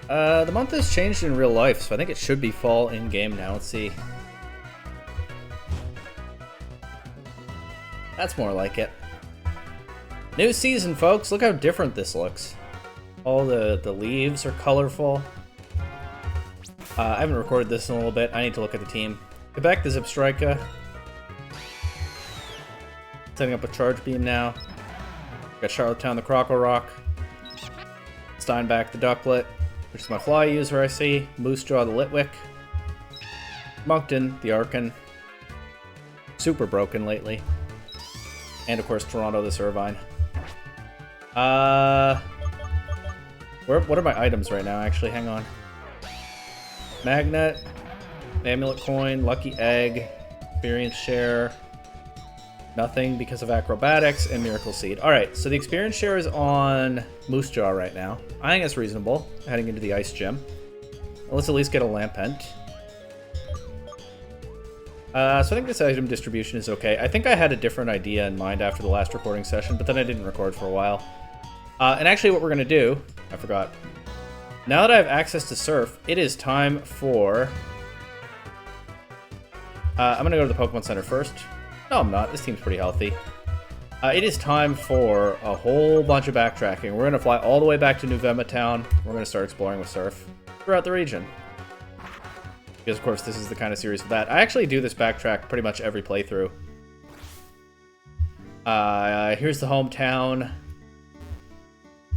The month has changed in real life, so I think it should be fall in-game now. Let's see. That's more like it. New season, folks! Look how different this looks. All the leaves are colorful. I haven't recorded this in a little bit. I need to look at the team. Quebec, the Zipstrika. Setting up a charge beam now. Got Charlottetown, the Croco Rock. Steinbach, the Ducklet. Which is my fly user, I see. Moosejaw, the Litwick. Moncton, the Arkin. Super broken lately. And of course, Toronto, the Servine. What are my items right now, actually? Hang on. Magnet, Amulet Coin, Lucky Egg, Experience Share, nothing because of Acrobatics, and Miracle Seed. Alright, so the Experience Share is on Moosejaw right now. I think that's reasonable, heading into the Ice Gym. Let's at least get a Lampent. So I think this item distribution is okay. I think I had a different idea in mind after the last recording session, but then I didn't record for a while. And actually what we're going to do, I forgot. Now that I have access to Surf, it is time for... I'm going to go to the Pokemon Center first. No, I'm not. This team's pretty healthy. It is time for a whole bunch of backtracking. We're going to fly all the way back to New Vema Town. We're going to start exploring with Surf throughout the region. Because, of course, this is the kind of series for that. I actually do this backtrack pretty much every playthrough. Here's the hometown.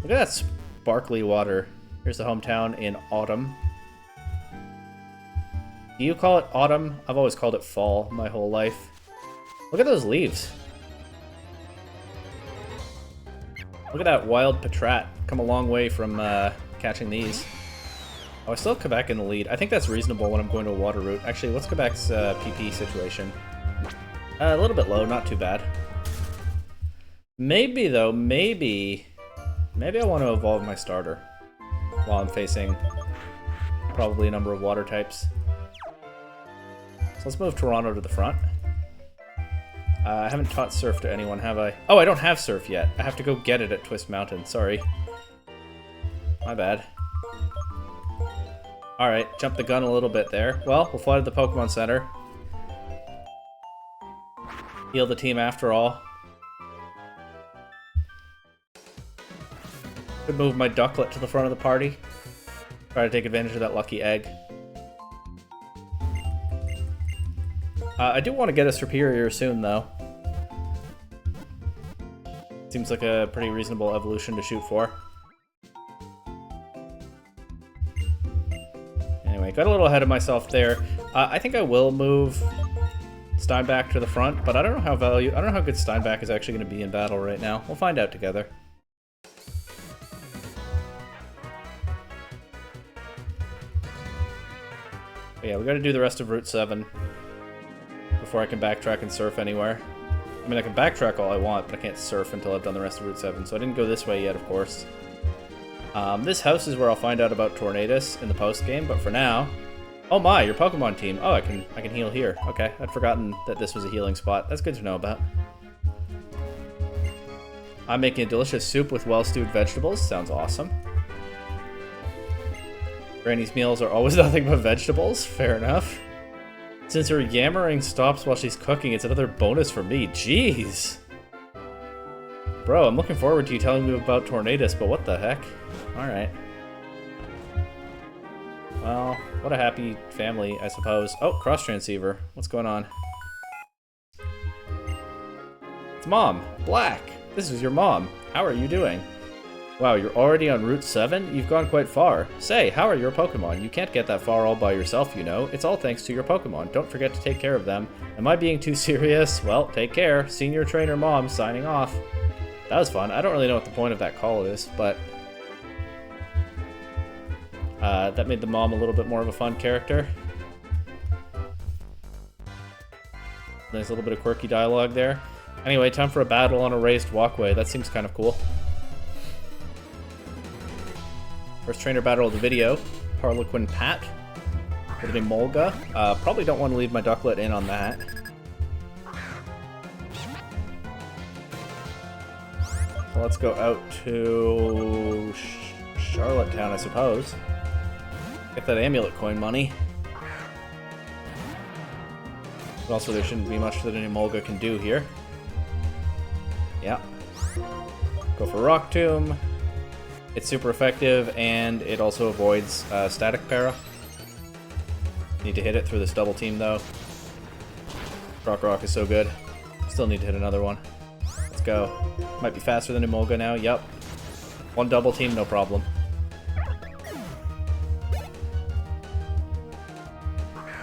Look at that sparkly water. Here's the hometown in autumn. Do you call it autumn? I've always called it fall my whole life. Look at those leaves. Look at that wild Patrat. Come a long way from catching these. Oh, I still have Quebec in the lead. I think that's reasonable when I'm going to a water route. Actually, what's Quebec's PP situation? A little bit low, not too bad. Maybe, though, maybe I want to evolve my starter while I'm facing probably a number of water types. So let's move Toronto to the front. I haven't taught Surf to anyone, have I? Oh, I don't have Surf yet. I have to go get it at Twist Mountain. Sorry. My bad. Alright, jump the gun a little bit there. Well, we'll fly to the Pokemon Center. Heal the team after all. Could move my Ducklet to the front of the party. Try to take advantage of that lucky egg. I do want to get a Superior soon, though. Seems like a pretty reasonable evolution to shoot for. Anyway, got a little ahead of myself there. I think I will move Steinbach to the front, but I don't know how good Steinbach is actually going to be in battle right now. We'll find out together. But yeah, we got to do the rest of Route 7 before I can backtrack and surf anywhere. I mean, I can backtrack all I want, but I can't surf until I've done the rest of Route 7, so I didn't go this way yet, of course. This house is where I'll find out about Tornadus in the post-game, but for now... Oh my, your Pokemon team! Oh, I can heal here. Okay, I'd forgotten that this was a healing spot. That's good to know about. I'm making a delicious soup with well-stewed vegetables. Sounds awesome. Granny's meals are always nothing but vegetables. Fair enough. Since her yammering stops while she's cooking, it's another bonus for me. Jeez! Bro, I'm looking forward to you telling me about Tornadus, but what the heck? Alright. Well, what a happy family, I suppose. Oh, cross transceiver. What's going on? It's Mom! Black! This is your mom. How are you doing? Wow, you're already on Route 7? You've gone quite far. Say, how are your Pokemon? You can't get that far all by yourself, you know. It's all thanks to your Pokemon. Don't forget to take care of them. Am I being too serious? Well, take care. Senior Trainer Mom signing off. That was fun. I don't really know what the point of that call is, but... that made the mom a little bit more of a fun character. Nice little bit of quirky dialogue there. Anyway, time for a battle on a raised walkway. That seems kind of cool. First trainer battle of the video, Harlequin Pat with a Molga. Probably don't want to leave my Ducklet in on that. So let's go out to Charlottetown, I suppose. Get that amulet coin money. But also there shouldn't be much that an Emolga can do here. Yeah. Go for Rock Tomb. It's super effective, and it also avoids static para. Need to hit it through this double team, though. Croc Rock is so good. Still need to hit another one. Let's go. Might be faster than Emolga now. Yep. One double team, no problem.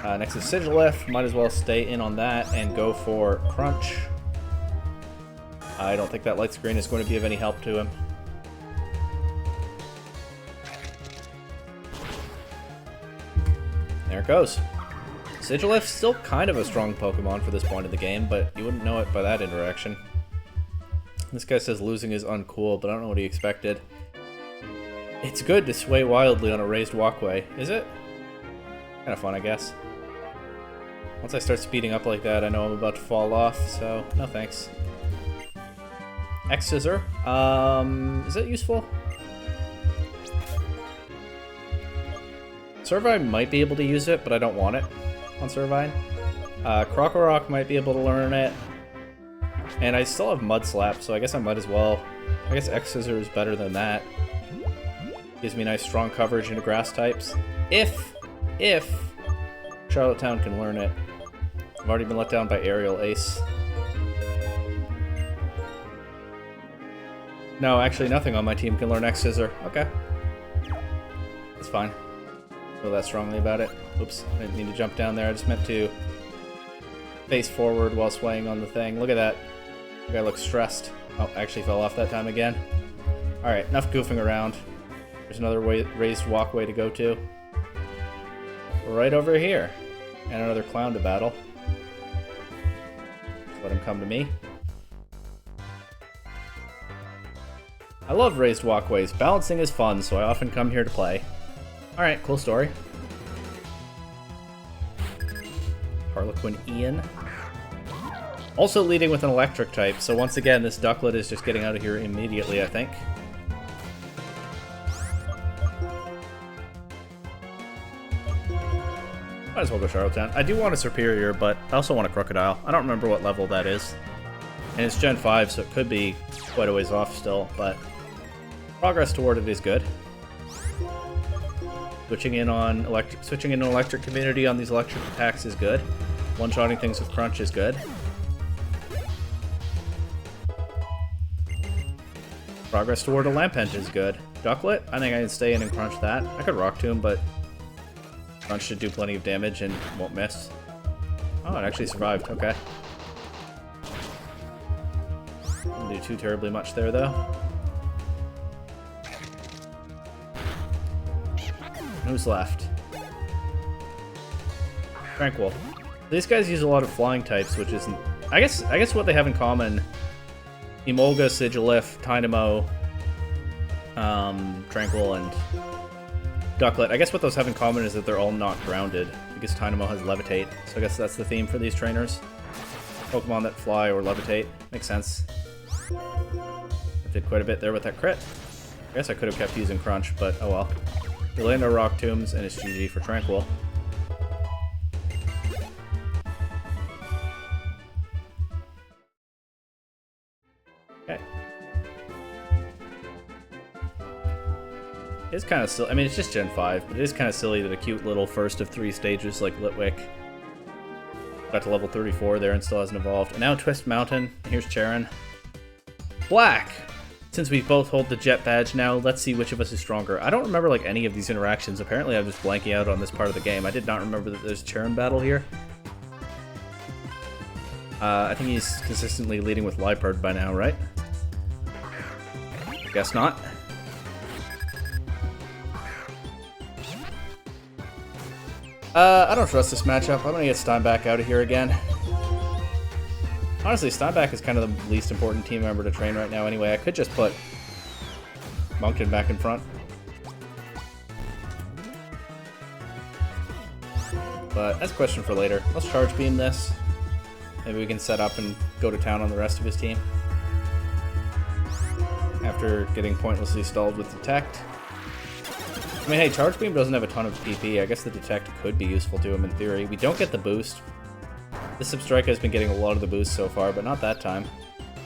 Next is Sigilif. Might as well stay in on that and go for Crunch. I don't think that light screen is going to be of any help to him. There it goes. Sigilif's still kind of a strong Pokemon for this point of the game, but you wouldn't know it by that interaction. This guy says losing is uncool, but I don't know what he expected. It's good to sway wildly on a raised walkway, is it? Kind of fun, I guess. Once I start speeding up like that, I know I'm about to fall off, so no thanks. X-Scissor. Is that useful? Servine might be able to use it, but I don't want it on Servine. Crocorock might be able to learn it. And I still have Mud Slap, so I guess I might as well. I guess X-Scissor is better than that. Gives me nice strong coverage into grass types. If Charlottetown can learn it. I've already been let down by Aerial Ace. No, actually nothing on my team can learn X-Scissor. Okay. That's fine. Feel that strongly about it. Oops, I didn't mean to jump down there. I just meant to face forward while swaying on the thing. Look at that. The guy looks stressed. Oh, I actually fell off that time again. Alright, enough goofing around. There's another raised walkway to go to. We're right over here. And another clown to battle. Let him come to me. I love raised walkways. Balancing is fun, so I often come here to play. Alright, cool story. Harlequin Ian. Also leading with an electric type, so once again, this Ducklet is just getting out of here immediately, I think. Might as well go Charlottetown. I do want a Superior, but I also want a Crocodile. I don't remember what level that is. And it's Gen 5, so it could be quite a ways off still, but progress toward it is good. Switching in an electric community on these electric attacks is good. One-shotting things with Crunch is good. Progress toward a Lampent is good. Ducklet, I think I can stay in and crunch that. I could Rock Tomb, but Crunch should do plenty of damage and won't miss. Oh, it actually survived. Okay. Didn't do too terribly much there, though. Who's left? Tranquil. These guys use a lot of flying types, which isn't... I guess what they have in common... Emolga, Sigilif, Tynamo, Tranquil, and Ducklet. I guess what those have in common is that they're all not grounded, because Tynamo has Levitate. So I guess that's the theme for these trainers. Pokemon that fly or levitate. Makes sense. I did quite a bit there with that crit. I guess I could have kept using Crunch, but oh well. We land our Rock Tombs, and it's GG for Tranquil. Okay. It's kind of silly. I mean, it's just Gen 5, but it is kind of silly that a cute little first of 3 stages like Litwick got to level 34 there and still hasn't evolved. And now Twist Mountain. Here's Charon. Black! Since we both hold the Jet Badge now, let's see which of us is stronger. I don't remember like any of these interactions. Apparently I'm just blanking out on this part of the game. I did not remember that there's a Charon battle here. I think he's consistently leading with Liepard by now, right? Guess not. I don't trust this matchup. I'm gonna get Steinbach out of here again. Honestly, Steinbach is kind of the least important team member to train right now anyway. I could just put Moncton back in front. But that's a question for later. Let's Charge Beam this. Maybe we can set up and go to town on the rest of his team. After getting pointlessly stalled with Detect. I mean, hey, Charge Beam doesn't have a ton of PP. I guess the Detect could be useful to him in theory. We don't get the boost. This Substrike has been getting a lot of the boost so far, but not that time.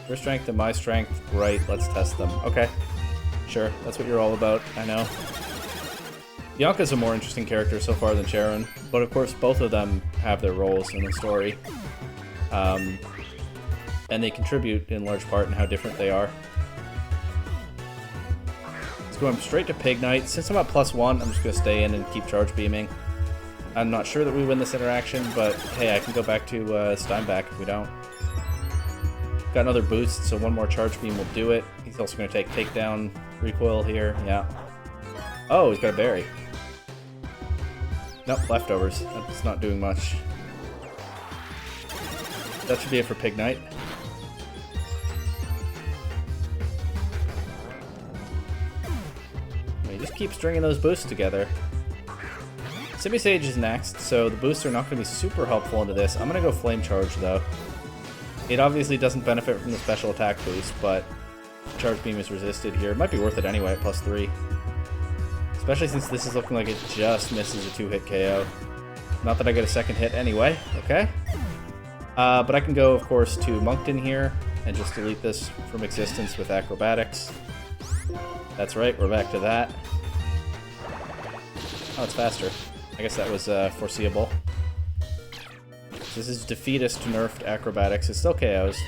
Your strength and my strength, right, let's test them. Okay, sure, that's what you're all about, I know. Bianca's a more interesting character so far than Charon, but of course both of them have their roles in the story. And they contribute in large part in how different they are. Going straight to Pig Knight. Since I'm at +1, I'm just going to stay in and keep Charge Beaming. I'm not sure that we win this interaction, but hey, I can go back to Steinbach if we don't. Got another boost, so one more Charge Beam will do it. He's also going to take Takedown Recoil here, yeah. Oh, he's got a berry. Nope, leftovers. That's not doing much. That should be it for Pig Knight. Just keep stringing those boosts together. Simisage is next, so the boosts are not going to be super helpful into this. I'm going to go Flame Charge, though. It obviously doesn't benefit from the special attack boost, but Charge Beam is resisted here. It might be worth it anyway at +3. Especially since this is looking like it just misses a 2-hit KO. Not that I get a second hit anyway, okay? But I can go, of course, to Moncton here and just delete this from existence with Acrobatics. That's right, we're back to that. Oh, it's faster. I guess that was foreseeable. This is defeatist nerfed Acrobatics. It still KOs.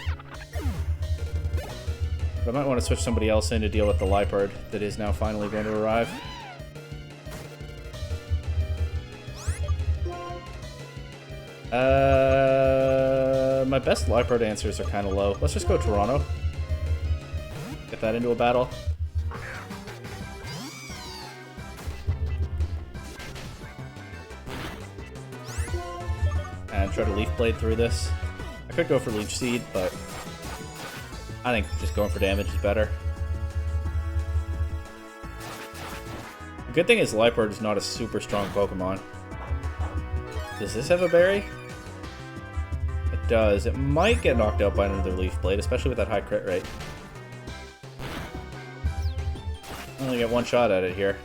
But I might want to switch somebody else in to deal with the Liepard that is now finally going to arrive. My best Liepard answers are kind of low. Let's just go Toronto. Get that into a battle. And try to Leaf Blade through this. I could go for Leech Seed, but I think just going for damage is better. The good thing is Liepard is not a super strong Pokemon. Does this have a berry? It does. It might get knocked out by another Leaf Blade, especially with that high crit rate. I only get one shot at it here.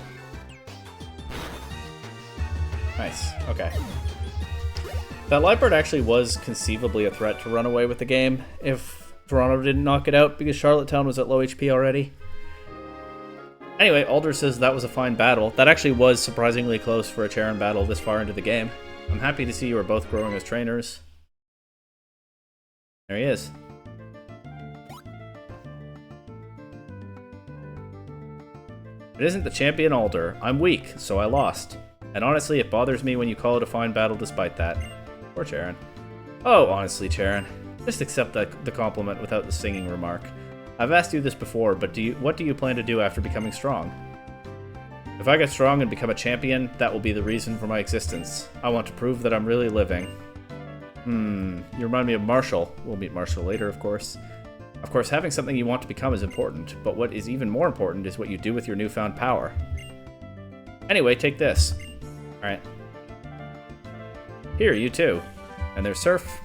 Nice. Okay. That Liepard actually was conceivably a threat to run away with the game if Toronto didn't knock it out because Charlottetown was at low HP already. Anyway, Alder says that was a fine battle. That actually was surprisingly close for a Charon battle this far into the game. I'm happy to see you are both growing as trainers. There he is. It isn't the champion Alder. I'm weak, so I lost. And honestly, it bothers me when you call it a fine battle despite that. Poor Charon. Oh, honestly, Charon. Just accept the compliment without the singing remark. I've asked you this before, but what do you plan to do after becoming strong? If I get strong and become a champion, that will be the reason for my existence. I want to prove that I'm really living. You remind me of Marshall. We'll meet Marshall later, of course. Of course, having something you want to become is important, but what is even more important is what you do with your newfound power. Anyway, take this. Alright. Here, you too. And there's Surf.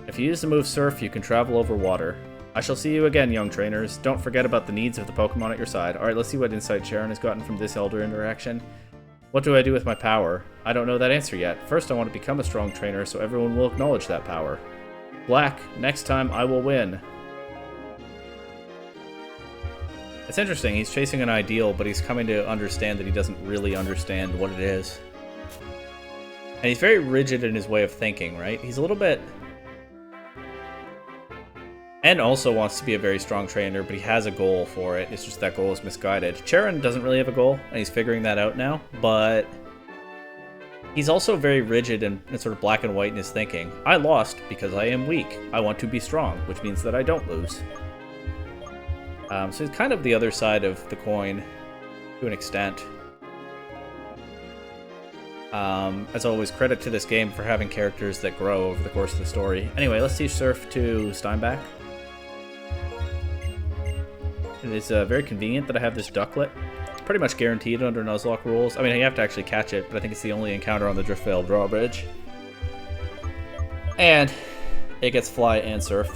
If you use the move Surf, you can travel over water. I shall see you again, young trainers. Don't forget about the needs of the Pokemon at your side. Alright, let's see what insight Charon has gotten from this Elder interaction. What do I do with my power? I don't know that answer yet. First, I want to become a strong trainer so everyone will acknowledge that power. Black, next time I will win. It's interesting, he's chasing an ideal, but he's coming to understand that he doesn't really understand what it is. And he's very rigid in his way of thinking, right? He's a little bit... And also wants to be a very strong trainer, but he has a goal for it. It's just that goal is misguided. Charon doesn't really have a goal, and he's figuring that out now, but... He's also very rigid and sort of black and white in his thinking. I lost because I am weak. I want to be strong, which means that I don't lose. So it's kind of the other side of the coin, to an extent. As always, credit to this game for having characters that grow over the course of the story. Anyway, let's teach Surf to Steinbach. It is very convenient that I have this Ducklet. It's pretty much guaranteed under Nuzlocke rules. I mean, you have to actually catch it, but I think it's the only encounter on the Driftvale drawbridge. And it gets Fly and Surf.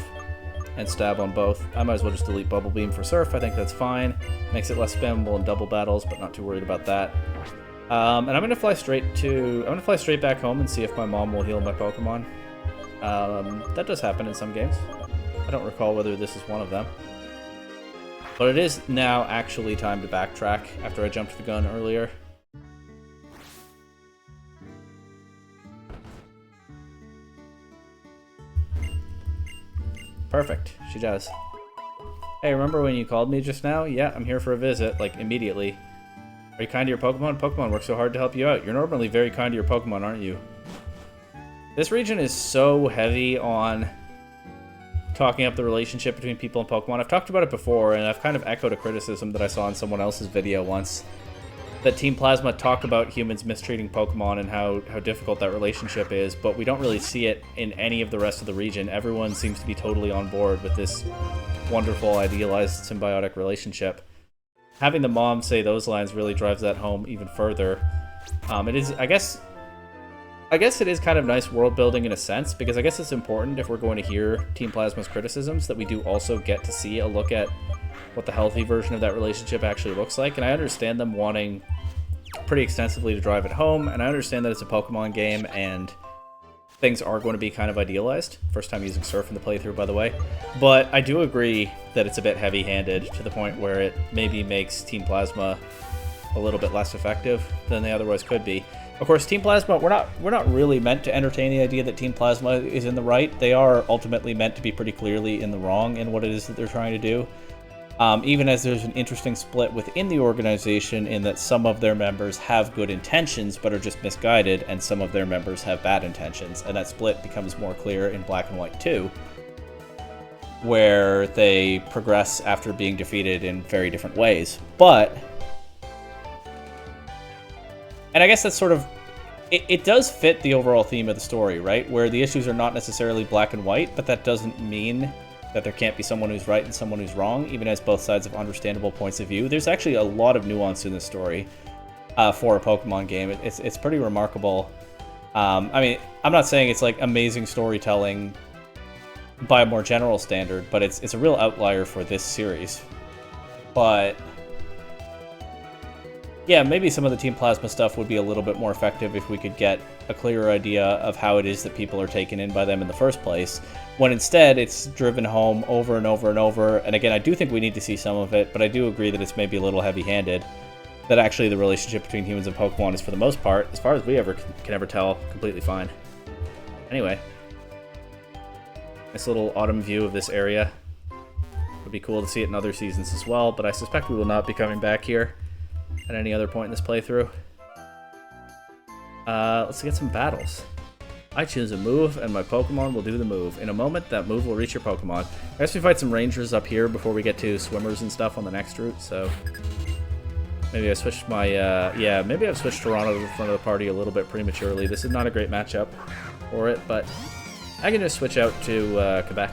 and stab on both. I might as well just delete Bubble Beam for Surf. I think that's fine. Makes it less spammable in double battles, but not too worried about that. And I'm gonna fly straight back home and see if my mom will heal my Pokemon. That does happen in some games. I don't recall whether this is one of them. But it is now actually time to backtrack after I jumped the gun earlier. Perfect. She does. Hey, remember when you called me just now? Yeah, I'm here for a visit, like, immediately. Are you kind to your Pokemon? Pokemon work so hard to help you out. You're normally very kind to your Pokemon, aren't you? This region is so heavy on talking up the relationship between people and Pokemon. I've talked about it before, and I've kind of echoed a criticism that I saw in someone else's video once. That Team Plasma talk about humans mistreating Pokemon and how difficult that relationship is, but we don't really see it in any of the rest of the region. Everyone seems to be totally on board with this wonderful, idealized, symbiotic relationship. Having the mom say those lines really drives that home even further. It is, I guess it is kind of nice world building in a sense, because I guess it's important if we're going to hear Team Plasma's criticisms that we do also get to see a look at what the healthy version of that relationship actually looks like. And I understand them wanting pretty extensively to drive it home, and I understand that it's a Pokemon game and things are going to be kind of idealized. First time using Surf in the playthrough, by the way. But I do agree that it's a bit heavy-handed to the point where it maybe makes Team Plasma a little bit less effective than they otherwise could be. Of course, Team Plasma, we're not really meant to entertain the idea that Team Plasma is in the right. They are ultimately meant to be pretty clearly in the wrong in what it is that they're trying to do. Even as there's an interesting split within the organization in that some of their members have good intentions but are just misguided, and some of their members have bad intentions. And that split becomes more clear in Black and White 2, where they progress after being defeated in very different ways. But, and I guess that's sort of, it does fit the overall theme of the story, right? Where the issues are not necessarily black and white, but that doesn't mean that there can't be someone who's right and someone who's wrong, even as both sides have understandable points of view. There's actually a lot of nuance in this story for a Pokemon game. It's pretty remarkable. I mean, I'm not saying it's like amazing storytelling by a more general standard, but it's a real outlier for this series. But yeah, maybe some of the Team Plasma stuff would be a little bit more effective if we could get a clearer idea of how it is that people are taken in by them in the first place, when instead it's driven home over and over and over. And again, I do think we need to see some of it, but I do agree that it's maybe a little heavy-handed, that actually the relationship between humans and Pokemon is, for the most part, as far as we can ever tell, completely fine. Anyway, nice little autumn view of this area. Would be cool to see it in other seasons as well, but I suspect we will not be coming back here at any other point in this playthrough. Let's get some battles. I choose a move, and my Pokemon will do the move. In a moment, that move will reach your Pokemon. I guess we fight some Rangers up here before we get to Swimmers and stuff on the next route, so maybe I switched my, yeah, maybe I've switched Toronto to the front of the party a little bit prematurely. This is not a great matchup for it, but I can just switch out to Quebec.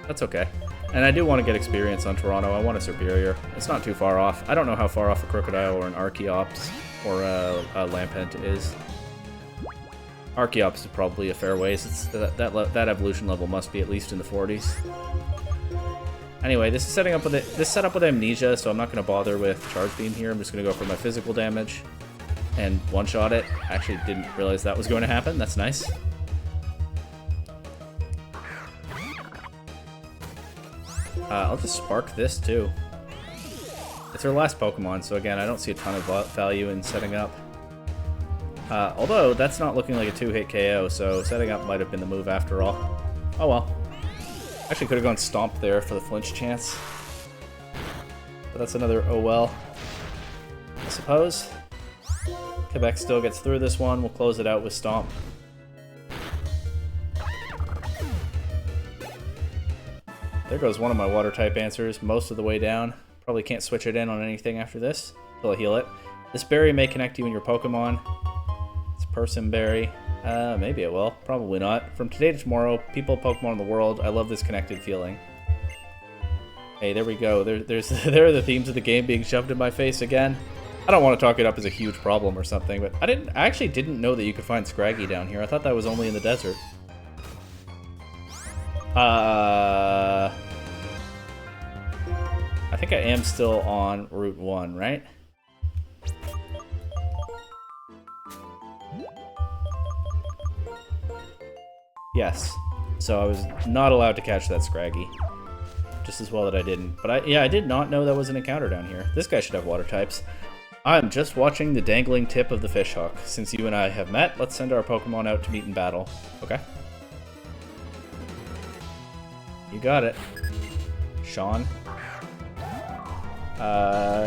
That's okay. And I do want to get experience on Toronto. I want a Superior. It's not too far off. I don't know how far off a Crocodile or an Archeops or a Lampent is. Archeops is probably a fair ways. It's that evolution level must be at least in the 40s. Anyway, this is setup with Amnesia, so I'm not going to bother with Charge Beam here. I'm just going to go for my physical damage and one-shot it. Actually didn't realize that was going to happen. That's nice. I'll just Spark this too. It's her last Pokemon, so again, I don't see a ton of value in setting up. Although, that's not looking like a 2-hit KO, so setting up might have been the move after all. Oh well. Actually could have gone Stomp there for the flinch chance. But that's another oh well, I suppose. Quebec still gets through this one. We'll close it out with Stomp. There goes one of my water-type answers most of the way down. Probably can't switch it in on anything after this until I heal it. This berry may connect you and your Pokemon. It's Person Berry. Maybe it will. Probably not. From today to tomorrow, people, Pokemon in the world, I love this connected feeling. Hey, there we go. There are the themes of the game being shoved in my face again. I don't want to talk it up as a huge problem or something, but I actually didn't know that you could find Scraggy down here. I thought that was only in the desert. I think I am still on Route 1, right? Yes. So I was not allowed to catch that Scraggy. Just as well that I didn't. But I did not know that was an encounter down here. This guy should have water types. I'm just watching the dangling tip of the fishhook. Since you and I have met, let's send our Pokemon out to meet in battle. Okay. You got it. Sean.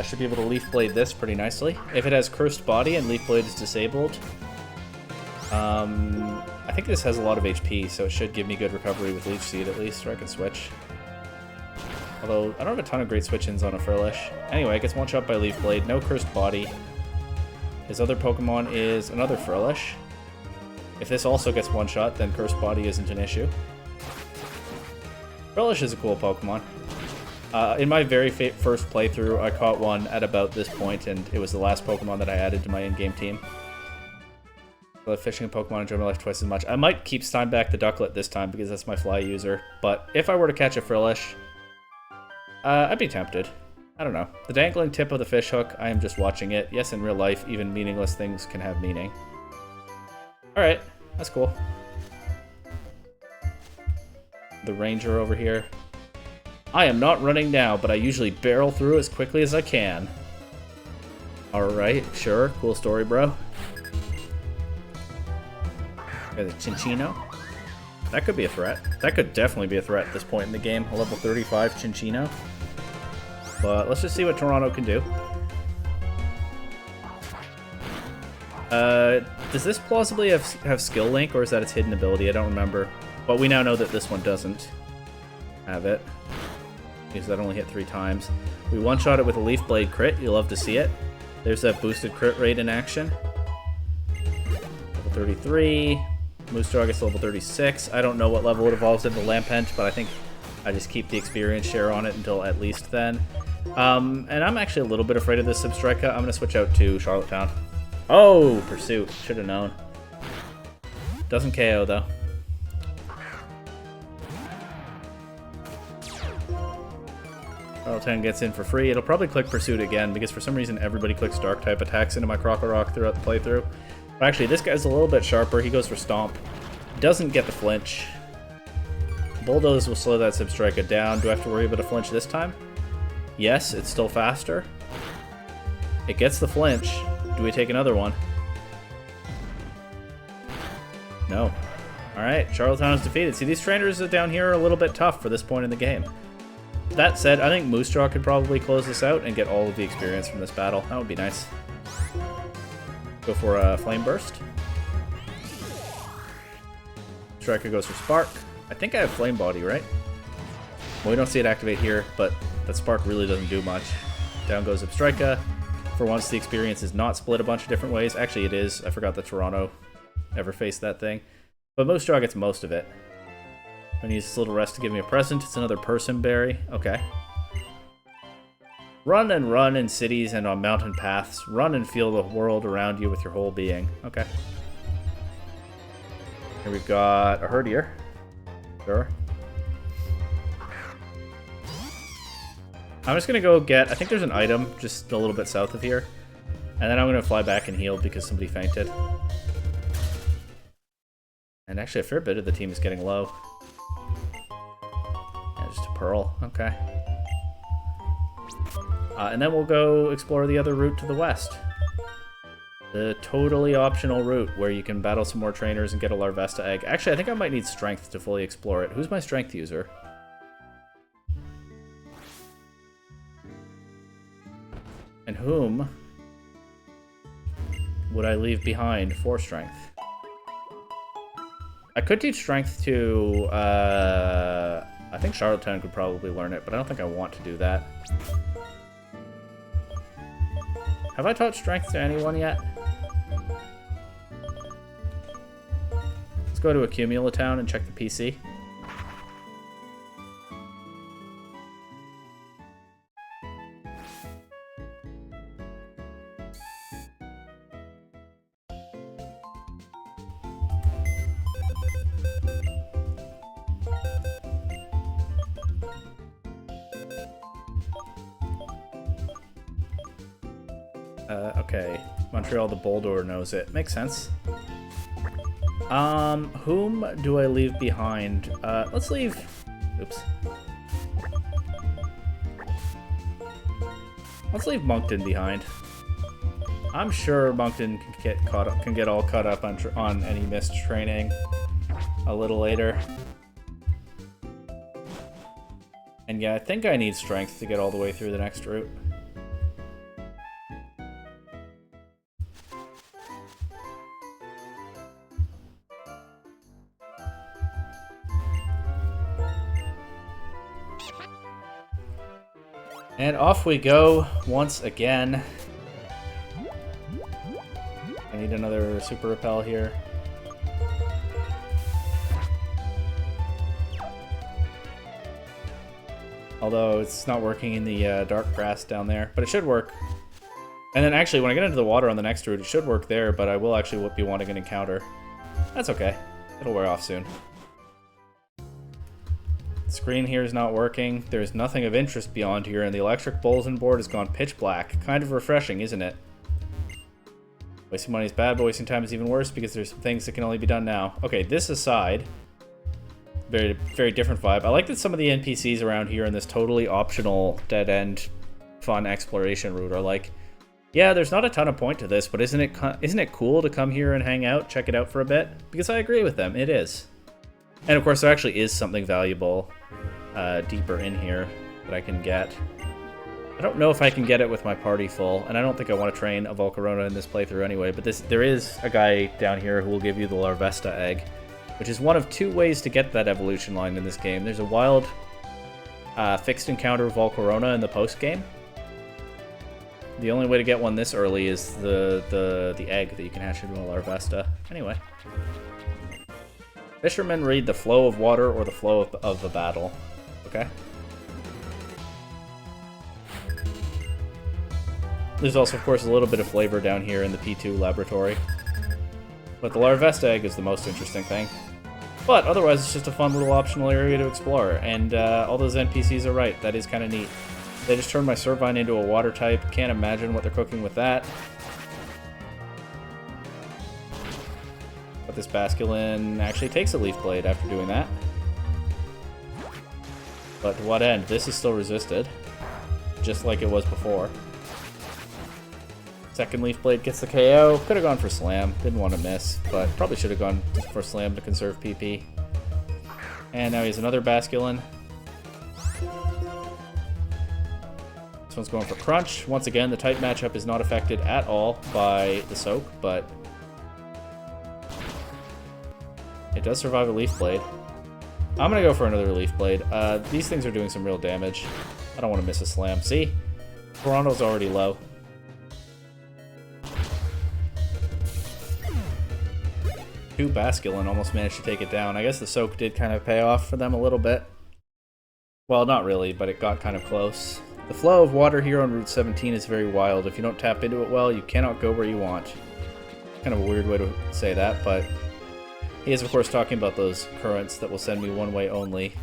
Should be able to Leaf Blade this pretty nicely. If it has Cursed Body and Leaf Blade is disabled, I think this has a lot of HP, so it should give me good recovery with Leech Seed at least, or I can switch. Although, I don't have a ton of great switch-ins on a Frillish. Anyway, it gets one-shot by Leaf Blade, no Cursed Body. His other Pokemon is another Frillish. If this also gets one-shot, then Cursed Body isn't an issue. Frillish is a cool Pokemon. In my very first playthrough, I caught one at about this point, and it was the last Pokemon that I added to my in-game team. I love fishing a Pokemon, enjoy my life twice as much. I might keep Steinbach the Ducklet this time, because that's my fly user. But if I were to catch a Frillish, I'd be tempted. I don't know. The dangling tip of the fishhook, I am just watching it. Yes, in real life, even meaningless things can have meaning. Alright, that's cool. The ranger over here. I am not running now, but I usually barrel through as quickly as I can. Alright, sure. Cool story, bro. Got a Chinchino. That could be a threat. That could definitely be a threat at this point in the game. A level 35 Chinchino. But let's just see what Toronto can do. Does this plausibly have Skill Link, or is that its hidden ability? I don't remember. But we now know that this one doesn't have it, because that only hit 3 times. We one-shot it with a Leaf Blade crit. You'll love to see it. There's that boosted crit rate in action. Level 33. Moose Dog is level 36. I don't know what level it evolves into Lampent, but I think I just keep the experience share on it until at least then. And I'm actually a little bit afraid of this Substrika. I'm going to switch out to Charlottetown. Oh, Pursuit. Should have known. Doesn't KO, though. Charlottetown gets in for free. It'll probably click Pursuit again, because for some reason everybody clicks Dark-type attacks into my Krokorok throughout the playthrough. But actually, this guy's a little bit sharper. He goes for Stomp. Doesn't get the flinch. Bulldoze will slow that Substrika down. Do I have to worry about a flinch this time? Yes, it's still faster. It gets the flinch. Do we take another one? No. Alright, Charlottetown is defeated. See, these trainers down here are a little bit tough for this point in the game. That said, I think Moose Jaw could probably close this out and get all of the experience from this battle. That would be nice. Go for a Flame Burst. Striker goes for Spark. I think I have Flame Body, right? Well, we don't see it activate here, but that Spark really doesn't do much. Down goes Substrika. For once, the experience is not split a bunch of different ways. Actually, it is. I forgot that Toronto ever faced that thing. But Moose Jaw gets most of it. I'm gonna use this little rest to give me a present. It's another Person Berry. Okay. Run and run in cities and on mountain paths. Run and feel the world around you with your whole being. Okay. Here we've got a Herdier. Sure. I'm just gonna go get, I think there's an item just a little bit south of here. And then I'm gonna fly back and heal because somebody fainted. And actually a fair bit of the team is getting low. Yeah, just a Pearl, okay. And then we'll go explore the other route to the west. The totally optional route where you can battle some more trainers and get a Larvesta egg. Actually, I think I might need strength to fully explore it. Who's my strength user? And whom would I leave behind for strength? I could teach strength to, I think Charlottetown could probably learn it, but I don't think I want to do that. Have I taught strength to anyone yet? Let's go to Accumulatown and check the PC. Okay. Montreal the Boldor knows it. Makes sense. Whom do I leave behind? Let's leave... Oops. Let's leave Moncton behind. I'm sure Moncton can get all caught up on any missed training a little later. And yeah, I think I need strength to get all the way through the next route. And off we go once again. I need another super repel here. Although it's not working in the dark grass down there, but it should work. And then actually, when I get into the water on the next route, it should work there, but I will actually be wanting an encounter. That's okay. It'll wear off soon. The screen here is not working. There's nothing of interest beyond here, and the electric bulletin board has gone pitch black. Kind of refreshing, isn't it? Wasting money is bad, but wasting time is even worse because there's some things that can only be done now. Okay, this aside, very, very different vibe. I like that some of the NPCs around here in this totally optional dead-end fun exploration route are like, yeah, there's not a ton of point to this, but isn't it cool to come here and hang out, check it out for a bit? Because I agree with them, it is. And of course, there actually is something valuable deeper in here that I can get. I don't know if I can get it with my party full, and I don't think I want to train a Volcarona in this playthrough anyway, but there is a guy down here who will give you the Larvesta egg, which is one of two ways to get that evolution line in this game. There's a wild fixed encounter Volcarona in the post-game. The only way to get one this early is the egg that you can hatch into a Larvesta. Anyway. Fishermen read the flow of water or the flow of a battle. Okay? There's also, of course, a little bit of flavor down here in the P2 laboratory. But the Larvesta egg is the most interesting thing. But otherwise, it's just a fun little optional area to explore. And all those NPCs are right. That is kind of neat. They just turned my Servine into a water type. Can't imagine what they're cooking with that. But this Basculin actually takes a Leaf Blade after doing that. But to what end? This is still resisted. Just like it was before. Second Leaf Blade gets the KO. Could have gone for Slam. Didn't want to miss, but probably should have gone for Slam to conserve PP. And now he has another Basculin. This one's going for Crunch. Once again, the type matchup is not affected at all by the Soak, but it does survive a Leaf Blade. I'm going to go for another Leaf Blade. These things are doing some real damage. I don't want to miss a Slam. See? Toronto's already low. Two Basculin almost managed to take it down. I guess the Soak did kind of pay off for them a little bit. Well, not really, but it got kind of close. The flow of water here on Route 17 is very wild. If you don't tap into it well, you cannot go where you want. Kind of a weird way to say that, but he is, of course, talking about those currents that will send me one way only.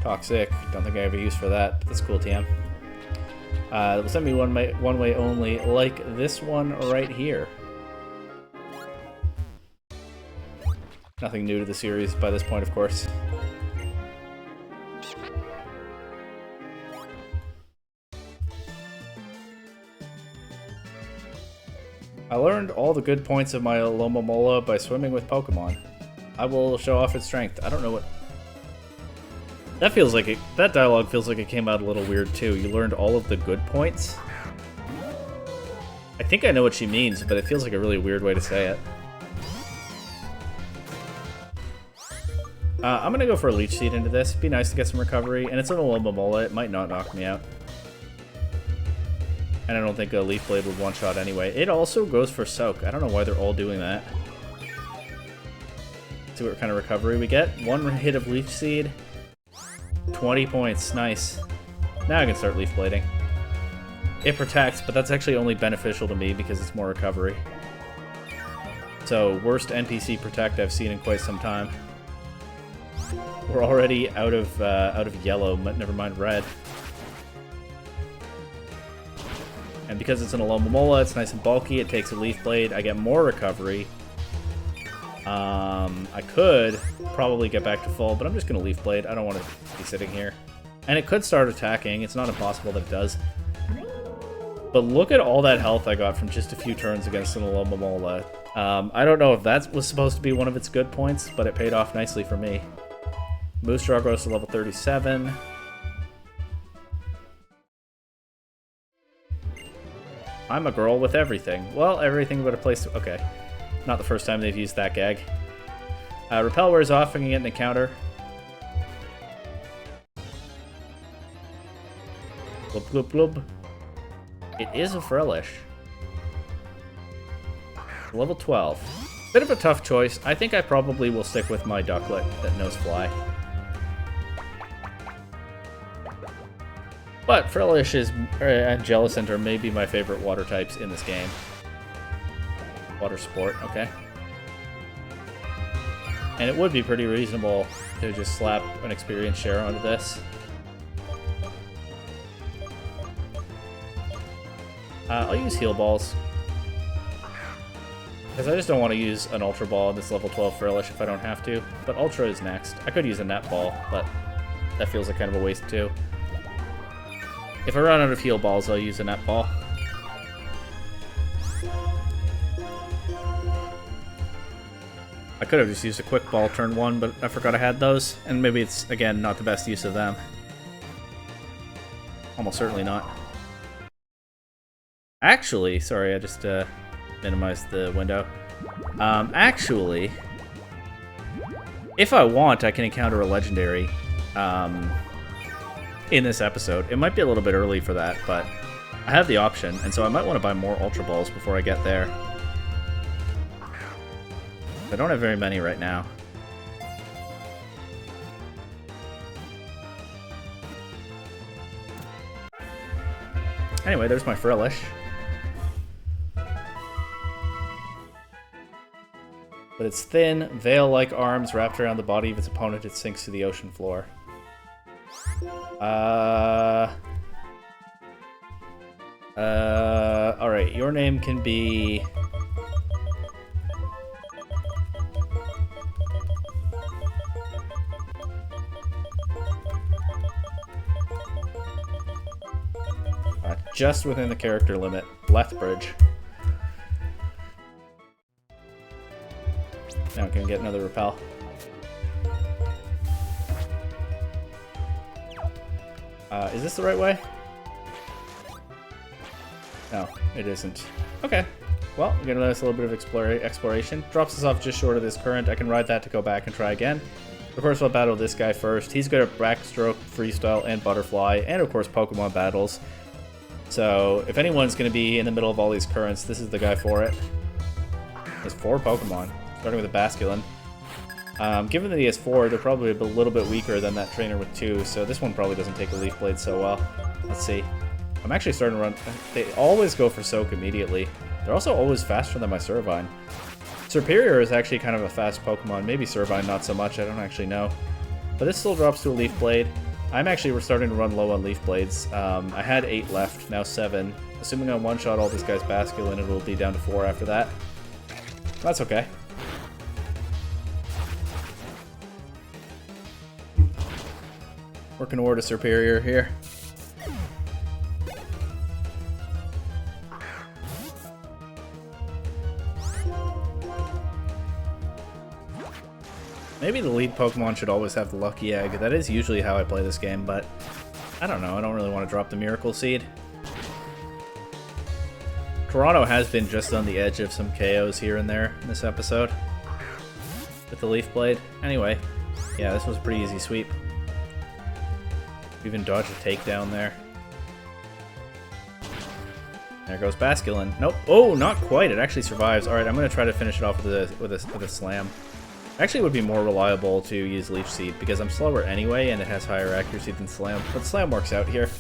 Toxic. Don't think I have a use for that. That's cool, TM. That will send me one way only, like this one right here. Nothing new to the series by this point, of course. I learned all the good points of my Lomomola by swimming with Pokemon. I will show off its strength. I don't know what... That feels like it... That dialogue feels like it came out a little weird, too. You learned all of the good points? I think I know what she means, but it feels like a really weird way to say it. I'm gonna go for a Leech Seed into this. It'd be nice to get some recovery, and it's an Alomomola. It might not knock me out. And I don't think a Leaf Blade would one-shot anyway. It also goes for Soak. I don't know why they're all doing that. See what kind of recovery we get. One hit of Leech Seed. 20 points. Nice. Now I can start Leaf Blading. It protects, but that's actually only beneficial to me because it's more recovery. So, worst NPC protect I've seen in quite some time. We're already out of yellow, but never mind red. And And because it's an Alomomola, it's nice and bulky. It takes a Leaf Blade. I get more recovery. I could probably get back to full, but I'm just going to Leaf Blade. I don't want to be sitting here. And it could start attacking. It's not impossible that it does. But look at all that health I got from just a few turns against an Alomomola. I don't know if that was supposed to be one of its good points, but it paid off nicely for me. Moostraw goes to level 37. I'm a girl with everything. Well, everything but a place to... Okay. Not the first time they've used that gag. Repel wears off and you get an encounter. Blub, blub, blub. It is a Frillish. Level 12. Bit of a tough choice. I think I probably will stick with my Ducklet that knows Fly. But Frillish and Jellicent are maybe my favorite water types in this game. Water Sport, okay. And it would be pretty reasonable to just slap an experience share onto this. I'll use Heal Balls. Because I just don't want to use an Ultra Ball in this level 12 Frillish if I don't have to. But Ultra is next. I could use a Net Ball, but that feels like kind of a waste too. If I run out of Heal Balls, I'll use a Net Ball. I could have just used a Quick Ball turn 1, but I forgot I had those. And maybe it's, again, not the best use of them. Almost certainly not. Actually, sorry, I just minimized the window. Actually, if I want, I can encounter a Legendary in this episode. It might be a little bit early for that, but I have the option, and so I might want to buy more Ultra Balls before I get there. I don't have very many right now. Anyway, there's my Frillish. With its thin, veil-like arms wrapped around the body of its opponent, it sinks to the ocean floor. Alright, your name can be... just within the character limit, Lethbridge. Now I can get another Repel. Is this the right way? No, it isn't. Okay. Well, we're gonna let us a little bit of exploration. Drops us off just short of this current. I can ride that to go back and try again. Of course, we'll battle this guy first. He's good at Backstroke, Freestyle, and Butterfly, and of course Pokemon battles. So, if anyone's going to be in the middle of all these currents, this is the guy for it. There's 4 Pokemon, starting with a Basculin. Given that he has 4, they're probably a little bit weaker than that trainer with 2, so this one probably doesn't take a Leaf Blade so well. Let's see. I'm actually starting to run... They always go for Soak immediately. They're also always faster than my Servine. Serperior is actually kind of a fast Pokemon. Maybe Servine not so much, I don't actually know. But this still drops to a Leaf Blade. We're starting to run low on Leaf Blades. I had 8 left, now 7. Assuming I one-shot all this guy's Basculin, it will be down to 4 after that. That's okay. Working toward a Serperior here. Maybe the lead Pokemon should always have the Lucky Egg. That is usually how I play this game, but I don't know. I don't really want to drop the Miracle Seed. Toronto has been just on the edge of some KOs here and there in this episode with the Leaf Blade. Anyway, yeah, this was a pretty easy sweep. Even dodged a takedown there. There goes Basculin. Nope. Oh, not quite. It actually survives. All right, I'm going to try to finish it off with a Slam. Actually, it would be more reliable to use Leaf Seed because I'm slower anyway, and it has higher accuracy than Slam. But Slam works out here.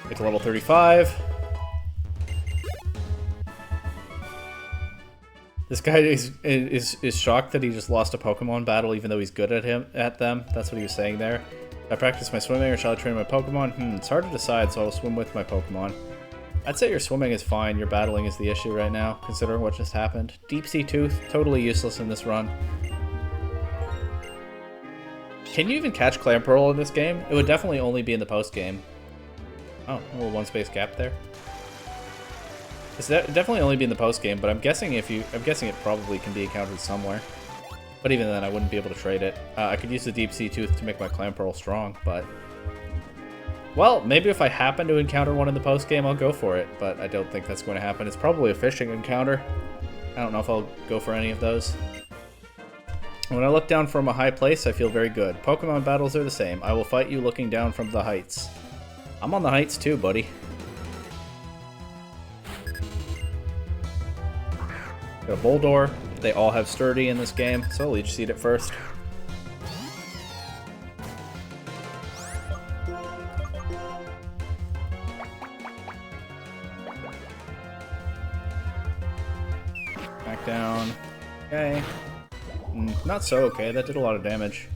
Get to level 35. This guy is shocked that he just lost a Pokemon battle, even though he's good at them. That's what he was saying there. I practice my swimming or shall I train my Pokemon? It's hard to decide, so I'll swim with my Pokemon. I'd say your swimming is fine, your battling is the issue right now, considering what just happened. Deep Sea Tooth, totally useless in this run. Can you even catch Clamperl in this game? It would definitely only be in the post-game. Oh, a little one-space gap there. It's definitely only be in the post-game, but I'm guessing it probably can be encountered somewhere. But even then, I wouldn't be able to trade it. I could use the Deep Sea Tooth to make my Clamperl strong, but... Well, maybe if I happen to encounter one in the post-game, I'll go for it, but I don't think that's going to happen. It's probably a fishing encounter. I don't know if I'll go for any of those. When I look down from a high place, I feel very good. Pokemon battles are the same. I will fight you looking down from the heights. I'm on the heights too, buddy. Got a Boldore. They all have Sturdy in this game, so I'll Leech Seed it first. Back down. Okay. Not so okay, that did a lot of damage.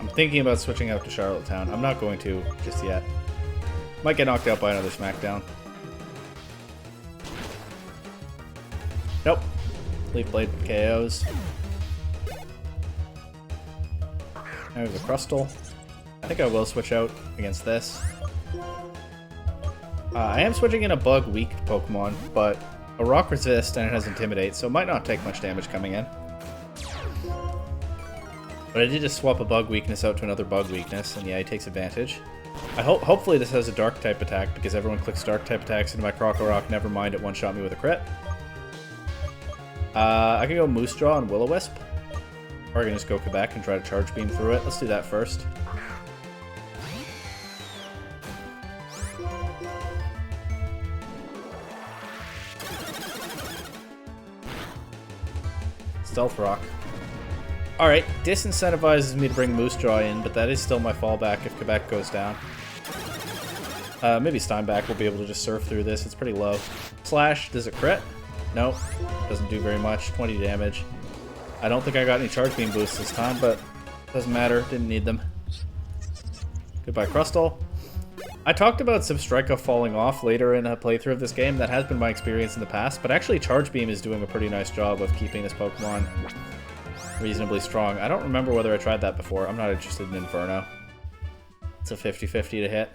I'm thinking about switching out to Charlottetown. I'm not going to just yet. Might get knocked out by another Smackdown. Nope. Leaf Blade KOs. There's a Crustle. I think I will switch out against this. I am switching in a bug-weak Pokemon, but a Rock Resist and it has Intimidate, so it might not take much damage coming in. But I did just swap a bug weakness out to another bug weakness, and yeah, he takes advantage. Hopefully this has a dark type attack, because everyone clicks dark type attacks into my Crocorock, never mind it one-shot me with a crit. I can go Moose Jaw and Will-O-Wisp, or I can just go Quebec and try to Charge Beam through it. Let's do that first. Stealth Rock. Alright, disincentivizes me to bring Moose Jaw in, but that is still my fallback if Quebec goes down. Maybe Steinbach will be able to just surf through this, it's pretty low. Slash, does it crit? Nope, doesn't do very much, 20 damage. I don't think I got any Charge Beam boosts this time, but doesn't matter, didn't need them. Goodbye Crustle. I talked about Substrika falling off later in a playthrough of this game, that has been my experience in the past, but actually Charge Beam is doing a pretty nice job of keeping this Pokemon reasonably strong. I don't remember whether I tried that before. I'm not interested in Inferno. It's a 50-50 to hit.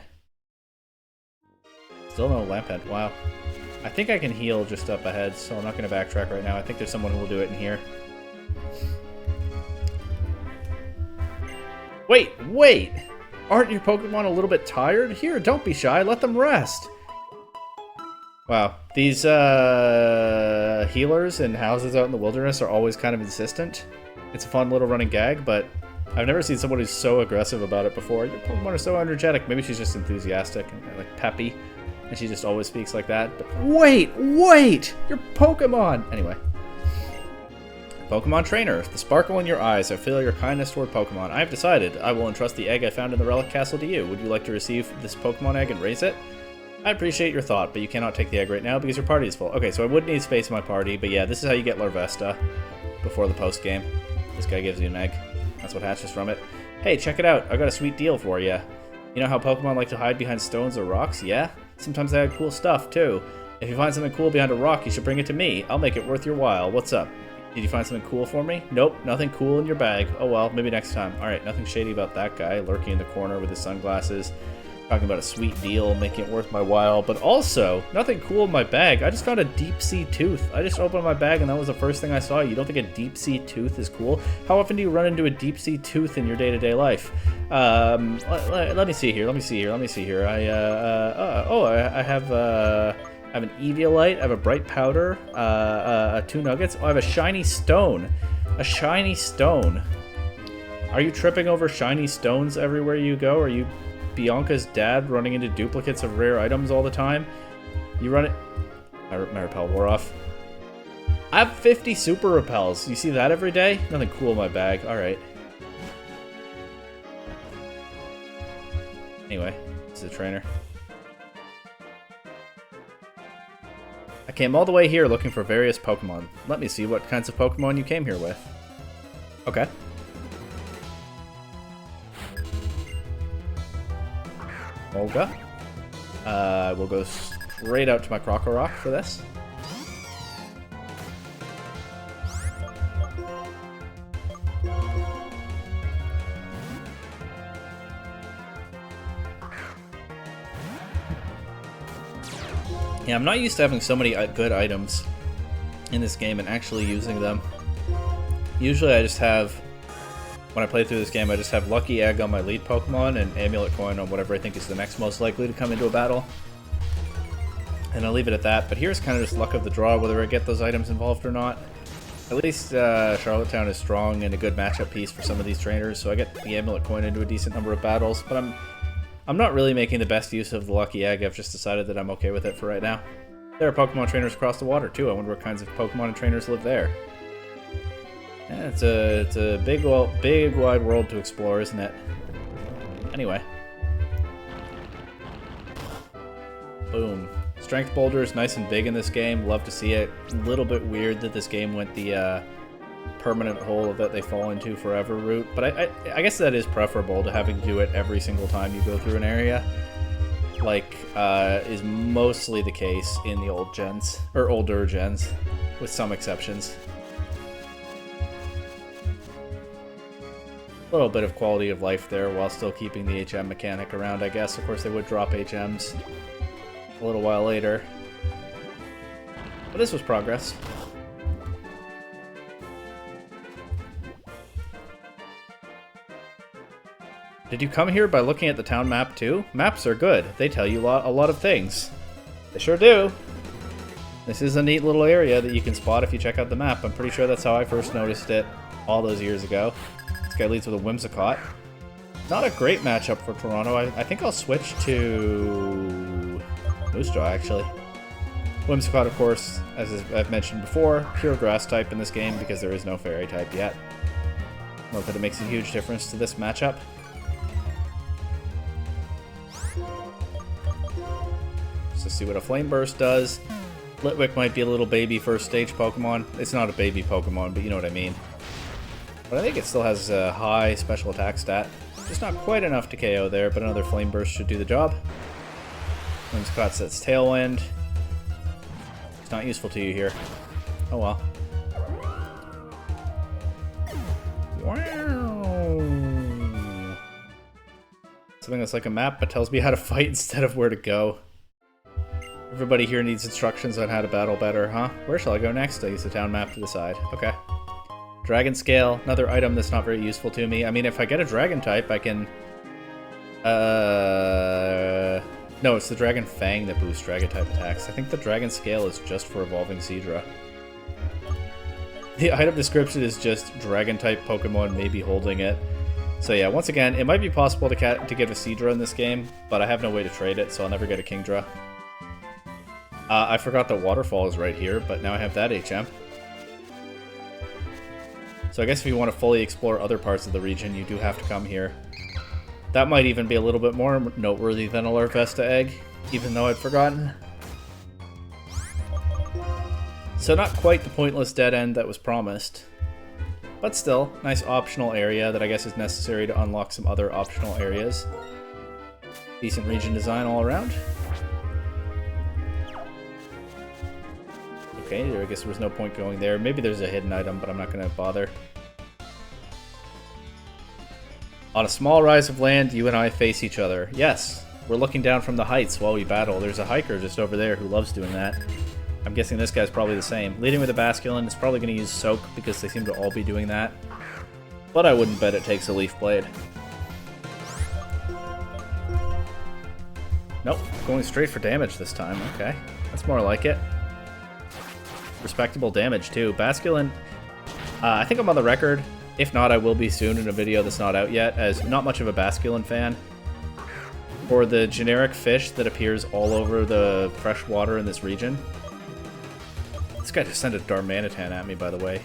Still no Lampent. Wow. I think I can heal just up ahead, so I'm not going to backtrack right now. I think there's someone who will do it in here. Wait! Aren't your Pokemon a little bit tired? Here, don't be shy. Let them rest. Wow. These healers in houses out in the wilderness are always kind of insistent. It's a fun little running gag, but I've never seen someone who's so aggressive about it before. Your Pokemon are so energetic. Maybe she's just enthusiastic and like peppy, and she just always speaks like that. But wait! Your Pokemon! Anyway. Pokemon Trainer, the sparkle in your eyes, I feel your kindness toward Pokemon. I have decided I will entrust the egg I found in the Relic Castle to you. Would you like to receive this Pokemon egg and raise it? I appreciate your thought, but you cannot take the egg right now because your party is full. Okay, so I would need space in my party, but yeah, this is how you get Larvesta before the post-game. This guy gives you an egg. That's what hatches from it. Hey, check it out. I got a sweet deal for you. You know how Pokemon like to hide behind stones or rocks? Yeah? Sometimes they have cool stuff, too. If you find something cool behind a rock, you should bring it to me. I'll make it worth your while. What's up? Did you find something cool for me? Nope, nothing cool in your bag. Oh well, maybe next time. Alright, nothing shady about that guy, lurking in the corner with his sunglasses. Talking about a sweet deal, making it worth my while, but also, nothing cool in my bag. I just found a Deep Sea Tooth. I just opened my bag and that was the first thing I saw. You don't think a Deep Sea Tooth is cool? How often do you run into a Deep Sea Tooth in your day-to-day life? Let me see here. I have an Eviolite, I have a Bright Powder, 2 Nuggets. Oh, I have a Shiny Stone. A Shiny Stone. Are you tripping over shiny stones everywhere you go? Are you Bianca's dad running into duplicates of rare items all the time? You run it... My repel wore off. I have 50 super repels. You see that every day? Nothing cool in my bag. Alright. Anyway, this is a trainer. Came all the way here looking for various Pokemon. Let me see what kinds of Pokemon you came here with. Okay. Olga. We'll go straight out to my Krokorok for this. Yeah, I'm not used to having so many good items in this game and actually using them. Usually I just have, when I play through this game, I just have Lucky Egg on my lead Pokemon and Amulet Coin on whatever I think is the next most likely to come into a battle. And I'll leave it at that, but here's kind of just luck of the draw whether I get those items involved or not. At least Charlottetown is strong and a good matchup piece for some of these trainers, so I get the Amulet Coin into a decent number of battles, but I'm not really making the best use of the Lucky Egg. I've just decided that I'm okay with it for right now. There are Pokemon trainers across the water too. I wonder what kinds of Pokemon and trainers live there. Yeah, it's a big wide world to explore, isn't it? Anyway. Boom. Strength Boulder is nice and big in this game. Love to see it. A little bit weird that this game went the permanent hole that they fall into forever route, but I guess that is preferable to having to do it every single time you go through an area, like is mostly the case in the old gens, or older gens, with some exceptions. A little bit of quality of life there while still keeping the HM mechanic around, I guess. Of course they would drop HMs a little while later, but this was progress. Did you come here by looking at the town map too? Maps are good. They tell you a lot of things. They sure do. This is a neat little area that you can spot if you check out the map. I'm pretty sure that's how I first noticed it all those years ago. This guy leads with a Whimsicott. Not a great matchup for Toronto. I think I'll switch to Moosejaw, actually. Whimsicott, of course, as I've mentioned before, pure grass type in this game because there is no fairy type yet. Not that it makes a huge difference to this matchup. To see what a Flame Burst does. Litwick might be a little baby first stage Pokemon. It's not a baby Pokemon, but you know what I mean. But I think it still has a high special attack stat. Just not quite enough to KO there, but another Flame Burst should do the job. Whimsicott sets Tailwind. It's not useful to you here. Oh well. Wow. Something that's like a map but tells me how to fight instead of where to go. Everybody here needs instructions on how to battle better, huh? Where shall I go next? I use the town map to decide. Okay. Dragon Scale, another item that's not very useful to me. I mean, if I get a Dragon type, I can... No, it's the Dragon Fang that boosts Dragon type attacks. I think the Dragon Scale is just for evolving Seadra. The item description is just Dragon type Pokemon maybe holding it. So yeah, once again, it might be possible to get a Seadra in this game, but I have no way to trade it, so I'll never get a Kingdra. I forgot that Waterfall is right here, but now I have that HM. So I guess if you want to fully explore other parts of the region, you do have to come here. That might even be a little bit more noteworthy than a Larvesta egg, even though I'd forgotten. So not quite the pointless dead end that was promised. But still, nice optional area that I guess is necessary to unlock some other optional areas. Decent region design all around. Okay, I guess there was no point going there. Maybe there's a hidden item, but I'm not going to bother. On a small rise of land, you and I face each other. Yes, we're looking down from the heights while we battle. There's a hiker just over there who loves doing that. I'm guessing this guy's probably the same. Leading with a Basculin is probably going to use Soak because they seem to all be doing that. But I wouldn't bet it takes a Leaf Blade. Nope, going straight for damage this time. Okay, that's more like it. Respectable damage too. Basculin, I think I'm on the record. If not, I will be soon in a video that's not out yet, as not much of a Basculin fan. For the generic fish that appears all over the fresh water in this region. This guy just sent a Darmanitan at me, by the way.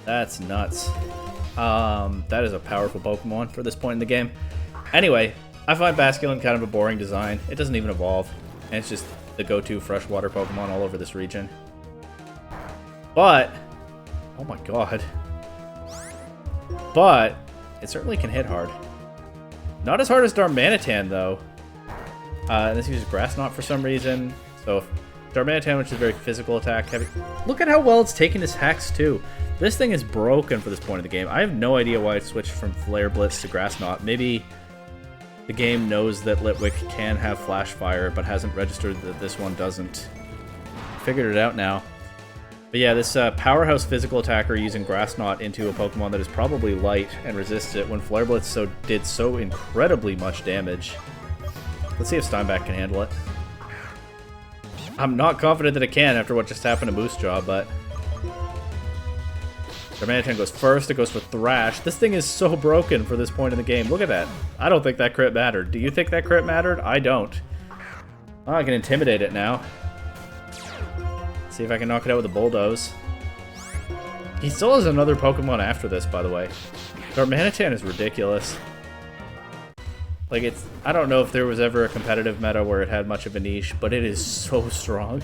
That's nuts. That is a powerful Pokemon for this point in the game. Anyway, I find Basculin kind of a boring design. It doesn't even evolve. And it's just the go-to freshwater Pokemon all over this region. But, oh my god. But, it certainly can hit hard. Not as hard as Darmanitan, though. This uses Grass Knot for some reason. So, Darmanitan, which is a very physical attack heavy. Look at how well it's taking his Hex, too. This thing is broken for this point of the game. I have no idea why it switched from Flare Blitz to Grass Knot. Maybe the game knows that Litwick can have Flash Fire, but hasn't registered that this one doesn't. Figured it out now. But yeah, this powerhouse physical attacker using Grass Knot into a Pokemon that is probably light and resists it when Flare Blitz did so incredibly much damage. Let's see if Steinbach can handle it. I'm not confident that it can after what just happened to Moose Jaw, but Darmanitan goes first, it goes for Thrash. This thing is so broken for this point in the game. Look at that. I don't think that crit mattered. Do you think that crit mattered? I don't. Oh, I can intimidate it now. See if I can knock it out with a Bulldoze. He still has another Pokemon after this, by the way. Darmanitan is ridiculous. Like, I don't know if there was ever a competitive meta where it had much of a niche, but it is so strong.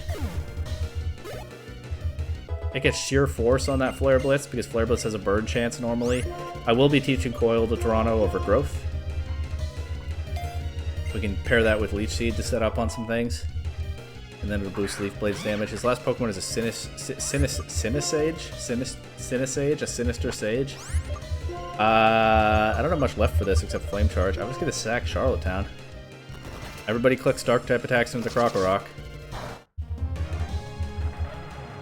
It gets sheer force on that Flare Blitz because Flare Blitz has a burn chance normally. I will be teaching Coil to Toronto over Growth. We can pair that with Leech Seed to set up on some things. And then it'll boost Leaf Blade's damage. His last Pokemon is a Sinisage? A Sinister Sage? I don't have much left for this except Flame Charge. I'm just gonna sack Charlottetown. Everybody clicks Dark type attacks into the Krokorok.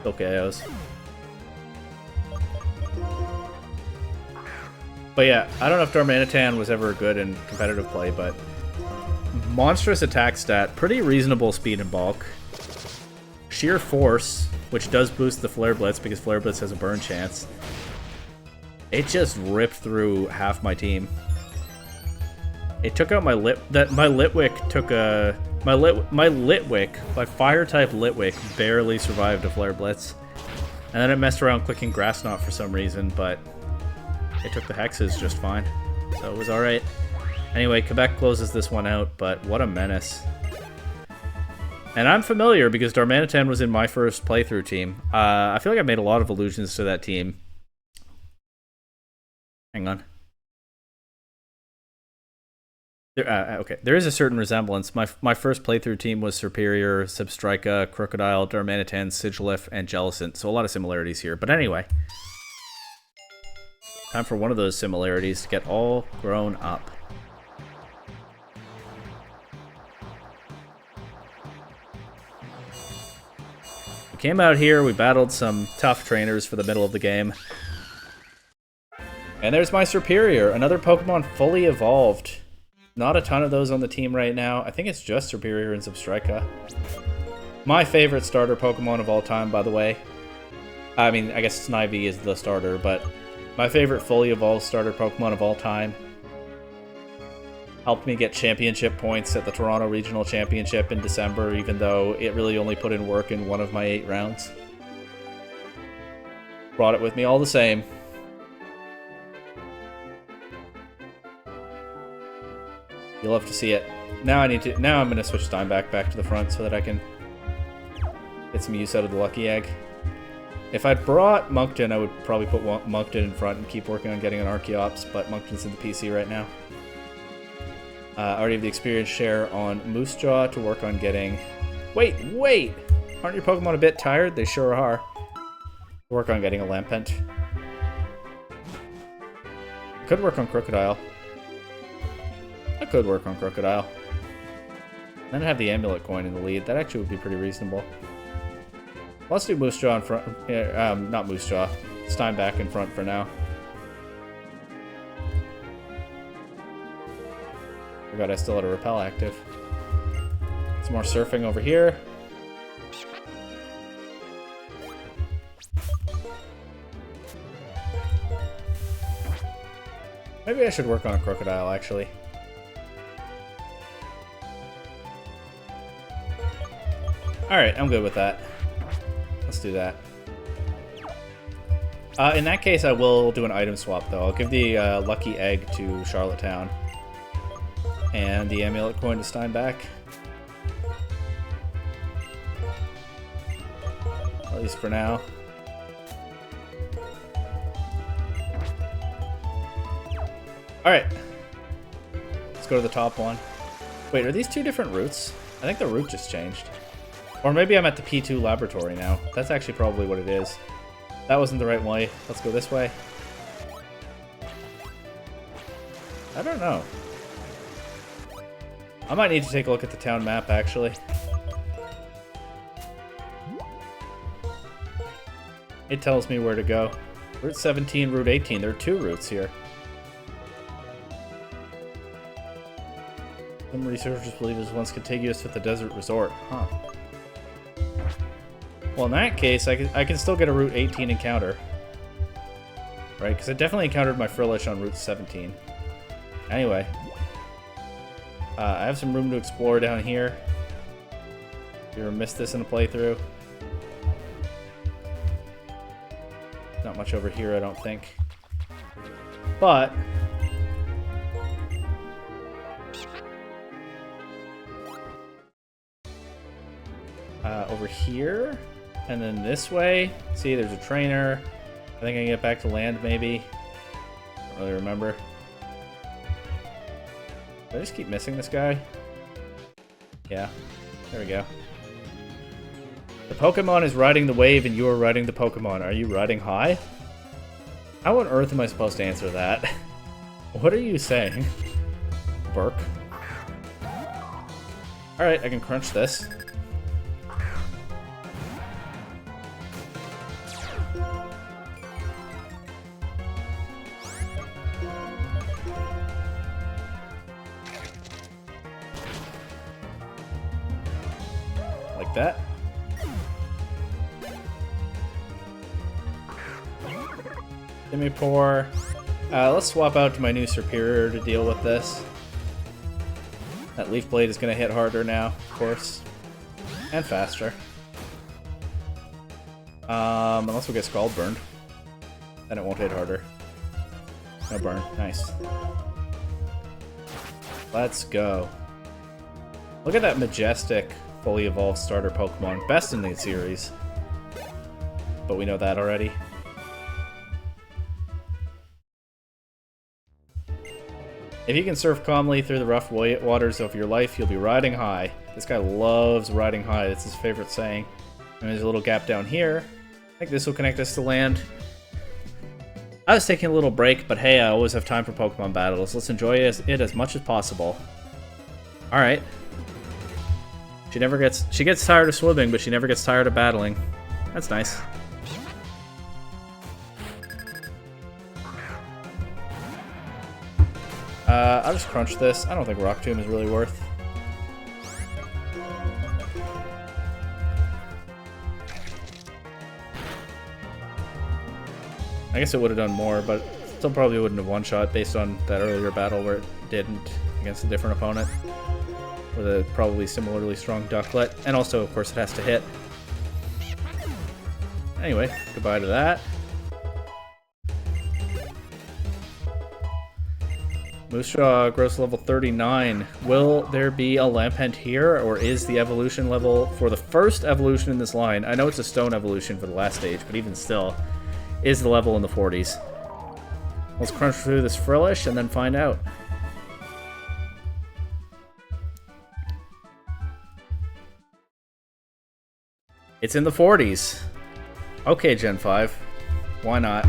Still KOs. But yeah, I don't know if Darmanitan was ever good in competitive play, but monstrous attack stat, pretty reasonable speed and bulk. Sheer force, which does boost the Flare Blitz because Flare Blitz has a burn chance. It just ripped through half my team. It took out my Litwick took a my fire type Litwick barely survived a Flare Blitz. And then it messed around clicking Grass Knot for some reason, but it took the hexes just fine. So it was alright. Anyway, Quebec closes this one out, but what a menace. And I'm familiar because Darmanitan was in my first playthrough team. I feel like I made a lot of allusions to that team. Hang on. Okay, there is a certain resemblance. My first playthrough team was Serperior, Substrika, Crocodile, Darmanitan, Sigilyph, and Jellicent, so a lot of similarities here. But anyway, time for one of those similarities to get all grown up. We came out here, we battled some tough trainers for the middle of the game. And there's my Serperior, another Pokemon fully evolved. Not a ton of those on the team right now. I think it's just Serperior and Substrika. My favorite starter Pokemon of all time, by the way. I mean, I guess Snivy is the starter, but my favorite fully evolved starter Pokemon of all time. Helped me get championship points at the Toronto Regional Championship in December, even though it really only put in work in one of my 8 rounds. Brought it with me all the same. You'll have to see it. Now I'm gonna switch Steinbach back to the front so that I can get some use out of the Lucky Egg. If I'd brought Moncton, I would probably put Moncton in front and keep working on getting an Archeops, but Moncton's in the PC right now. I already have the experience share on Moose Jaw to work on getting... Wait! Aren't your Pokemon a bit tired? They sure are. Work on getting a Lampent. Could work on Crocodile. I could work on Crocodile. Then have the Amulet Coin in the lead. That actually would be pretty reasonable. Let's do Moose Jaw in front. Not Moose Jaw. Steinbach in front for now. Forgot I still had a Repel active. Some more surfing over here. Maybe I should work on a Crocodile, actually. Alright, I'm good with that. Let's do that. In that case, I will do an item swap, though. I'll give the Lucky Egg to Charlottetown. And the Amulet Coin to Steinbach. at least for now. Alright. Let's go to the top one. Wait, are these two different routes? I think the route just changed. Or maybe I'm at the P2 laboratory now. That's actually probably what it is. That wasn't the right way. Let's go this way. I don't know. I might need to take a look at the town map, actually. It tells me where to go. Route 17, Route 18. There are two routes here. Some researchers believe it was once contiguous with the desert resort. Huh. Well, in that case, I can still get a Route 18 encounter. Right? Because I definitely encountered my Frillish on Route 17. Anyway. I have some room to explore down here. If you ever missed this in a playthrough. Not much over here, I don't think. But over here, and then this way. See, there's a trainer. I think I can get back to land, maybe. Don't really remember. Did I just keep missing this guy? Yeah. There we go. The Pokemon is riding the wave and you are riding the Pokemon. Are you riding high? How on earth am I supposed to answer that? What are you saying? Burk. Alright, I can crunch this. Like that. Gimme pour. Let's swap out to my new Superior to deal with this. That Leaf Blade is going to hit harder now, of course. And faster. Unless we get Scald burned. Then it won't hit harder. No burn. Nice. Let's go. Look at that majestic, fully evolved starter Pokemon. Best in the series. But we know that already. If you can surf calmly through the rough waters of your life, you'll be riding high. This guy loves riding high. That's his favorite saying. And there's a little gap down here. I think this will connect us to land. I was taking a little break, but hey, I always have time for Pokemon battles. Let's enjoy it as much as possible. Alright. She gets tired of swimming, but she never gets tired of battling. That's nice. I'll just crunch this. I don't think Rock Tomb is really worth. I guess it would have done more, but still probably wouldn't have one-shot based on that earlier battle where it didn't against a different opponent. With a probably similarly strong Ducklet. And also, of course, it has to hit. Anyway, goodbye to that. Moosejaw grows level 39. Will there be a Lampent here, or is the evolution level for the first evolution in this line? I know it's a stone evolution for the last stage, but even still, is the level in the 40s. Let's crunch through this Frillish and then find out. It's in the 40s. Okay, Gen 5. Why not?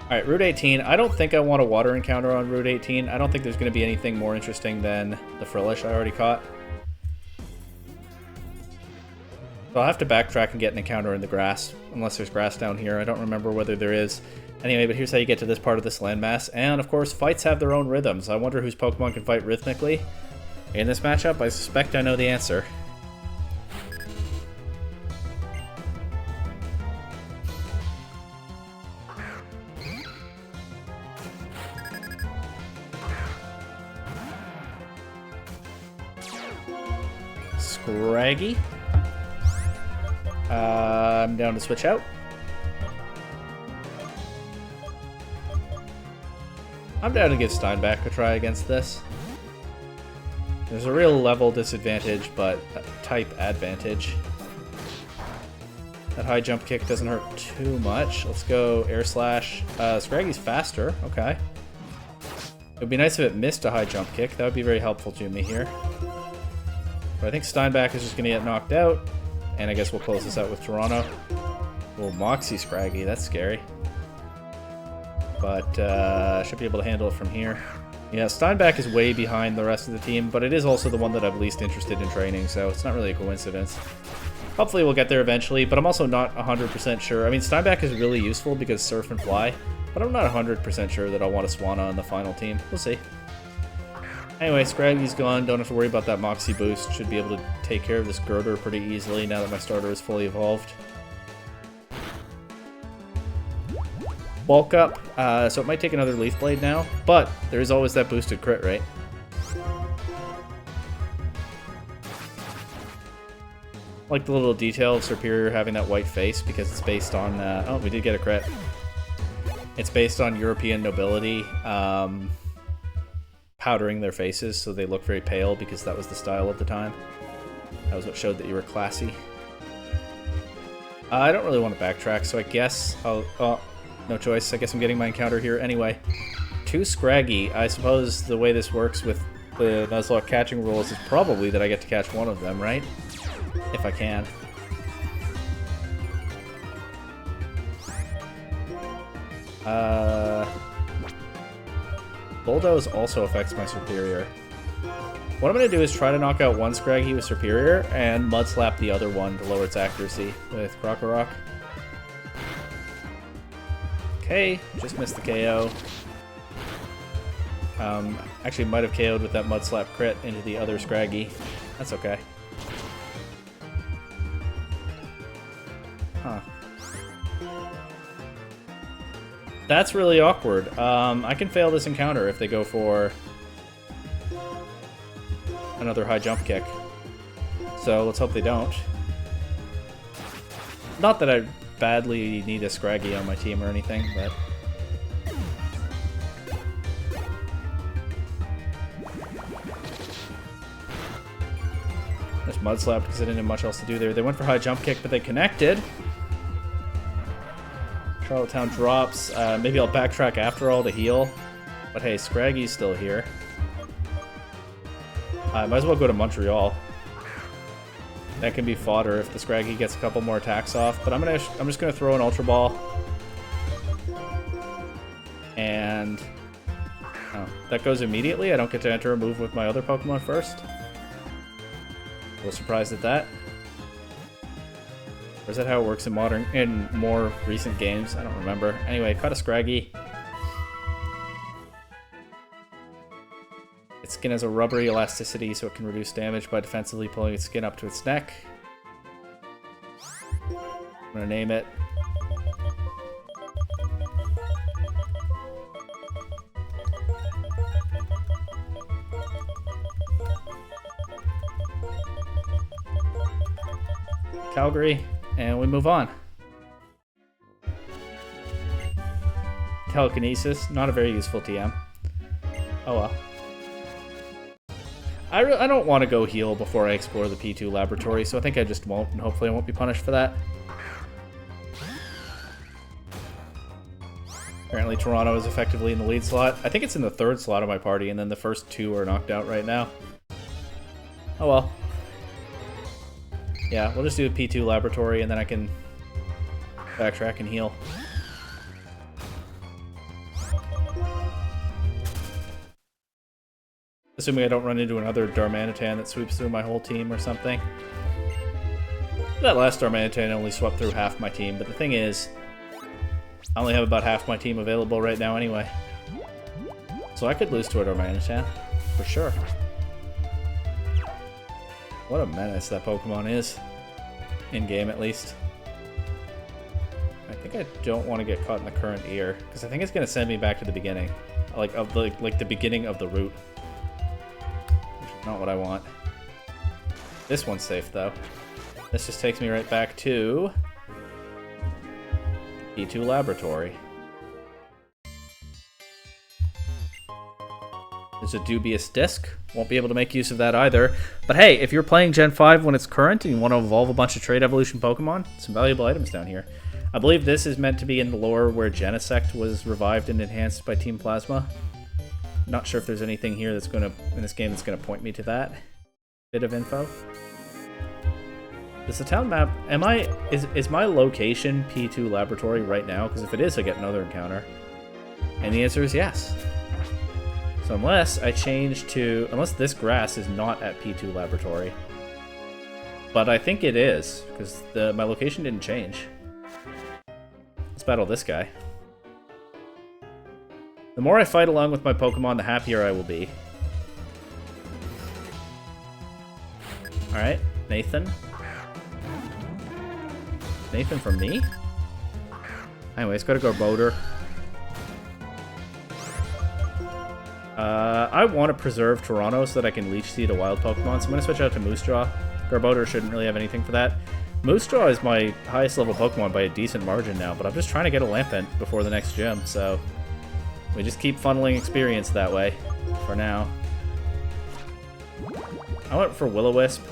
Alright, Route 18. I don't think I want a water encounter on Route 18. I don't think there's going to be anything more interesting than the Frillish I already caught. So I'll have to backtrack and get an encounter in the grass. Unless there's grass down here. I don't remember whether there is. Anyway, but here's how you get to this part of this landmass. And, of course, fights have their own rhythms. I wonder whose Pokemon can fight rhythmically. In this matchup, I suspect I know the answer. Scraggy. I'm down to switch out. I'm down to give Steinbach a try against this. There's a real level disadvantage, but a type advantage. That high jump kick doesn't hurt too much. Let's go air slash. Scraggy's faster. Okay. It would be nice if it missed a high jump kick. That would be very helpful to me here. But I think Steinbach is just going to get knocked out. And I guess we'll close this out with Toronto. Oh, Moxie Scraggy. That's scary. But should be able to handle it from here. Yeah, Steinbach is way behind the rest of the team, but it is also the one that I'm least interested in training, so it's not really a coincidence. Hopefully we'll get there eventually, but I'm also not 100% sure. I mean, Steinbach is really useful because surf and fly, but I'm not 100% sure that I'll want a Swanna on the final team. We'll see. Anyway, Scraggy's gone. Don't have to worry about that Moxie boost. Should be able to take care of this Girder pretty easily now that my starter is fully evolved. Bulk up, so it might take another Leaf Blade now, but there is always that boosted crit, right? Like the little detail of Superior having that white face because it's based on, oh, we did get a crit. It's based on European nobility powdering their faces so they look very pale because that was the style at the time. That was what showed that you were classy. I don't really want to backtrack, so I guess I'll... no choice. I guess I'm getting my encounter here anyway. 2 Scraggy. I suppose the way this works with the Nuzlocke catching rules is probably that I get to catch one of them, right? If I can. Bulldoze also affects my Superior. What I'm going to do is try to knock out one Scraggy with Superior and Mud Slap the other one to lower its accuracy with Krokorok. Okay, just missed the KO. Actually might have KO'd with that Mud Slap crit into the other Scraggy. That's okay. Huh. That's really awkward. I can fail this encounter if they go for another high jump kick. So let's hope they don't. Not that I badly need a Scraggy on my team or anything, but... Just Mud Slap because I didn't have much else to do there. They went for high jump kick, but they connected. Charlottetown drops. Maybe I'll backtrack after all to heal. But hey, Scraggy's still here. I might as well go to Montreal. That can be fodder if the Scraggy gets a couple more attacks off. But I'm just gonna throw an Ultra Ball. And oh, that goes immediately. I don't get to enter a move with my other Pokemon first. A little surprised at that. Or is that how it works in more recent games? I don't remember. Anyway, caught a Scraggy. Its skin has a rubbery elasticity, so it can reduce damage by defensively pulling its skin up to its neck. I'm gonna name it. Calgary, and we move on. Telekinesis, not a very useful TM. Oh well. I don't want to go heal before I explore the P2 laboratory, so I think I just won't, and hopefully I won't be punished for that. Apparently Toronto is effectively in the lead slot. I think it's in the 3rd slot of my party, and then the first 2 are knocked out right now. Oh well. Yeah, we'll just do a P2 laboratory, and then I can backtrack and heal. Assuming I don't run into another Darmanitan that sweeps through my whole team or something. That last Darmanitan only swept through half my team, but the thing is, I only have about half my team available right now anyway. So I could lose to a Darmanitan, for sure. What a menace that Pokemon is. In-game, at least. I think I don't want to get caught in the current ear, because I think it's going to send me back to the beginning. Like the beginning of the route. Which is not what I want. This one's safe, though. This just takes me right back to E2 Laboratory. There's a dubious disc. Won't be able to make use of that either. But hey, if you're playing Gen 5 when it's current and you want to evolve a bunch of Trade Evolution Pokemon, some valuable items down here. I believe this is meant to be in the lore where Genesect was revived and enhanced by Team Plasma. Not sure if there's anything here that's gonna in this game that's gonna point me to that bit of info. Is the town map? Is my location P2 Laboratory right now? Because if it is, I get another encounter. And the answer is yes. So unless I change to... Unless this grass is not at P2 Laboratory. But I think it is, because my location didn't change. Let's battle this guy. The more I fight along with my Pokemon, the happier I will be. Alright, Nathan. Nathan from me? Anyways, gotta go Boulder. I want to preserve Toronto so that I can Leech Seed a wild Pokemon, so I'm going to switch out to Moosejaw. Garbodor shouldn't really have anything for that. Moosejaw is my highest level Pokemon by a decent margin now, but I'm just trying to get a Lampent before the next gym, so we just keep funneling experience that way for now. I went for Will-O-Wisp,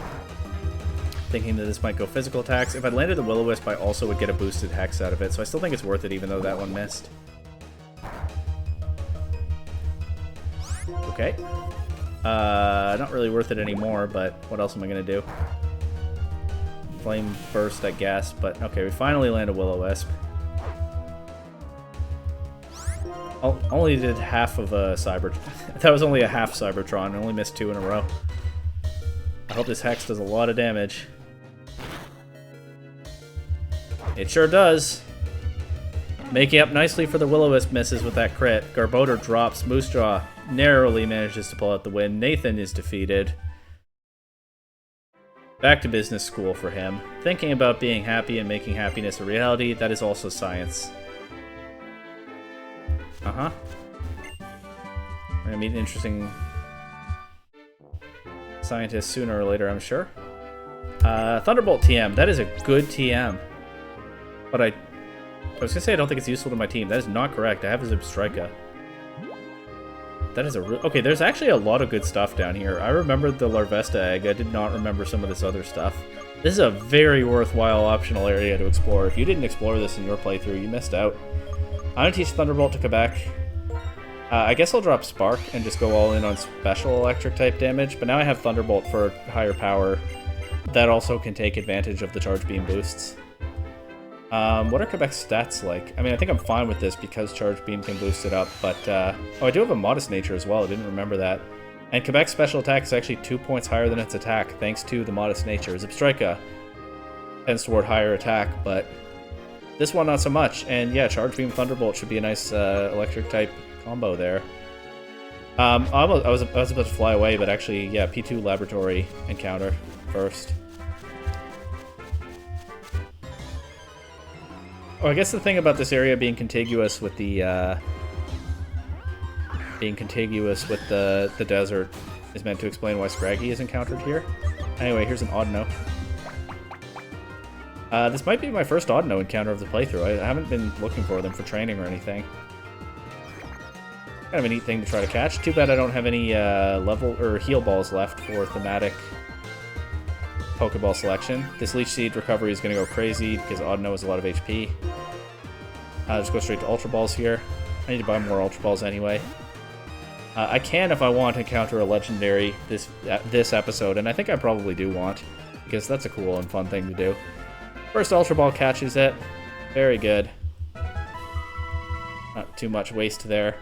thinking that this might go physical attacks. If I landed the Will-O-Wisp, I also would get a boosted Hex out of it, so I still think it's worth it even though that one missed. Okay. Not really worth it anymore, but what else am I going to do? Flame Burst, I guess, but okay, we finally land a Will-O-Wisp. Only did half of a Cyber... that was only a half Cybertron, I only missed 2 in a row. I hope this Hex does a lot of damage. It sure does. Making up nicely for the Will-O-Wisp misses with that crit. Garbodor drops. Moosejaw narrowly manages to pull out the win. Nathan is defeated. Back to business school for him. Thinking about being happy and making happiness a reality, that is also science. Uh-huh. We're gonna meet an interesting scientist sooner or later, I'm sure. Thunderbolt TM. That is a good TM. But I was gonna say I don't think it's useful to my team. That is not correct. I have a Zebstrika. That is a okay, there's actually a lot of good stuff down here. I remember the Larvesta egg. I did not remember some of this other stuff. This is a very worthwhile optional area to explore. If you didn't explore this in your playthrough, you missed out. I'm gonna teach Thunderbolt to Quebec. I guess I'll drop Spark and just go all in on special electric type damage, but now I have Thunderbolt for higher power. That also can take advantage of the Charge Beam boosts. What are Quebec's stats like? I mean, I think I'm fine with this because Charge Beam can boost it up, but... oh, I do have a Modest Nature as well. I didn't remember that. And Quebec's special attack is actually 2 points higher than its attack, thanks to the Modest Nature. Zebstrika tends toward higher attack, but this one not so much. And yeah, Charge Beam Thunderbolt should be a nice electric-type combo there. I was about to fly away, but actually, yeah, P2 Laboratory encounter first. Oh, I guess the thing about this area being contiguous with the desert is meant to explain why Scraggy is encountered here. Anyway, here's an Audino. This might be my first Audino encounter of the playthrough. I haven't been looking for them for training or anything. Kind of a neat thing to try to catch. Too bad I don't have any level or heal balls left for thematic Pokeball selection. This Leech Seed recovery is going to go crazy because Audino has a lot of HP. I'll just go straight to Ultra Balls here. I need to buy more Ultra Balls anyway. I can, if I want, encounter a Legendary this episode, and I think I probably do want, because that's a cool and fun thing to do. First Ultra Ball catches it. Very good. Not too much waste there.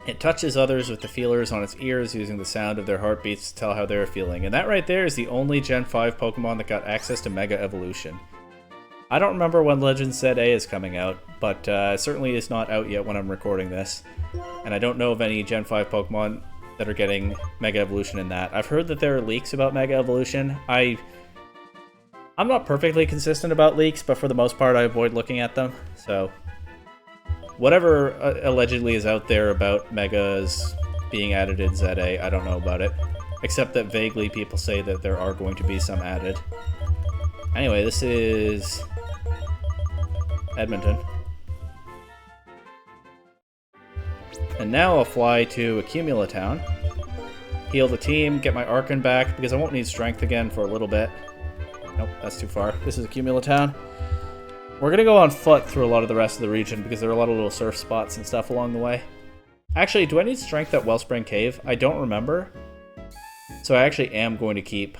It touches others with the feelers on its ears, using the sound of their heartbeats to tell how they're feeling. And that right there is the only Gen 5 Pokemon that got access to Mega Evolution. I don't remember when Legend ZA is coming out, but it certainly is not out yet when I'm recording this. And I don't know of any Gen 5 Pokemon that are getting Mega Evolution in that. I've heard that there are leaks about Mega Evolution. I'm not perfectly consistent about leaks, but for the most part I avoid looking at them, so... Whatever allegedly is out there about Megas being added in ZA, I don't know about it. Except that vaguely people say that there are going to be some added. Anyway, this is... Edmonton. And now I'll fly to Accumula Town, heal the team, get my Archon back, because I won't need strength again for a little bit. Nope, that's too far. This is Accumula Town. We're going to go on foot through a lot of the rest of the region, because there are a lot of little surf spots and stuff along the way. Actually, do I need strength at Wellspring Cave? I don't remember. So I actually am going to keep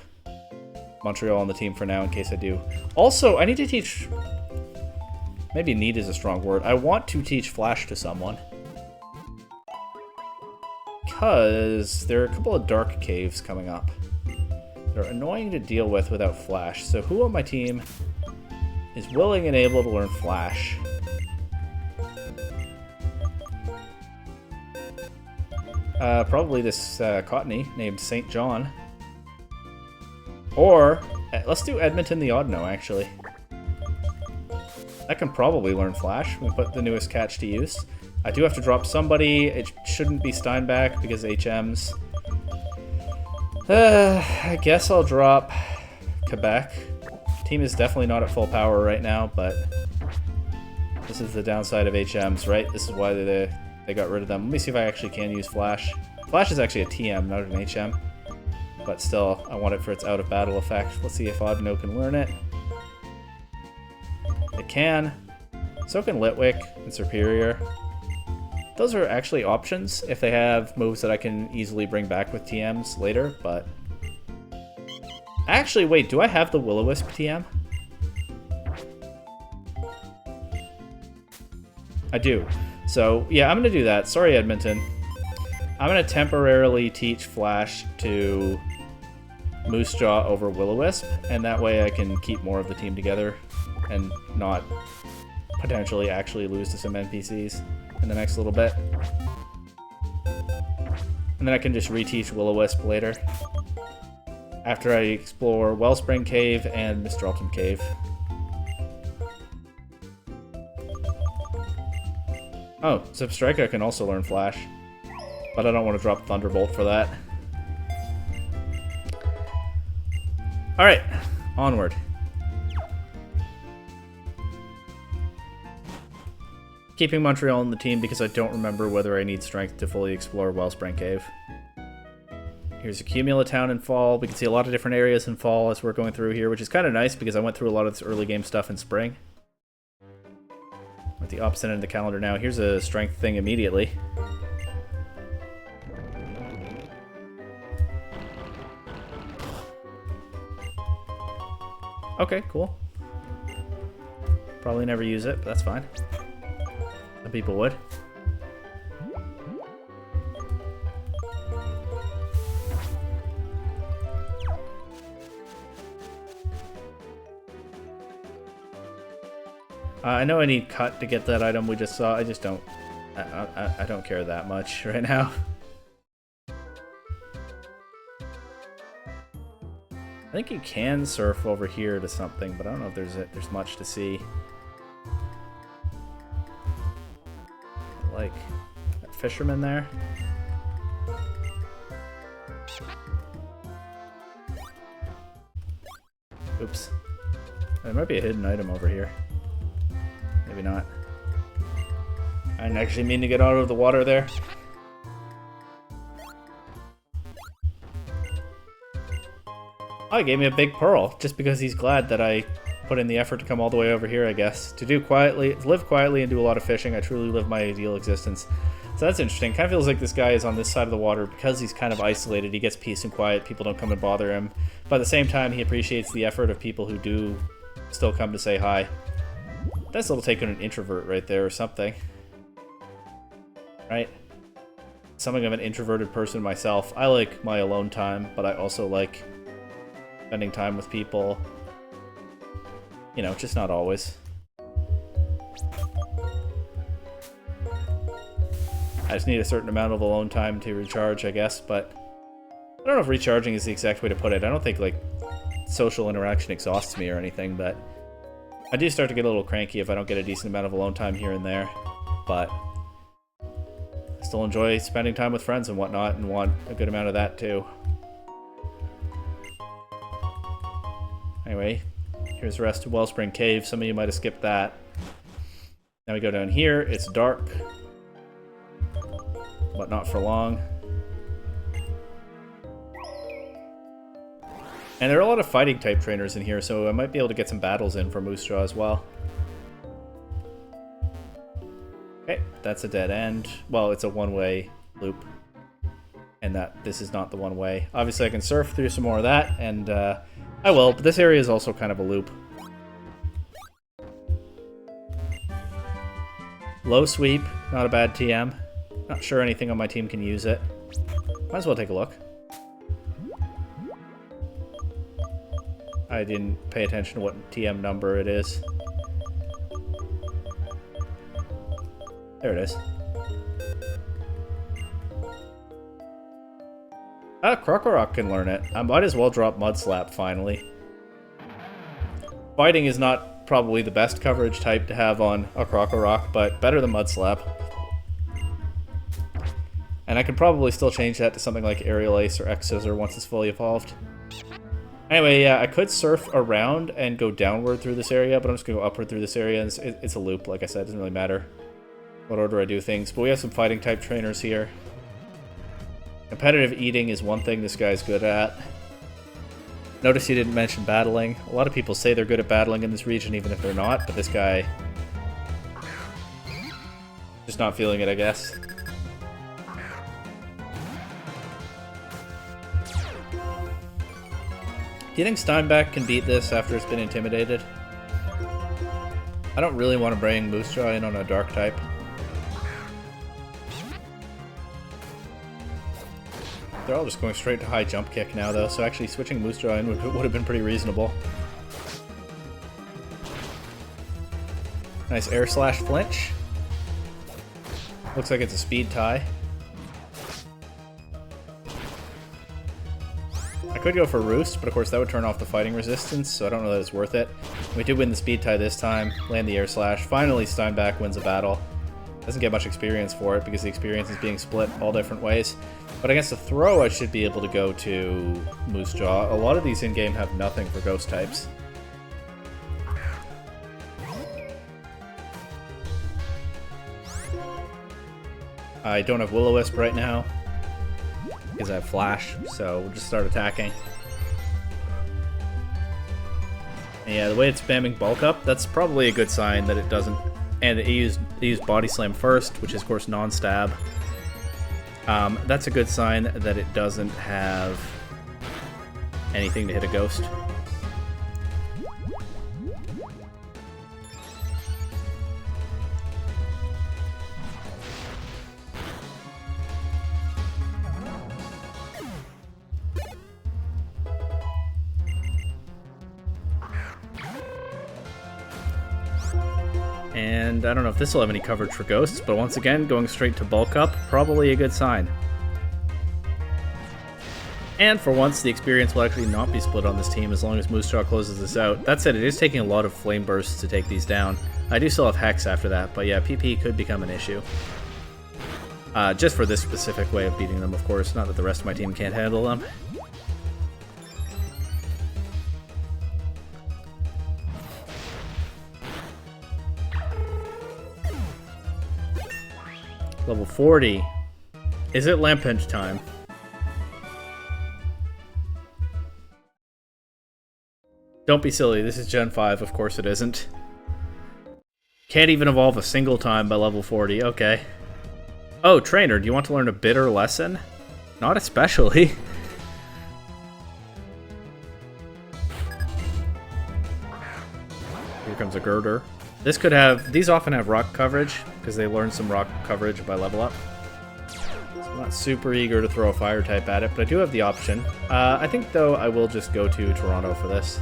Montreal on the team for now, in case I do. Also, I need to teach... Maybe need is a strong word. I want to teach Flash to someone. Because there are a couple of dark caves coming up. They're annoying to deal with without Flash. So who on my team is willing and able to learn Flash? Probably this Cottony named St. John. Or, let's do Edmonton the Oddno, actually. I can probably learn Flash. We put the newest catch to use. I do have to drop somebody. It shouldn't be Steinbach because HMs. I guess I'll drop Quebec. Team is definitely not at full power right now, but this is the downside of HMs, right? This is why they got rid of them. Let me see if I actually can use Flash. Flash is actually a TM, not an HM. But still, I want it for its out-of-battle effect. Let's see if Oddno can learn it. It can. So can Litwick and Superior. Those are actually options if they have moves that I can easily bring back with TMs later, but... Actually, wait, do I have the Will-O-Wisp TM? I do. So, yeah, I'm going to do that. Sorry, Edmonton. I'm going to temporarily teach Flash to Moose Jaw over Will-O-Wisp, and that way I can keep more of the team together and not potentially actually lose to some NPCs in the next little bit. And then I can just reteach Will-O-Wisp later, after I explore Wellspring Cave and Mistralton Cave. Oh, Zipstrika can also learn Flash, but I don't want to drop Thunderbolt for that. Alright, onward. Keeping Montreal on the team because I don't remember whether I need strength to fully explore Wellspring Cave. Here's Accumula Town in fall. We can see a lot of different areas in fall as we're going through here, which is kind of nice because I went through a lot of this early game stuff in spring. With the opposite end of the calendar now. Here's a strength thing immediately. Okay, cool. Probably never use it, but that's fine. Some people would. I know I need cut to get that item we just saw. I just don't... I don't care that much right now. I think you can surf over here to something, but I don't know if there's much to see. Like that fisherman there. Oops. There might be a hidden item over here. Maybe not. I didn't actually mean to get out of the water there. Oh, he gave me a big pearl, just because he's glad that I put in the effort to come all the way over here, I guess. To live quietly and do a lot of fishing, I truly live my ideal existence. So that's interesting. Kind of feels like this guy is on this side of the water because he's kind of isolated. He gets peace and quiet. People don't come and bother him. But at the same time, he appreciates the effort of people who do still come to say hi. That's a little take on an introvert right there or something. Right? Something of an introverted person myself. I like my alone time, but I also like spending time with people. You know, just not always. I just need a certain amount of alone time to recharge, I guess, but I don't know if recharging is the exact way to put it. I don't think, like, social interaction exhausts me or anything, but I do start to get a little cranky if I don't get a decent amount of alone time here and there, but I still enjoy spending time with friends and whatnot and want a good amount of that too. Anyway, here's the rest of Wellspring Cave. Some of you might have skipped that. Now we go down here. It's dark. but not for long. And there are a lot of fighting type trainers in here, so I might be able to get some battles in for Moose Jaw as well. Okay, that's a dead end. Well, it's a one-way loop. And this is not the one-way. Obviously, I can surf through some more of that, and I will, but this area is also kind of a loop. Low sweep, not a bad TM. Not sure anything on my team can use it. Might as well take a look. I didn't pay attention to what TM number it is. There it is. Krokorok can learn it. I might as well drop Mud Slap finally. Fighting is not probably the best coverage type to have on a Krokorok, but better than Mud Slap. And I could probably still change that to something like Aerial Ace or X-Scissor once it's fully evolved. Anyway, yeah, I could surf around and go downward through this area, but I'm just going to go upward through this area. And it's a loop, like I said. It doesn't really matter what order I do things. But we have some fighting type trainers here. Competitive eating is one thing this guy's good at. Notice he didn't mention battling. A lot of people say they're good at battling in this region, even if they're not. But this guy... just not feeling it, I guess. Do you think Steinbeck can beat this after it's been intimidated? I don't really want to bring Moose Jaw in on a dark type. They're all just going straight to high jump kick now, though, so actually switching Moose Jaw in would have been pretty reasonable. Nice air slash flinch. Looks like it's a speed tie. I could go for Roost, but of course that would turn off the fighting resistance, so I don't know that it's worth it. We did win the speed tie this time, land the air slash. Finally, Steinbeck wins a battle. Doesn't get much experience for it because the experience is being split all different ways. But against the throw, I should be able to go to Moose Jaw. A lot of these in-game have nothing for ghost types. I don't have Will-O-Wisp right now because I have Flash, so we'll just start attacking. And yeah, the way it's spamming bulk up, that's probably a good sign that it doesn't... And it used Body Slam first, which is of course non-stab. That's a good sign that it doesn't have anything to hit a ghost. And I don't know if this will have any coverage for ghosts, but once again, going straight to bulk up, probably a good sign. And for once, the experience will actually not be split on this team as long as Moose Jaw closes this out. That said, it is taking a lot of flame bursts to take these down. I do still have Hex after that, but yeah, PP could become an issue. Just for this specific way of beating them, of course, not that the rest of my team can't handle them. Level 40. Is it Lampent time? Don't be silly, this is Gen 5, of course it isn't. Can't even evolve a single time by level 40, okay. Oh, trainer, do you want to learn a bitter lesson? Not especially. Here comes a girder. This could have... These often have rock coverage, because they learn some rock coverage by level up. So I'm not super eager to throw a fire type at it, but I do have the option. I think, though, I will just go to Toronto for this.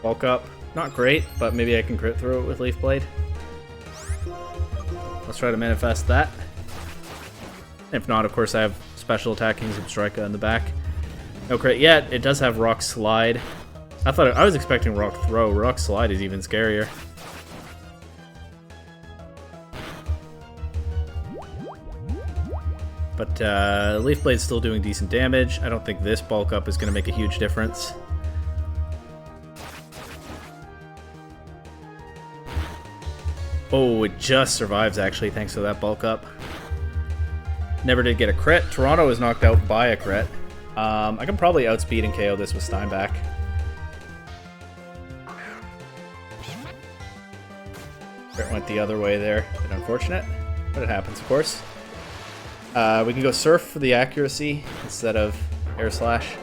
Bulk up. Not great, but maybe I can crit through it with Leaf Blade. Let's try to manifest that. If not, of course, I have special attacking Zubstrika in the back. No crit yet. It does have Rock Slide. I was expecting Rock Throw. Rock Slide is even scarier. But Leaf Blade's still doing decent damage. I don't think this bulk up is going to make a huge difference. Oh, it just survives, actually, thanks to that bulk up. Never did get a crit. Toronto is knocked out by a crit. I can probably outspeed and KO this with Steinbach. Crit went the other way there. Bit unfortunate, but it happens, of course. We can go Surf for the accuracy instead of Air Slash.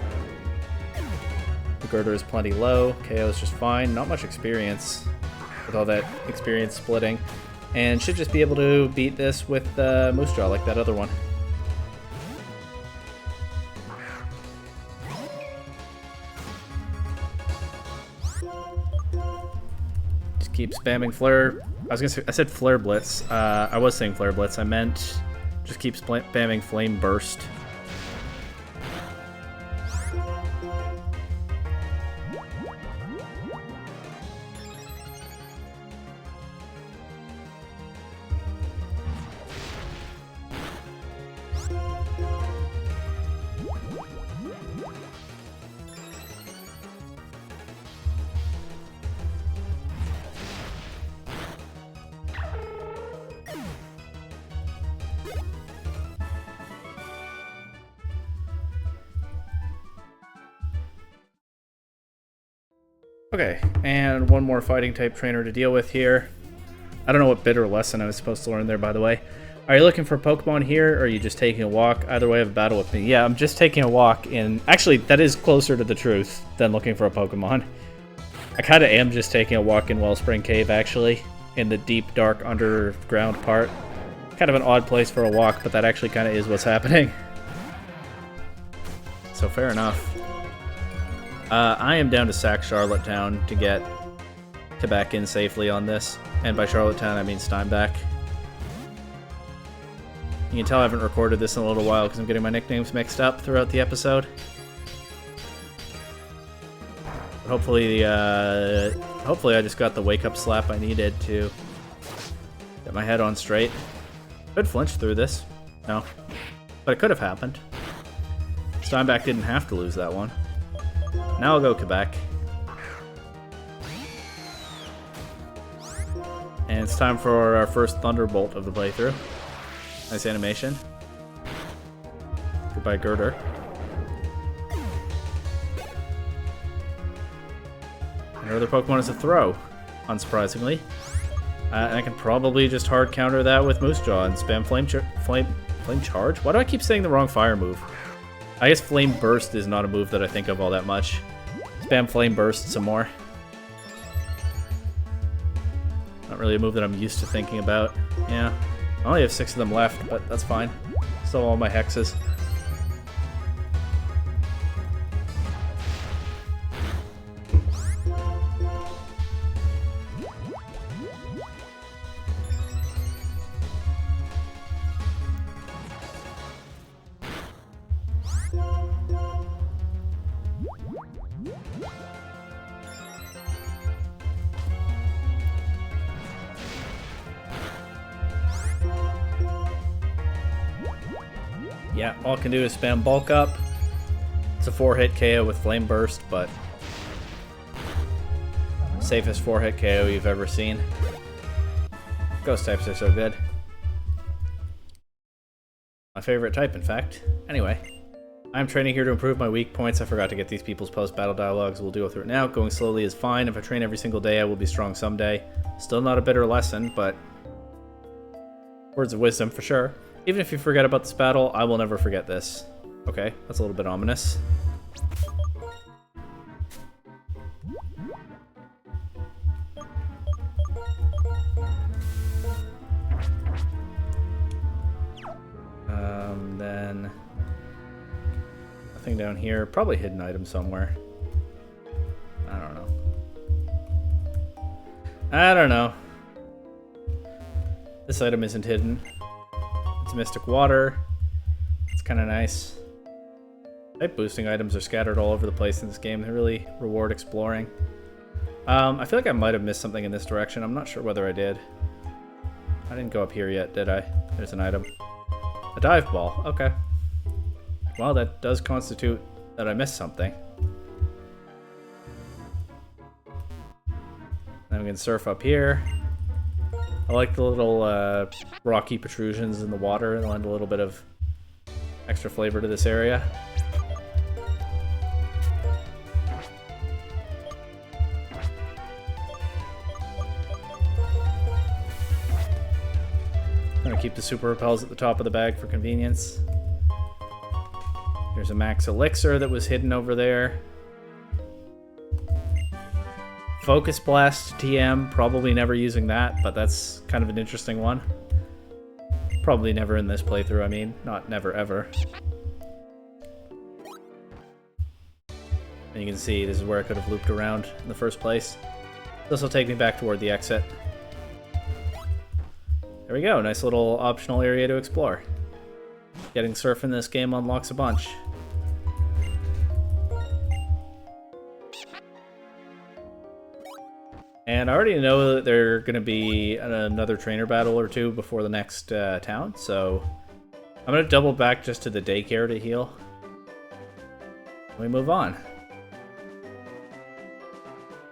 The Girder is plenty low. KO is just fine. Not much experience with all that experience splitting. And should just be able to beat this with Moose Jaw like that other one. Just keep spamming Flare. I said Flare Blitz. I was saying Flare Blitz. I meant just keep spamming Flame Burst. Okay, and one more fighting type trainer to deal with here. I don't know what bitter lesson I was supposed to learn there, by the way. Are you looking for Pokemon here, or are you just taking a walk? Either way, have a battle with me. Yeah, I'm just taking a walk in... Actually, that is closer to the truth than looking for a Pokemon. I kind of am just taking a walk in Wellspring Cave, actually, in the deep, dark, underground part. Kind of an odd place for a walk, but that actually kind of is what's happening. So, fair enough. I am down to sack Charlottetown to get Quebec in safely on this. And by Charlottetown, I mean Steinbach. You can tell I haven't recorded this in a little while because I'm getting my nicknames mixed up throughout the episode. But hopefully I just got the wake-up slap I needed to get my head on straight. Could flinch through this. No. But it could have happened. Steinbach didn't have to lose that one. Now I'll go Quebec. And it's time for our first Thunderbolt of the playthrough. Nice animation. Goodbye, Girder. Another Pokemon is a throw, unsurprisingly. And I can probably just hard counter that with Moose Jaw and spam Flame Charge? Why do I keep saying the wrong fire move? I guess Flame Burst is not a move that I think of all that much. Spam Flame Burst some more. Not really a move that I'm used to thinking about. Yeah. I only have 6 of them left, but that's fine. Still all my hexes. Yeah, all I can do is spam Bulk Up. It's a 4-hit KO with Flame Burst, but safest 4-hit KO you've ever seen. Ghost types are so good. My favorite type, in fact. Anyway, I'm training here to improve my weak points. I forgot to get these people's post-battle dialogues. We'll deal with it now. Going slowly is fine. If I train every single day, I will be strong someday. Still not a bitter lesson, but words of wisdom for sure. Even if you forget about this battle, I will never forget this. Okay, that's a little bit ominous. Then nothing down here. Probably hidden item somewhere. I don't know. This item isn't hidden. It's Mystic Water. It's kind of nice. Type boosting items are scattered all over the place in this game. They really reward exploring. I feel like I might have missed something in this direction. I'm not sure whether I did. I didn't go up here yet, did I? There's an item. A dive ball. Okay. Well, that does constitute that I missed something. Then we can surf up here. I like the little rocky protrusions in the water and lend a little bit of extra flavor to this area. I'm gonna keep the super repels at the top of the bag for convenience. There's a max elixir that was hidden over there. Focus Blast TM, probably never using that, but that's kind of an interesting one. Probably never in this playthrough, I mean. Not never, ever. And you can see this is where I could have looped around in the first place. This will take me back toward the exit. There we go, nice little optional area to explore. Getting surf in this game unlocks a bunch. And I already know that there are going to be another trainer battle or two before the next town, so I'm going to double back just to the daycare to heal. We move on.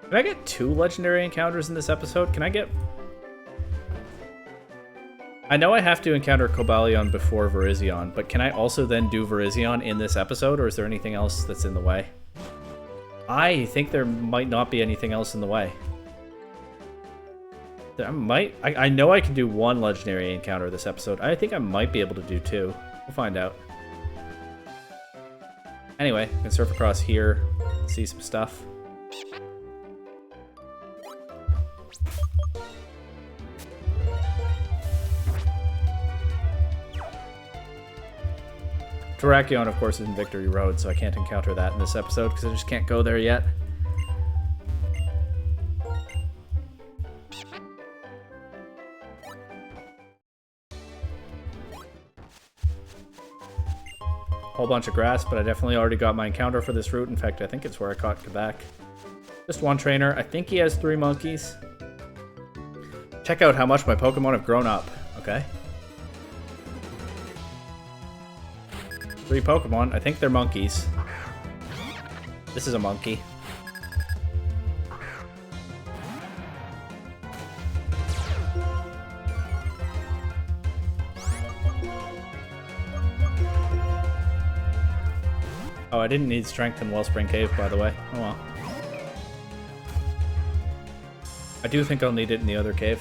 Can I get 2 legendary encounters in this episode? Can I get... I know I have to encounter Cobalion before Virizion, but can I also then do Virizion in this episode, or is there anything else that's in the way? I think there might not be anything else in the way. I know I can do 1 legendary encounter this episode. I think I might be able to do 2. We'll find out. Anyway, I can surf across here, see some stuff. Terrakion, of course, is in Victory Road, so I can't encounter that in this episode because I just can't go there yet. Whole bunch of grass, but I definitely already got my encounter for this route. In fact, I think it's where I caught Quebec. Just 1 trainer. I think he has 3 monkeys. Check out how much my Pokemon have grown up. Okay. 3 Pokemon. I think they're monkeys. This is a monkey. Oh, I didn't need strength in Wellspring Cave, by the way. Oh well. I do think I'll need it in the other cave.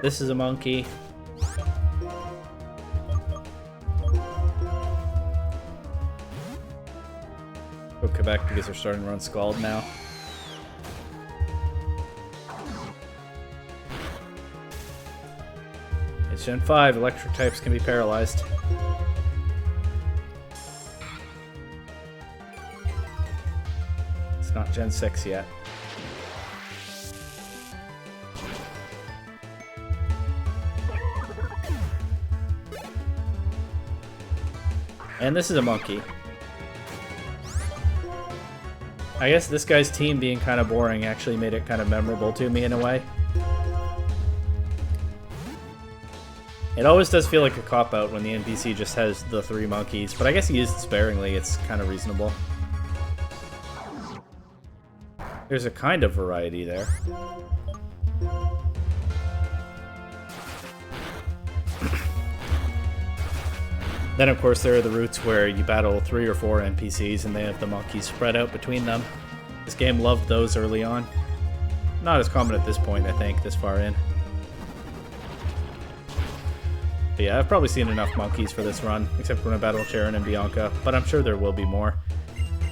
This is a monkey. Go Quebec because they're starting to run Scald now. It's Gen 5, electric types can be paralyzed. It's not Gen 6 yet. And this is a monkey. I guess this guy's team being kind of boring actually made it kind of memorable to me in a way. It always does feel like a cop-out when the NPC just has the 3 monkeys, but I guess he used it sparingly, it's kind of reasonable. There's a kind of variety there. Then, of course, there are the routes where you battle 3 or 4 NPCs and they have the monkeys spread out between them. This game loved those early on. Not as common at this point, I think, this far in. But yeah, I've probably seen enough monkeys for this run, except when I battle Sharon and Bianca, but I'm sure there will be more.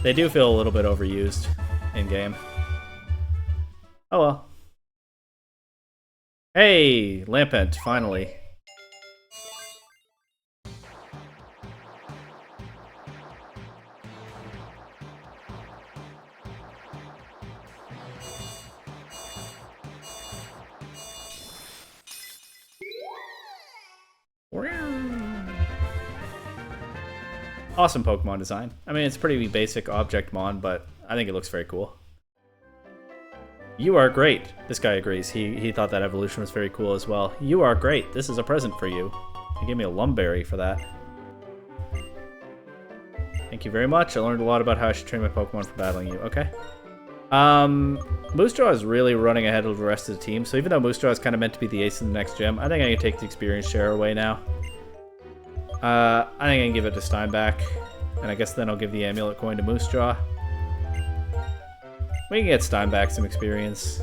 They do feel a little bit overused in-game. Oh well. Hey, Lampent, finally. Awesome Pokemon design. I mean, it's pretty basic object mon, but I think it looks very cool. You are great. This guy agrees. He thought that evolution was very cool as well. You are great. This is a present for you. He gave me a Lumberry for that. Thank you very much. I learned a lot about how I should train my Pokemon for battling you. Okay. Moostraw is really running ahead of the rest of the team, so even though Moostraw is kind of meant to be the ace in the next gym, I think I can take the experience share away now. I think I can give it to Steinbach, and I guess then I'll give the amulet coin to Moostraw. We can get Steinbach some experience.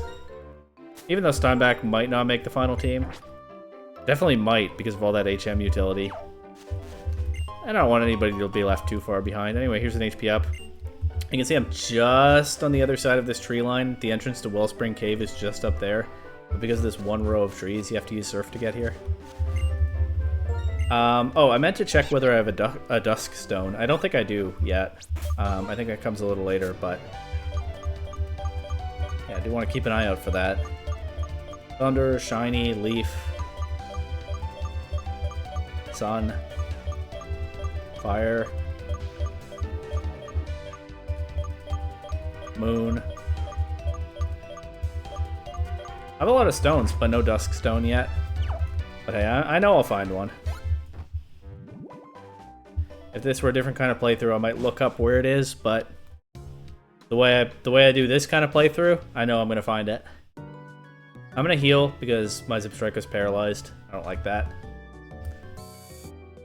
Even though Steinbach might not make the final team. Definitely might, because of all that HM utility. I don't want anybody to be left too far behind. Anyway, here's an HP up. You can see I'm just on the other side of this tree line. The entrance to Wellspring Cave is just up there. But because of this one row of trees, you have to use Surf to get here. Oh, I meant to check whether I have a Dusk Stone. I don't think I do yet. I think that comes a little later, but... yeah, I do want to keep an eye out for that. Thunder, Shiny, Leaf... Sun... Fire... Moon... I have a lot of stones, but no Dusk Stone yet. But hey, I know I'll find one. If this were a different kind of playthrough, I might look up where it is, but the way I do this kind of playthrough, I know I'm gonna find it. I'm gonna heal because my Zipstrike is paralyzed. I don't like that.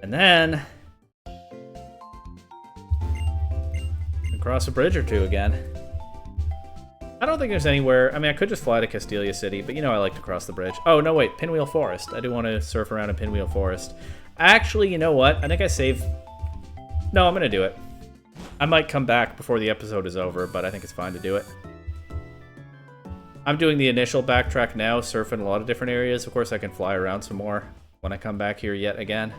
And then cross a bridge or two again. I don't think there's anywhere... I mean, I could just fly to Castelia City, but you know I like to cross the bridge. Oh, no, wait. Pinwheel Forest. I do want to surf around in Pinwheel Forest. Actually, you know what? I think I saved... No, I'm going to do it. I might come back before the episode is over, but I think it's fine to do it. I'm doing the initial backtrack now, surfing a lot of different areas. Of course, I can fly around some more when I come back here yet again.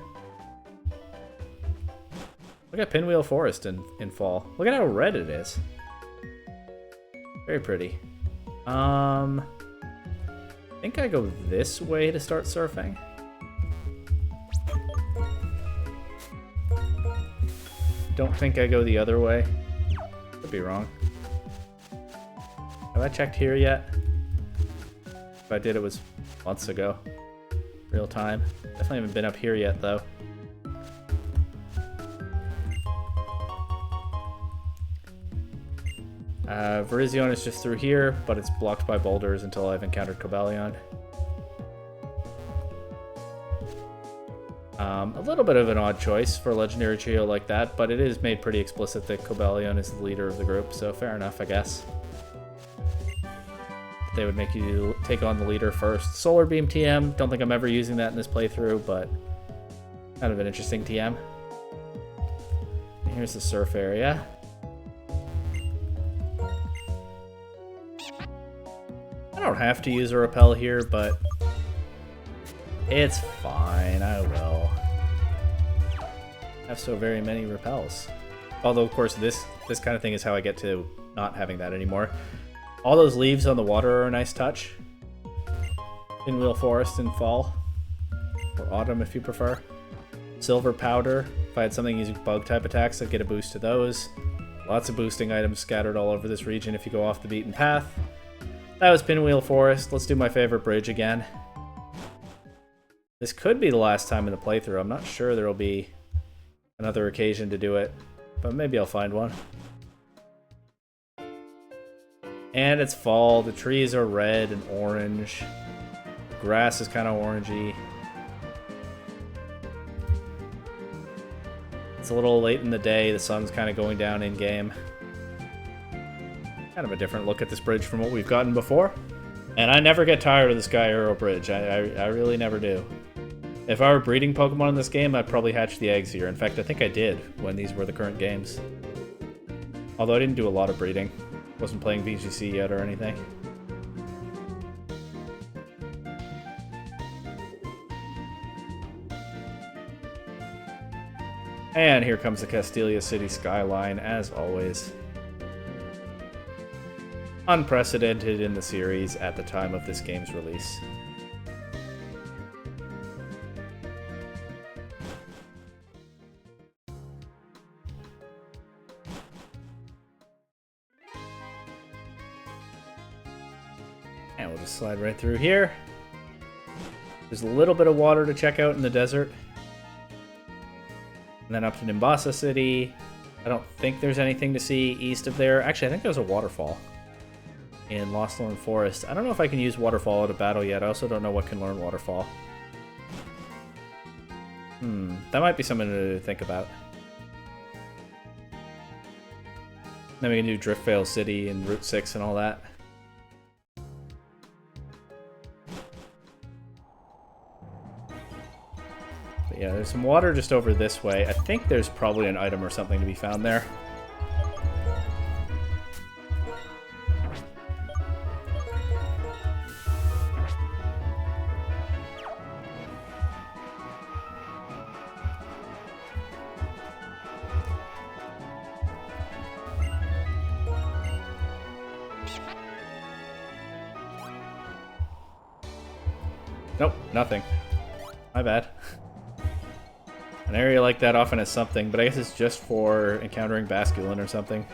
Look at Pinwheel Forest in fall. Look at how red it is. Very pretty. I think I go this way to start surfing. Don't think I go the other way. Could be wrong. Have I checked here yet? If I did, it was months ago. Real time. Definitely haven't been up here yet, though. Virizion is just through here, but it's blocked by boulders until I've encountered Cobalion. A little bit of an odd choice for a legendary trio like that, but it is made pretty explicit that Cobalion is the leader of the group, so fair enough, I guess. They would make you take on the leader first. Solar Beam TM, don't think I'm ever using that in this playthrough, but kind of an interesting TM. And here's the surf area. I don't have to use a repel here, but it's fine, I will. I have so very many repels. Although, of course, this kind of thing is how I get to not having that anymore. All those leaves on the water are a nice touch. Pinwheel Forest in fall. Or autumn, if you prefer. Silver Powder. If I had something using bug-type attacks, I'd get a boost to those. Lots of boosting items scattered all over this region if you go off the beaten path. That was Pinwheel Forest. Let's do my favorite bridge again. This could be the last time in the playthrough. I'm not sure there will be another occasion to do it, but maybe I'll find one. And it's fall. The trees are red and orange. The grass is kind of orangey. It's a little late in the day. The sun's kind of going down in-game. Kind of a different look at this bridge from what we've gotten before. And I never get tired of the Sky Arrow Bridge. I really never do. If I were breeding Pokemon in this game, I'd probably hatch the eggs here. In fact, I think I did when these were the current games. Although I didn't do a lot of breeding. Wasn't playing VGC yet or anything. And here comes the Castelia City skyline, as always. Unprecedented in the series at the time of this game's release. And we'll just slide right through here. There's a little bit of water to check out in the desert. And then up to Nimbasa City. I don't think there's anything to see east of there. Actually, I think there's a waterfall in Lostlorn Forest. I don't know if I can use waterfall at a battle yet. I also don't know what can learn waterfall. That might be something to think about. Then we can do Driftveil City and Route 6 and all that. But yeah, there's some water just over this way. I think there's probably an item or something to be found there. Nope, nothing. My bad. An area like that often has something, but I guess it's just for encountering Basculin or something.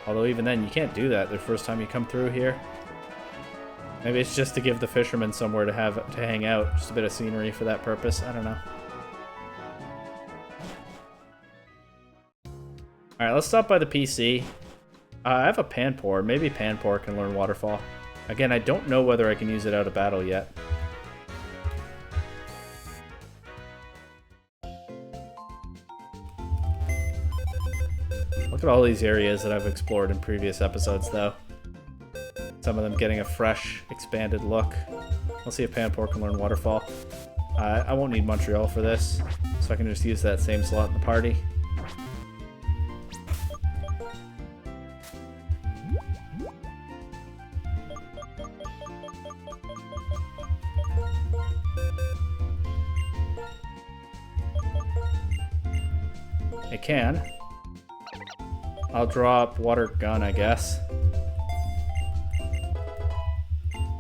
Although even then, you can't do that the first time you come through here. Maybe it's just to give the fishermen somewhere to hang out. Just a bit of scenery for that purpose. I don't know. Alright, let's stop by the PC. I have a Panpour. Maybe Panpour can learn Waterfall. Again, I don't know whether I can use it out of battle yet. Look at all these areas that I've explored in previous episodes, though. Some of them getting a fresh, expanded look. Let's see if Panpour can learn Waterfall. I won't need Montreal for this, so I can just use that same slot in the party. It can. I'll drop Water Gun, I guess.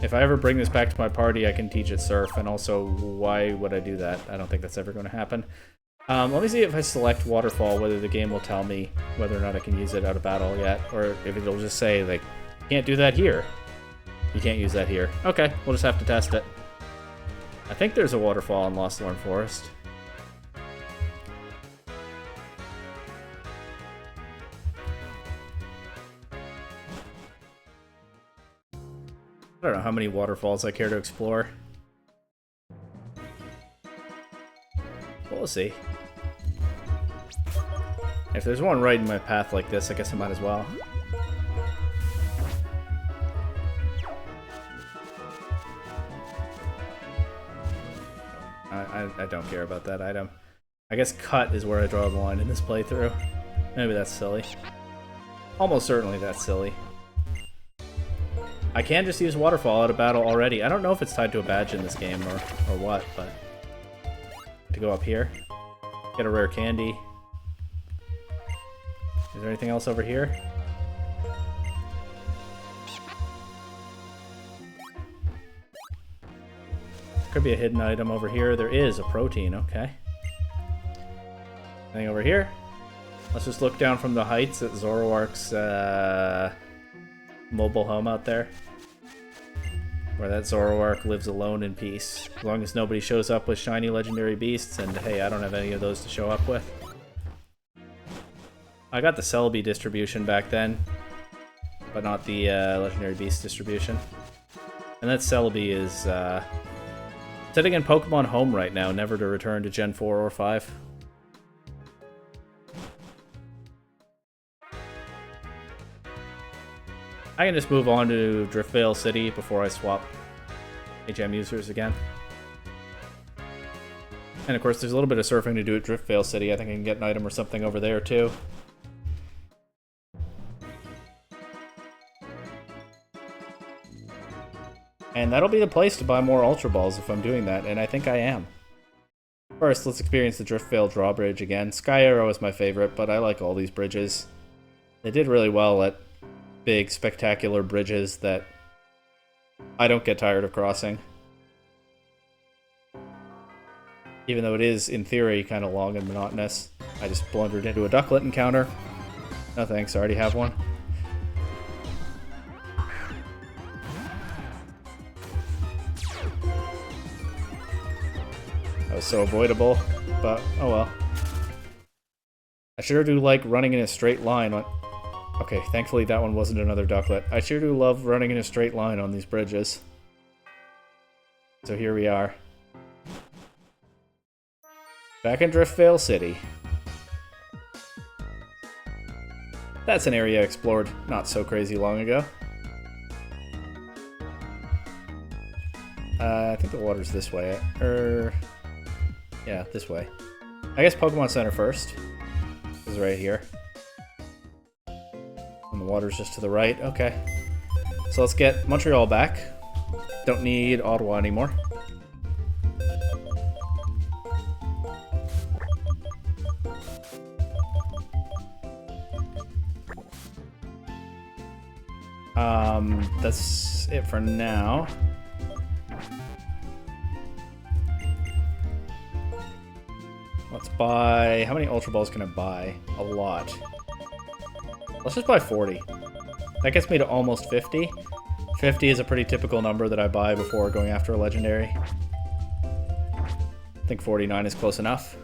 If I ever bring this back to my party, I can teach it Surf, and also, why would I do that? I don't think that's ever going to happen. Let me see if I select Waterfall, whether the game will tell me whether or not I can use it out of battle yet, or if it'll just say, like, you can't do that here. You can't use that here. Okay, we'll just have to test it. I think there's a waterfall in Lostlorn Forest. I don't know how many waterfalls I care to explore. We'll see. If there's one right in my path like this, I guess I might as well. I don't care about that item. I guess cut is where I draw the line in this playthrough. Maybe that's silly. Almost certainly that's silly. I can just use Waterfall out of battle already. I don't know if it's tied to a badge in this game or what, but... To go up here. Get a rare candy. Is there anything else over here? Could be a hidden item over here. There is a protein, okay. Anything over here? Let's just look down from the heights at Zoroark's mobile home out there. Where that Zoroark lives alone in peace. As long as nobody shows up with shiny legendary beasts, and hey, I don't have any of those to show up with. I got the Celebi distribution back then, but not the legendary beast distribution. And that Celebi is sitting in Pokemon Home right now, never to return to Gen 4 or 5. I can just move on to Driftveil City before I swap HM users again. And of course, there's a little bit of surfing to do at Driftveil City. I think I can get an item or something over there too. And that'll be the place to buy more Ultra Balls if I'm doing that, and I think I am. First, let's experience the Driftveil Drawbridge again. Sky Arrow is my favorite, but I like all these bridges. They did really well at big, spectacular bridges that I don't get tired of crossing. Even though it is, in theory, kind of long and monotonous. I just blundered into a Ducklet encounter. No thanks, I already have one. That was so avoidable, but oh well. I sure do like running in a straight line on... Okay, thankfully that one wasn't another ducklet. I sure do love running in a straight line on these bridges. So here we are. Back in Driftvale City. That's an area explored not so crazy long ago. I think the water's this way. Yeah, this way. I guess Pokemon Center first. This is right here. And the water's just to the right. Okay. So let's get Montreal back. Don't need Ottawa anymore. That's it for now. Let's buy... How many Ultra Balls can I buy? A lot. Let's just buy 40. That gets me to almost 50. 50 is a pretty typical number that I buy before going after a Legendary. I think 49 is close enough.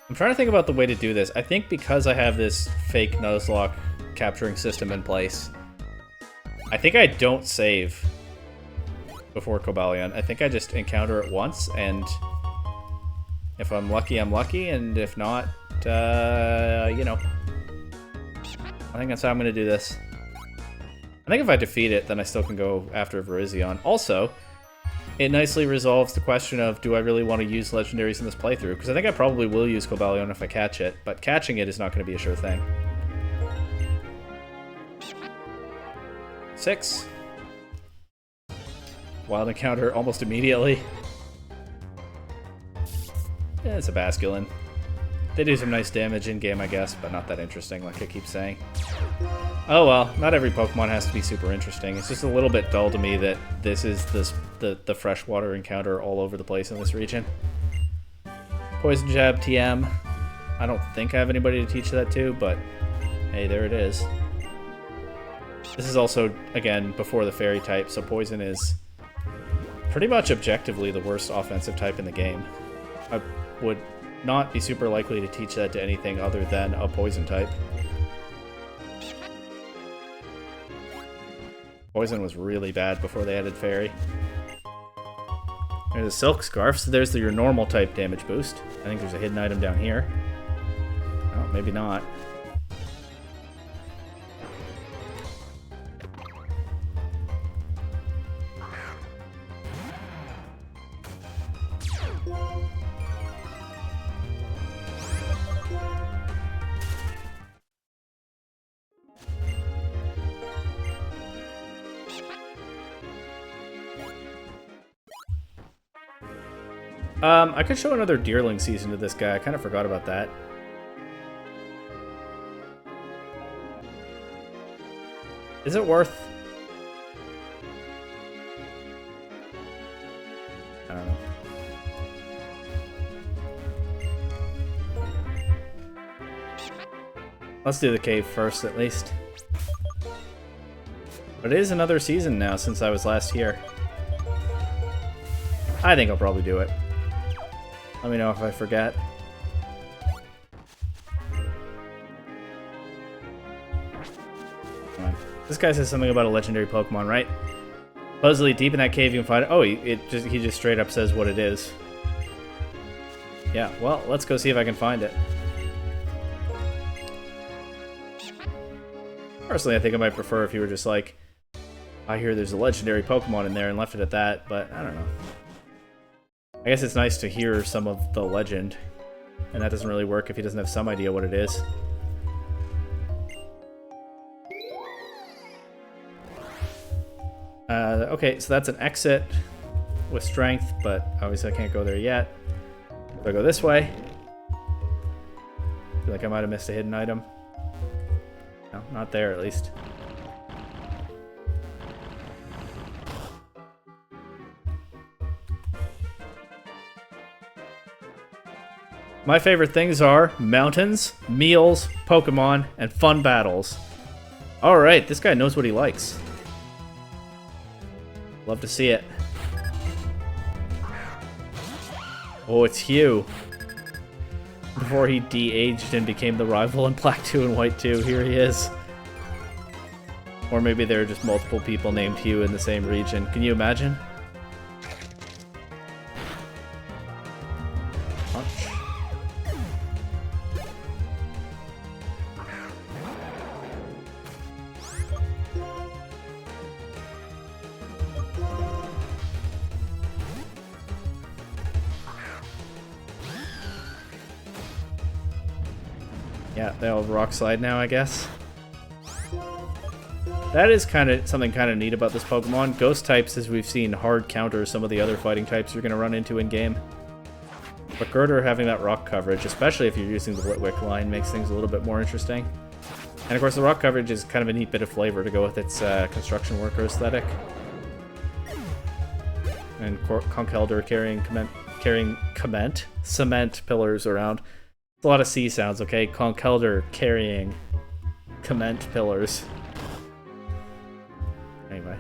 I'm trying to think about the way to do this. I think because I have this fake Nuzlocke capturing system in place, I think I don't save before Cobalion. I think I just encounter it once, and if I'm lucky, I'm lucky, and if not, you know. I think that's how I'm going to do this. I think if I defeat it, then I still can go after Virizion. Also, it nicely resolves the question of, do I really want to use Legendaries in this playthrough? Because I think I probably will use Cobalion if I catch it, but catching it is not going to be a sure thing. 6. Wild encounter almost immediately. Yeah, it's a Basculin. They do some nice damage in-game, I guess, but not that interesting, like I keep saying. Oh well, not every Pokemon has to be super interesting. It's just a little bit dull to me that this is the freshwater encounter all over the place in this region. Poison Jab, TM. I don't think I have anybody to teach that to, but hey, there it is. This is also, again, before the Fairy type, so Poison is pretty much objectively the worst offensive type in the game. I would not be super likely to teach that to anything other than a Poison type. Poison was really bad before they added Fairy. There's a Silk Scarf, so there's your normal type damage boost. I think there's a hidden item down here. Oh, maybe not. I could show another Deerling season to this guy. I kind of forgot about that. Is it worth... I don't know. Let's do the cave first, at least. But it is another season now since I was last here. I think I'll probably do it. Let me know if I forget. Come on. This guy says something about a legendary Pokemon, right? Supposedly deep in that cave you can find it. Oh, he just straight up says what it is. Yeah, well, let's go see if I can find it. Personally, I think I might prefer if you were just like, I hear there's a legendary Pokemon in there and left it at that, but I don't know. I guess it's nice to hear some of the legend, and that doesn't really work if he doesn't have some idea what it is. Okay, so that's an exit with strength, but obviously I can't go there yet. If I go this way, I feel like I might have missed a hidden item. No, not there at least. My favorite things are mountains, meals, Pokemon, and fun battles. Alright, this guy knows what he likes. Love to see it. Oh, it's Hugh. Before he de-aged and became the rival in Black 2 and White 2, here he is. Or maybe there are just multiple people named Hugh in the same region. Can you imagine? Punch. Yeah, they all rock slide now, I guess. That is something kind of neat about this Pokemon. Ghost types, as we've seen, hard counter some of the other fighting types you're going to run into in game. But Girder having that rock coverage, especially if you're using the Whitwick line, makes things a little bit more interesting. And of course, the rock coverage is kind of a neat bit of flavor to go with its construction worker aesthetic. And Conkeldurr carrying cement pillars around. It's a lot of C sounds, okay? Conkeldurr carrying cement pillars. Anyway.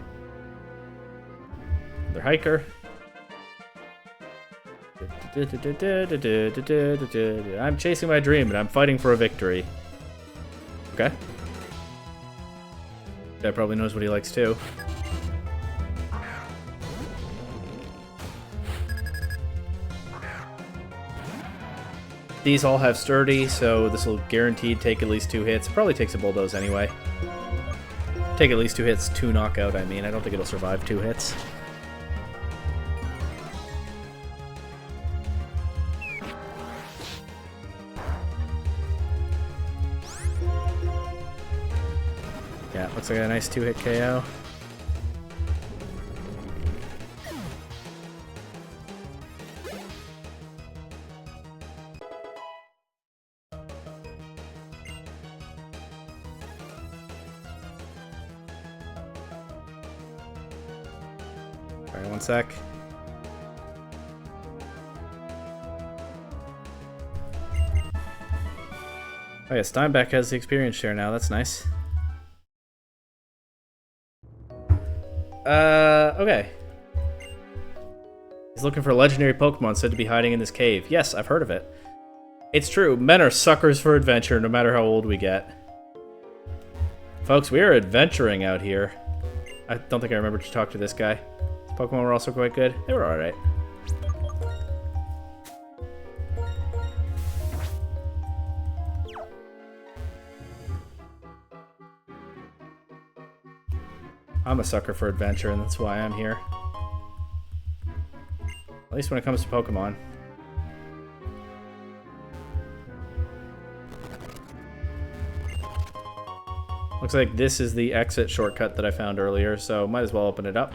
Another hiker. I'm chasing my dream and I'm fighting for a victory. Okay. Guy probably knows what he likes too. These all have sturdy, so this will guaranteed take at least 2 hits. Probably takes a bulldoze anyway. Take at least 2 hits, 2 knockout, I mean. I don't think it'll survive 2 hits. Yeah, looks like a nice 2-hit KO. Alright, 1 sec. Oh yeah, Steinbeck has the experience share now, that's nice. Okay. He's looking for a legendary Pokemon said to be hiding in this cave. Yes, I've heard of it. It's true, men are suckers for adventure no matter how old we get. Folks, we are adventuring out here. I don't think I remember to talk to this guy. Pokemon were also quite good. They were alright. I'm a sucker for adventure, and that's why I'm here. At least when it comes to Pokemon. Looks like this is the exit shortcut that I found earlier, so might as well open it up.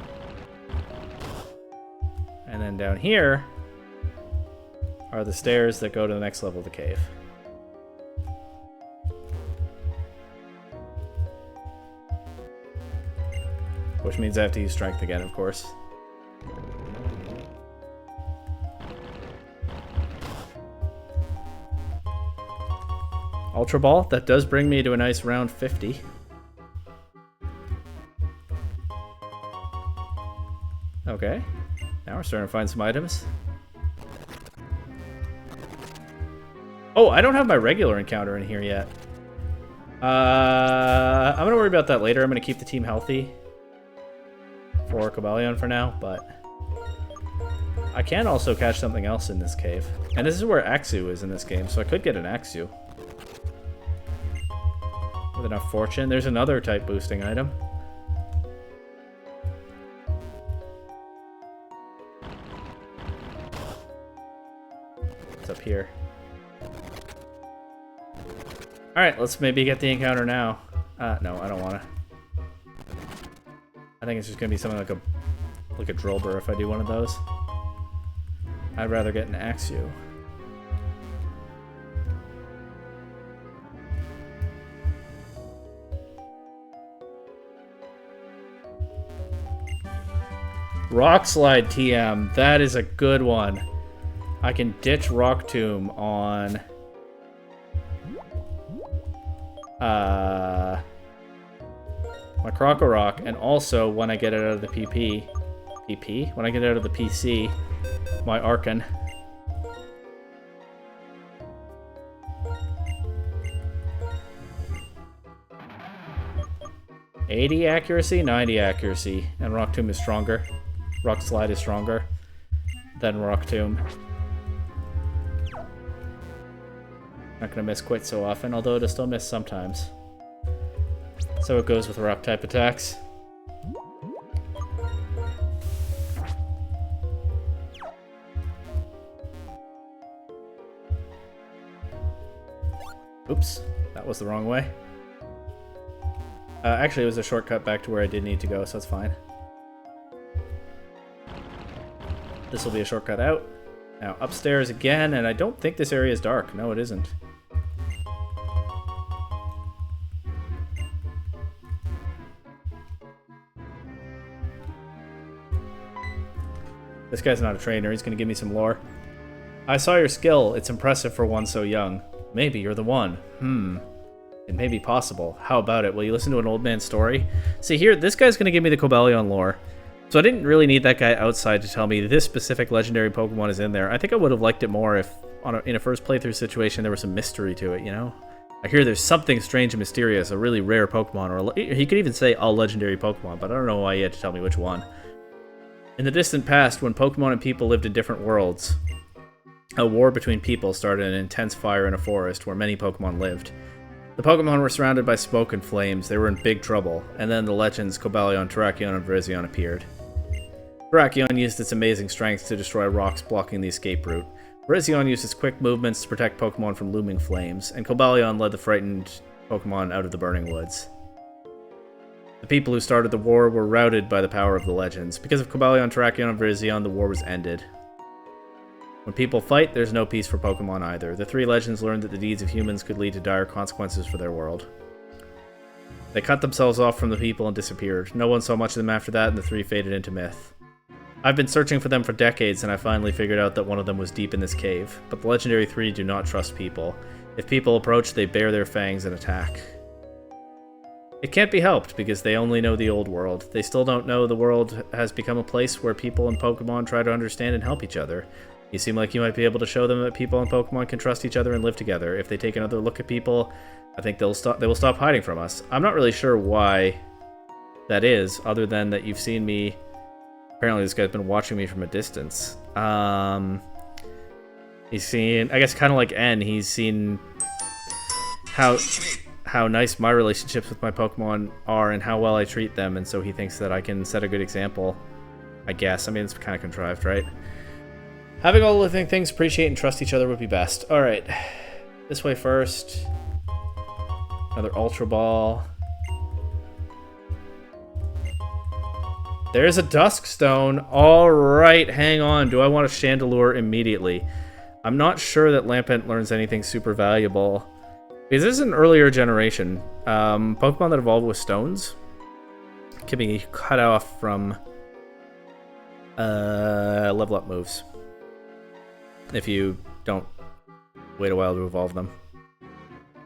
And then down here are the stairs that go to the next level of the cave. Which means I have to use strength again, of course. Ultra Ball, that does bring me to a nice round 50. Okay, now we're starting to find some items. Oh, I don't have my regular encounter in here yet. I'm gonna worry about that later. I'm gonna keep the team healthy for Cobalion for now, but I can also catch something else in this cave. And this is where Axew is in this game, so I could get an Axew. With enough fortune. There's another type boosting item. It's up here. Alright, let's maybe get the encounter now. No, I don't want to. I think it's just going to be something like a Drillbur if I do one of those. I'd rather get an Axew. Rock Slide TM, that is a good one. I can ditch Rock Tomb on... my Crocorock, and also when I get it out of the PP? When I get it out of the PC, my Archon. $80 accuracy, 90 accuracy, and Rock Tomb is stronger. Rock Slide is stronger than Rock Tomb. Not gonna miss quite so often, although it'll still miss sometimes. So it goes with rock type attacks. Oops, that was the wrong way. Actually, it was a shortcut back to where I did need to go, so that's fine. This will be a shortcut out. Now upstairs again, and I don't think this area is dark. No, it isn't. This guy's not a trainer. He's going to give me some lore. I saw your skill. It's impressive for one so young. Maybe you're the one. It may be possible. How about it? Will you listen to an old man's story? See here, this guy's going to give me the Cobalion lore. So I didn't really need that guy outside to tell me this specific legendary Pokemon is in there. I think I would have liked it more if, in a first playthrough situation, there was some mystery to it, you know? I hear there's something strange and mysterious, a really rare Pokemon, or he could even say all legendary Pokemon, but I don't know why he had to tell me which one. In the distant past, when Pokemon and people lived in different worlds, a war between people started an intense fire in a forest where many Pokemon lived. The Pokemon were surrounded by smoke and flames, they were in big trouble, and then the legends Cobalion, Terrakion, and Virizion appeared. Terrakion used its amazing strength to destroy rocks blocking the escape route. Virizion used its quick movements to protect Pokemon from looming flames, and Cobalion led the frightened Pokemon out of the burning woods. The people who started the war were routed by the power of the legends. Because of Cobalion, Terrakion, and Virizion, the war was ended. When people fight, there's no peace for Pokemon either. The three legends learned that the deeds of humans could lead to dire consequences for their world. They cut themselves off from the people and disappeared. No one saw much of them after that, and the three faded into myth. I've been searching for them for decades, and I finally figured out that one of them was deep in this cave. But the legendary three do not trust people. If people approach, they bare their fangs and attack. It can't be helped, because they only know the old world. They still don't know the world has become a place where people and Pokemon try to understand and help each other. You seem like you might be able to show them that people and Pokemon can trust each other and live together. If they take another look at people, I think they will stop hiding from us. I'm not really sure why that is, other than that you've seen me... Apparently this guy's been watching me from a distance. He's seen... I guess kind of like N, he's seen how nice my relationships with my Pokemon are and how well I treat them, and so he thinks that I can set a good example, I guess. I mean, it's kind of contrived, right? Having all living things appreciate and trust each other would be best. Alright. This way first. Another Ultra Ball. There's a Dusk Stone. Alright, hang on. Do I want a Chandelure immediately? I'm not sure that Lampent learns anything super valuable. Because this is an earlier generation. Pokemon that evolved with stones can be cut off from level up moves. If you don't wait a while to evolve them.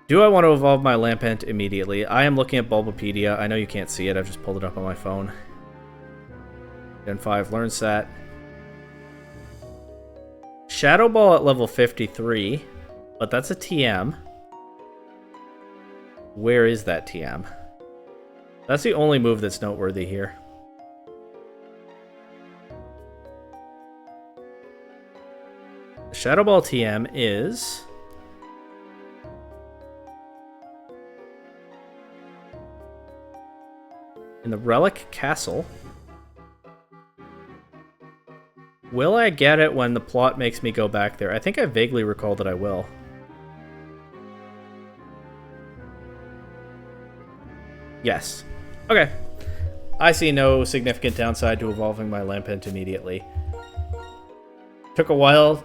Do I want to evolve my Lampent immediately? I am looking at Bulbapedia. I know you can't see it. I've just pulled it up on my phone. Gen 5 Learn Set. Shadow Ball at level 53. But that's a TM. Where is that TM? That's the only move that's noteworthy here. Shadow Ball TM is... in the Relic Castle. Will I get it when the plot makes me go back there? I think I vaguely recall that I will. Yes. Okay. I see no significant downside to evolving my Lampent immediately. Took a while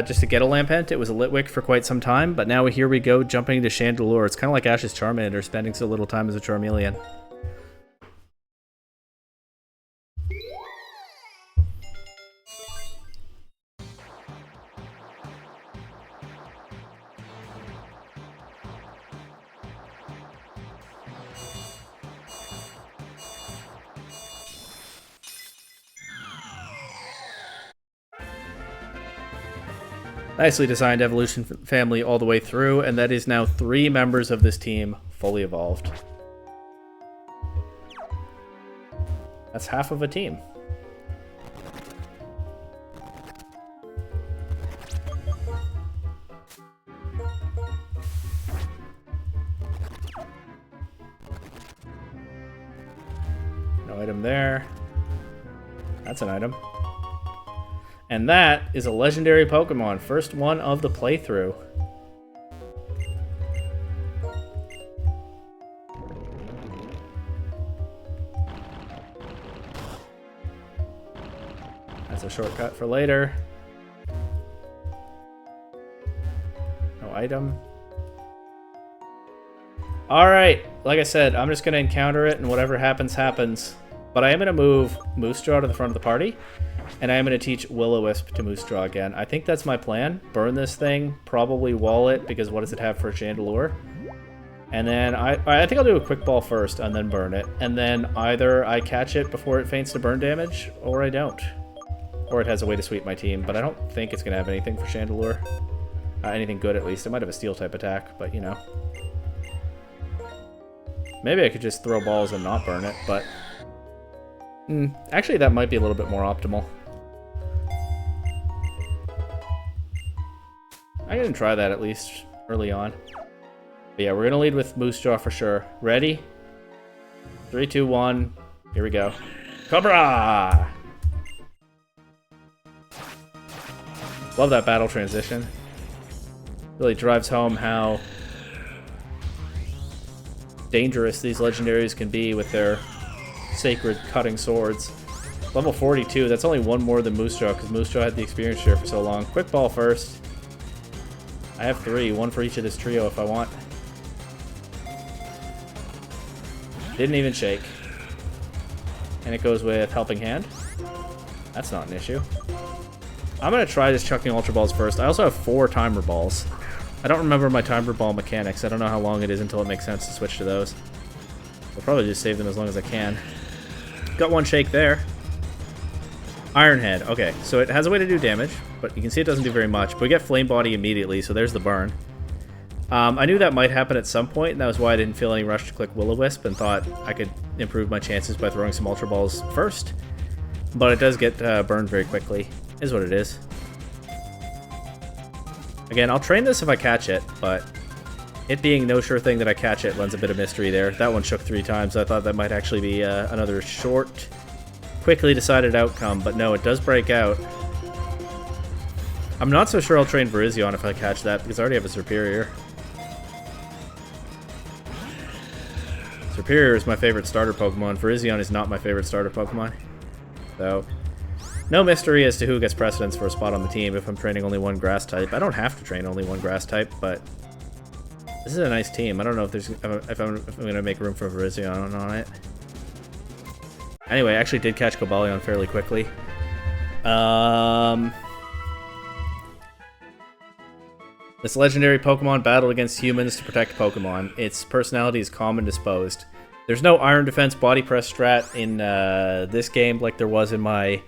just to get a Lampent. It was a Litwick for quite some time, but now here we go, jumping to Chandelure. It's kind of like Ash's Charmander, spending so little time as a Charmeleon. Nicely designed evolution family all the way through, and that is now 3 members of this team fully evolved. That's half of a team. No item there. That's an item. And that is a legendary Pokemon. First one of the playthrough. That's a shortcut for later. No item. Alright, like I said, I'm just going to encounter it and whatever happens, happens. But I am going to move Moose Jaw to the front of the party. And I am going to teach Will-O-Wisp to Moose Jaw again. I think that's my plan. Burn this thing, probably wall it, because what does it have for a Chandelure? And then I think I'll do a quick ball first and then burn it. And then either I catch it before it feints to burn damage, or I don't. Or it has a way to sweep my team, but I don't think it's going to have anything for Chandelure. Anything good, at least. It might have a steel-type attack, but, you know. Maybe I could just throw balls and not burn it, but... actually, that might be a little bit more optimal. I'm going to try that at least early on. But yeah, we're going to lead with Moose Jaw for sure. Ready? 3, 2, 1. Here we go. Cobra! Love that battle transition. Really drives home how dangerous these legendaries can be with their sacred cutting swords. Level 42, that's only one more than Moose Jaw, because Moose Jaw had the experience share for so long. Quick ball first. I have 3, one for each of this trio if I want. Didn't even shake. And it goes with Helping Hand. That's not an issue. I'm going to try just chucking Ultra Balls first. I also have 4 Timer Balls. I don't remember my Timer Ball mechanics. I don't know how long it is until it makes sense to switch to those. I'll probably just save them as long as I can. Got 1 shake there. Iron Head. Okay, so it has a way to do damage, but you can see it doesn't do very much. But we get Flame Body immediately, so there's the burn. I knew that might happen at some point, and that was why I didn't feel any rush to click Will-O-Wisp and thought I could improve my chances by throwing some Ultra Balls first. But it does get burned very quickly, is what it is. Again, I'll train this if I catch it, but it being no sure thing that I catch it lends a bit of mystery there. That one shook 3 times. I thought that might actually be another short, quickly decided outcome, but no, it does break out. I'm not so sure I'll train Virizion if I catch that, because I already have a Superior. Superior is my favorite starter Pokemon. Virizion is not my favorite starter Pokemon. So, no mystery as to who gets precedence for a spot on the team if I'm training only 1 grass type. I don't have to train only 1 grass type, but this is a nice team. I don't know if I'm going to make room for Virizion on it. Anyway, I actually did catch Cobalion fairly quickly. This legendary Pokemon battled against humans to protect Pokemon. Its personality is calm and disposed. There's no Iron Defense Body Press strat in this game like there was in my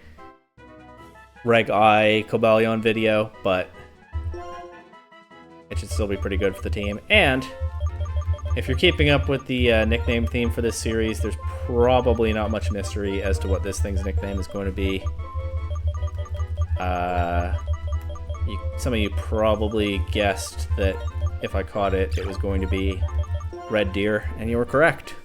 Reg I Cobalion video, but it should still be pretty good for the team. And if you're keeping up with the nickname theme for this series, there's probably not much mystery as to what this thing's nickname is going to be. Some of you probably guessed that if I caught it, it was going to be Red Deer, and you were correct.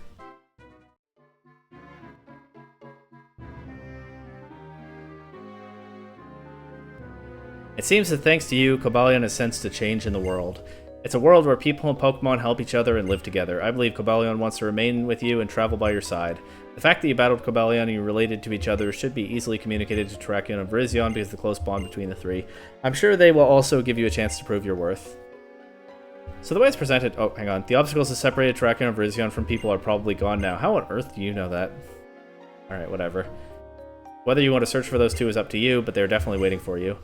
It seems that thanks to you, Cobalion has sensed a change in the world. It's a world where people and Pokemon help each other and live together. I believe Cobalion wants to remain with you and travel by your side. The fact that you battled Cobalion and you related to each other should be easily communicated to Terrakion and Virizion because of the close bond between the 3. I'm sure they will also give you a chance to prove your worth. So the way it's presented... Oh, hang on. The obstacles that separated Terrakion and Virizion from people are probably gone now. How on earth do you know that? Alright, whatever. Whether you want to search for those 2 is up to you, but they're definitely waiting for you.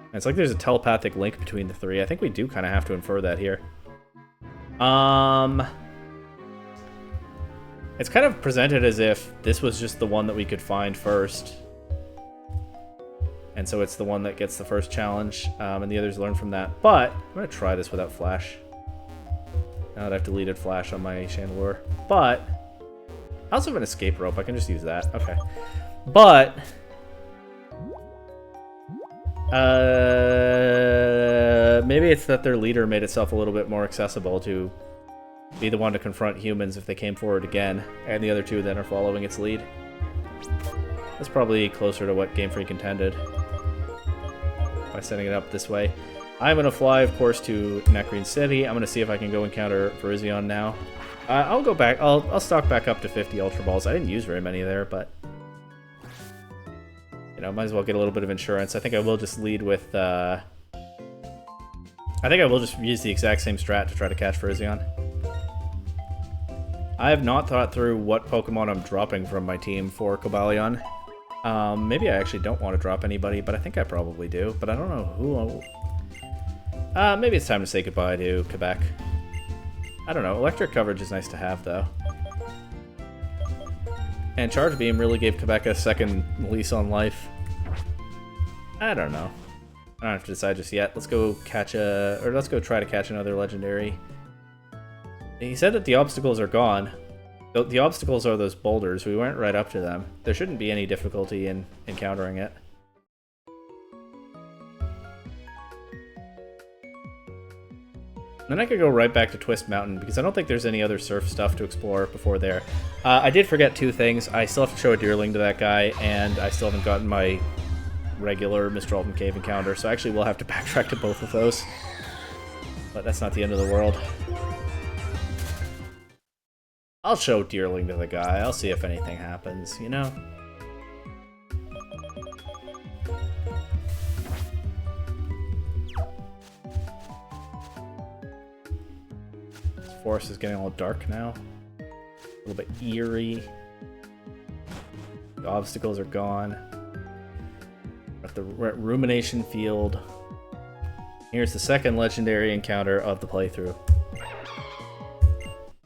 And it's like there's a telepathic link between the 3. I think we do kind of have to infer that here. It's kind of presented as if this was just the one that we could find first. And so it's the one that gets the first challenge, and the others learn from that. But I'm going to try this without flash. Now that I've deleted flash on my Chandelure. But I also have an escape rope. I can just use that. Okay. But maybe it's that their leader made itself a little bit more accessible to be the one to confront humans if they came forward again, and the other two then are following its lead. That's probably closer to what Game Freak intended by setting it up this way. I'm going to fly, of course, to Necrene City. I'm going to see if I can go encounter Virizion now. I'll go back. I'll stock back up to 50 Ultra Balls. I didn't use very many there, but you know, might as well get a little bit of insurance. I think I will just lead with. I think I will just use the exact same strat to try to catch Virizion. I have not thought through what Pokemon I'm dropping from my team for Cobalion. Maybe I actually don't want to drop anybody, but I think I probably do. But I don't know who. Maybe it's time to say goodbye to Quebec. I don't know. Electric coverage is nice to have, though. And Charge Beam really gave Quebec a second lease on life. I don't know. I don't have to decide just yet. Let's go catch let's go try to catch another legendary. He said that the obstacles are gone. The obstacles are those boulders. We went right up to them. There shouldn't be any difficulty in encountering it. Then I could go right back to Twist Mountain, because I don't think there's any other surf stuff to explore before there. I did forget two things. I still have to show a Deerling to that guy, and I still haven't gotten my regular Mr. Alton Cave encounter, so I actually will have to backtrack to both of those. But that's not the end of the world. I'll show Deerling to the guy. I'll see if anything happens, you know? This forest is getting all dark now. A little bit eerie. The obstacles are gone. We're at Rumination Field. Here's the second legendary encounter of the playthrough.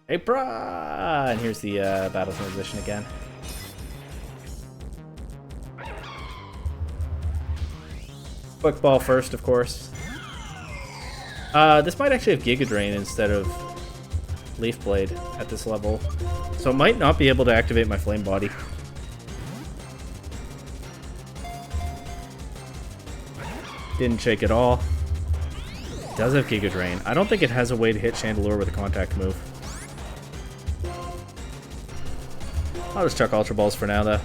Hey, brah! And here's the battle transition again. Quick Ball first, of course. This might actually have Giga Drain instead of Leaf Blade at this level, so it might not be able to activate my Flame Body. Didn't shake at all. It does have Giga Drain. I don't think it has a way to hit Chandelure with a contact move. I'll just chuck Ultra Balls for now, though.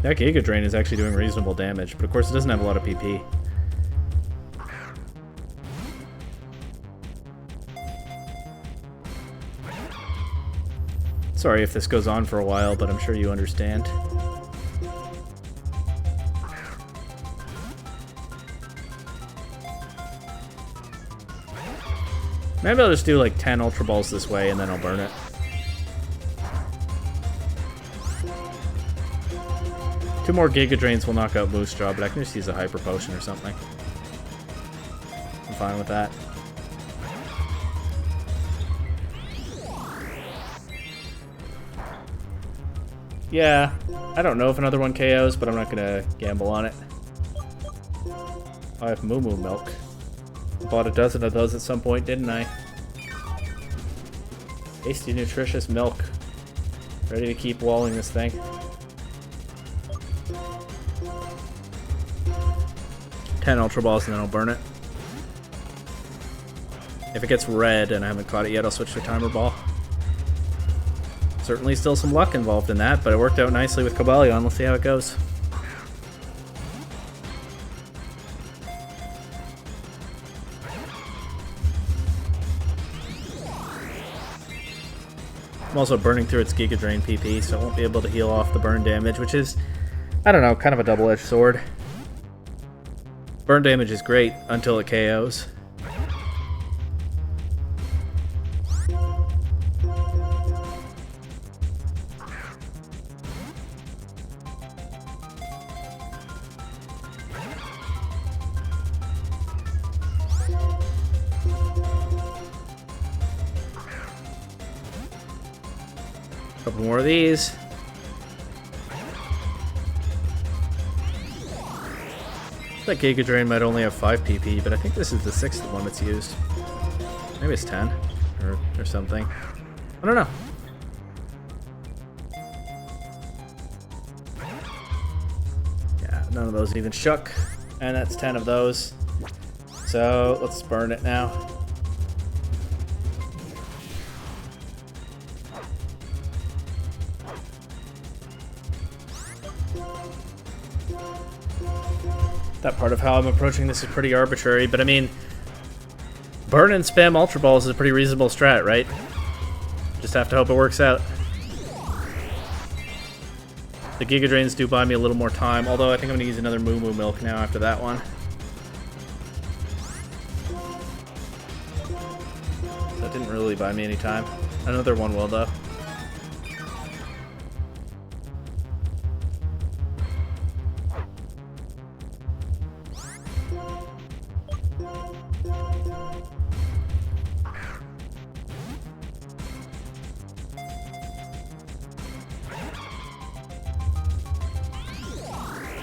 That Giga Drain is actually doing reasonable damage, but of course it doesn't have a lot of PP. Sorry if this goes on for a while, but I'm sure you understand. Maybe I'll just do like 10 Ultra Balls this way and then I'll burn it. Two more Giga Drains will knock out Moose Jaw, but I can just use a Hyper Potion or something. I'm fine with that. Yeah, I don't know if another one KOs, but I'm not gonna gamble on it. I have Moo Moo Milk. Bought a dozen of those at some point, didn't I? Tasty, nutritious milk. Ready to keep walling this thing. Ten Ultra Balls and then I'll burn it. If it gets red and I haven't caught it yet, I'll switch to Timer Ball. Certainly still some luck involved in that, but it worked out nicely with Cobalion. Let's see how it goes. I'm also burning through its Giga Drain PP, so it won't be able to heal off the burn damage, which is, I don't know, kind of a double-edged sword. Burn damage is great until it KOs. Couple more of these. That Giga Drain might only have 5 PP, but I think this is the 6th one that's used. Maybe it's 10 or something. I don't know. Yeah, none of those even shook. And that's 10 of those. So let's burn it now. That part of how I'm approaching this is pretty arbitrary, but I mean, burn and spam Ultra Balls is a pretty reasonable strat, right? Just have to hope it works out. The Giga Drains do buy me a little more time, although I think I'm going to use another Moo Moo Milk now after that one. That didn't really buy me any time. Another one will, though.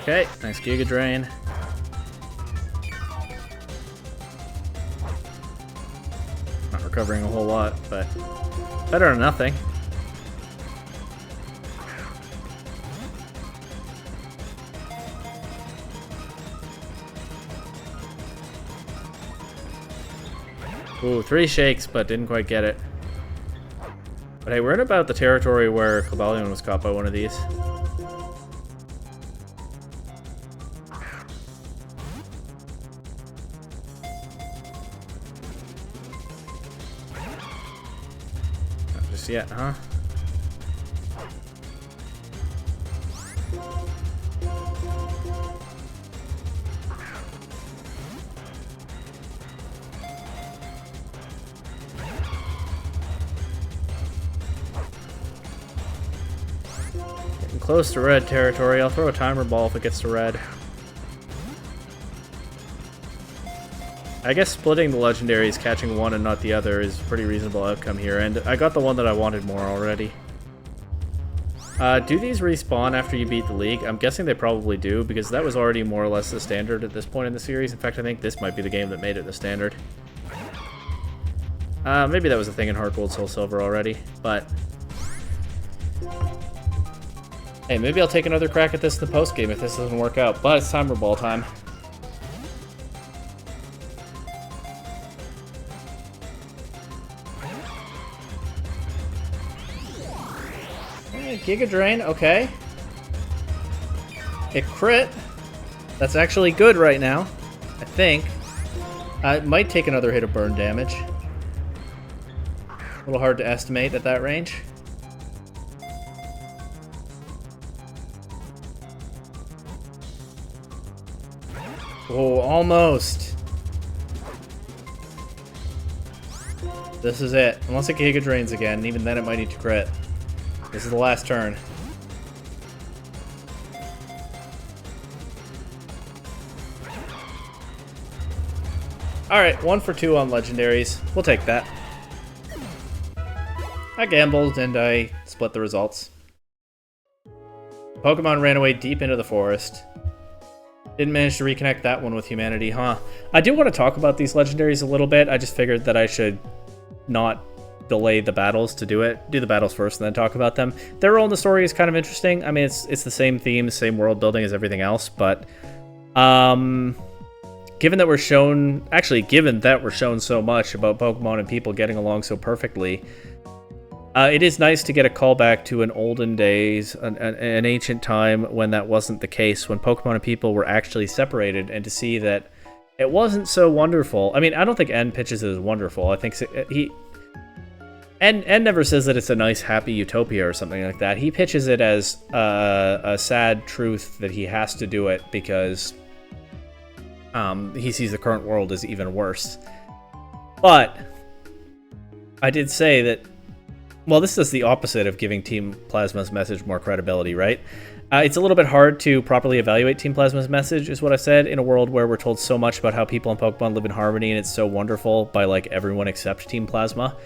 Okay, nice Giga Drain. Not recovering a whole lot, but better than nothing. Ooh, 3 shakes, but didn't quite get it. But hey, we're in about the territory where Cobalion was caught by one of these. Yet, huh? Getting close to red territory. I'll throw a timer ball if it gets to red. I guess splitting the legendaries, catching one and not the other, is a pretty reasonable outcome here, and I got the one that I wanted more already. Do these respawn after you beat the league? I'm guessing they probably do, because that was already more or less the standard at this point in the series. In fact, I think this might be the game that made it the standard. Maybe that was a thing in Heart Gold Soul Silver already, but... Hey, maybe I'll take another crack at this in the post-game if this doesn't work out, but it's timer ball time. Giga Drain, okay. It crit. That's actually good right now, I think. It might take another hit of burn damage. A little hard to estimate at that range. Oh, almost. This is it. Unless it Giga Drains again, and even then it might need to crit. This is the last turn. Alright, 1 for 2 on legendaries. We'll take that. I gambled and I split the results. Pokemon ran away deep into the forest. Didn't manage to reconnect that one with humanity, huh? I do want to talk about these legendaries a little bit. I just figured that I should not delay the battles to do it. Do the battles first and then talk about them. Their role in the story is kind of interesting. I mean, it's the same theme, same world building as everything else, but given that we're shown so much about Pokemon and people getting along so perfectly, it is nice to get a callback to an olden days, an ancient time when that wasn't the case, when Pokemon and people were actually separated, and to see that it wasn't so wonderful. I mean, I don't think N pitches it as wonderful. I think N never says that it's a nice, happy utopia or something like that. He pitches it as a sad truth that he has to do it because he sees the current world as even worse. But I did say that, well, this is the opposite of giving Team Plasma's message more credibility, right? It's a little bit hard to properly evaluate Team Plasma's message, is what I said, in a world where we're told so much about how people and Pokemon live in harmony and it's so wonderful by, like, everyone except Team Plasma.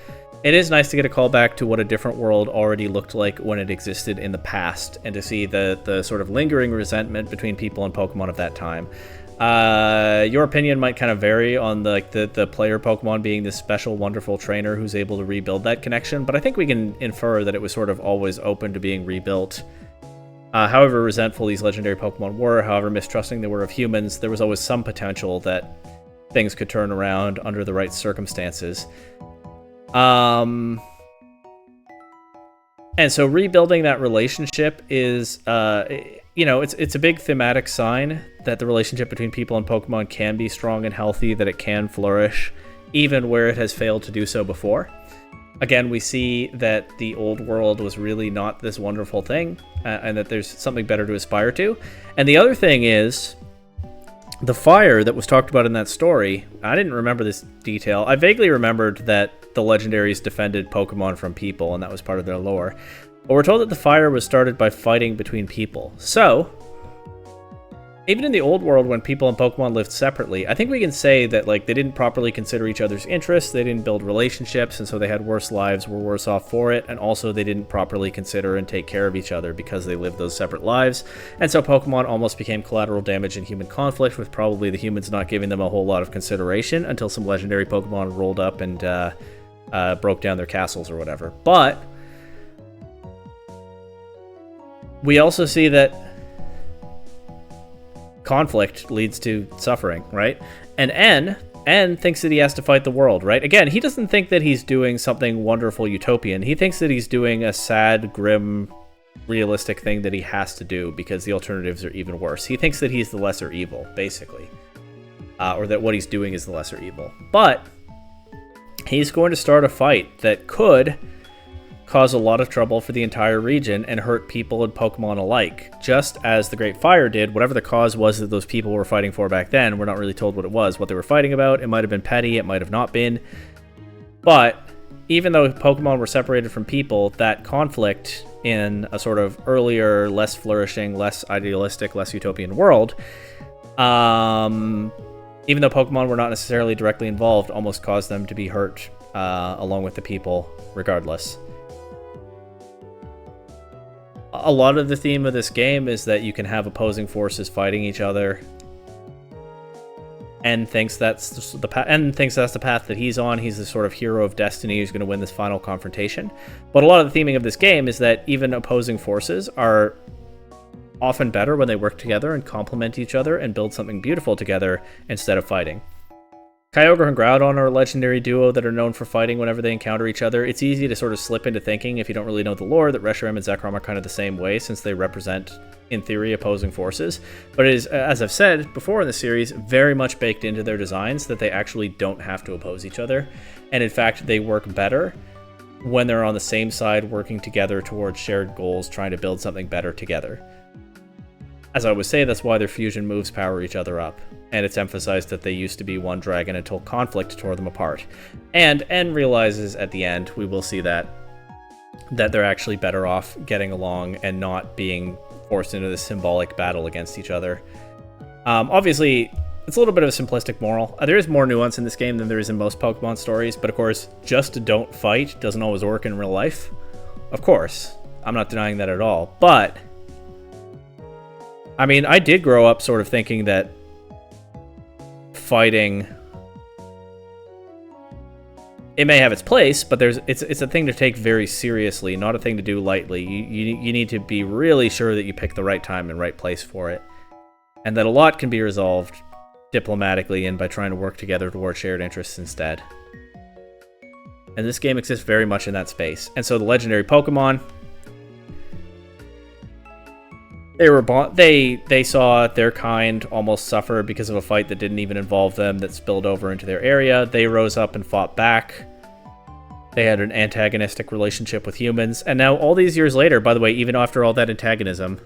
It is nice to get a callback to what a different world already looked like when it existed in the past, and to see the sort of lingering resentment between people and Pokemon of that time. Your opinion might kind of vary on the player Pokemon being this special, wonderful trainer who's able to rebuild that connection, but I think we can infer that it was sort of always open to being rebuilt. However resentful these legendary Pokemon were, however mistrusting they were of humans, there was always some potential that things could turn around under the right circumstances. And so rebuilding that relationship is, it's a big thematic sign that the relationship between people and Pokemon can be strong and healthy, that it can flourish, even where it has failed to do so before. Again, we see that the old world was really not this wonderful thing, and that there's something better to aspire to. And the other thing is, the fire that was talked about in that story, I didn't remember this detail. I vaguely remembered that the legendaries defended Pokemon from people, and that was part of their lore. But we're told that the fire was started by fighting between people. So, even in the old world when people and Pokemon lived separately, I think we can say that they didn't properly consider each other's interests, they didn't build relationships, and so they had worse lives, were worse off for it, and also they didn't properly consider and take care of each other because they lived those separate lives. And so Pokemon almost became collateral damage in human conflict, with probably the humans not giving them a whole lot of consideration until some legendary Pokemon rolled up and broke down their castles or whatever. But we also see that conflict leads to suffering, right? And N thinks that he has to fight the world, right? Again, he doesn't think that he's doing something wonderful utopian. He thinks that he's doing a sad, grim, realistic thing that he has to do because the alternatives are even worse. He thinks that he's the lesser evil, basically. Or that what he's doing is the lesser evil. But he's going to start a fight that could cause a lot of trouble for the entire region and hurt people and Pokemon alike. Just as the Great Fire did, whatever the cause was that those people were fighting for back then, we're not really told what it was, what they were fighting about. It might have been petty, it might have not been. But even though Pokemon were separated from people, that conflict in a sort of earlier, less flourishing, less idealistic, less utopian world, even though Pokemon were not necessarily directly involved, almost caused them to be hurt along with the people regardless. A lot of the theme of this game is that you can have opposing forces fighting each other. And thinks that's the path that he's on. He's the sort of hero of destiny who's going to win this final confrontation. But a lot of the theming of this game is that even opposing forces are often better when they work together and complement each other and build something beautiful together instead of fighting. Kyogre and Groudon are a legendary duo that are known for fighting whenever they encounter each other. It's easy to sort of slip into thinking, if you don't really know the lore, that Reshiram and Zekrom are kind of the same way, since they represent, in theory, opposing forces. But it is, as I've said before in the series, very much baked into their designs that they actually don't have to oppose each other. And in fact, they work better when they're on the same side, working together towards shared goals, trying to build something better together. As I would say, that's why their fusion moves power each other up. And it's emphasized that they used to be one dragon until conflict tore them apart. And N realizes at the end, we will see that they're actually better off getting along and not being forced into this symbolic battle against each other. Obviously, it's a little bit of a simplistic moral. There is more nuance in this game than there is in most Pokemon stories, but of course, just don't fight doesn't always work in real life. Of course, I'm not denying that at all. But, I mean, I did grow up sort of thinking that fighting, it may have its place, but it's a thing to take very seriously, not a thing to do lightly. You need to be really sure that you pick the right time and right place for it, and that a lot can be resolved diplomatically and by trying to work together towards shared interests instead. And this game exists very much in that space. And so the legendary Pokemon, they saw their kind almost suffer because of a fight that didn't even involve them, that spilled over into their area. They rose up and fought back. They had an antagonistic relationship with humans. And now all these years later, by the way, even after all that antagonism,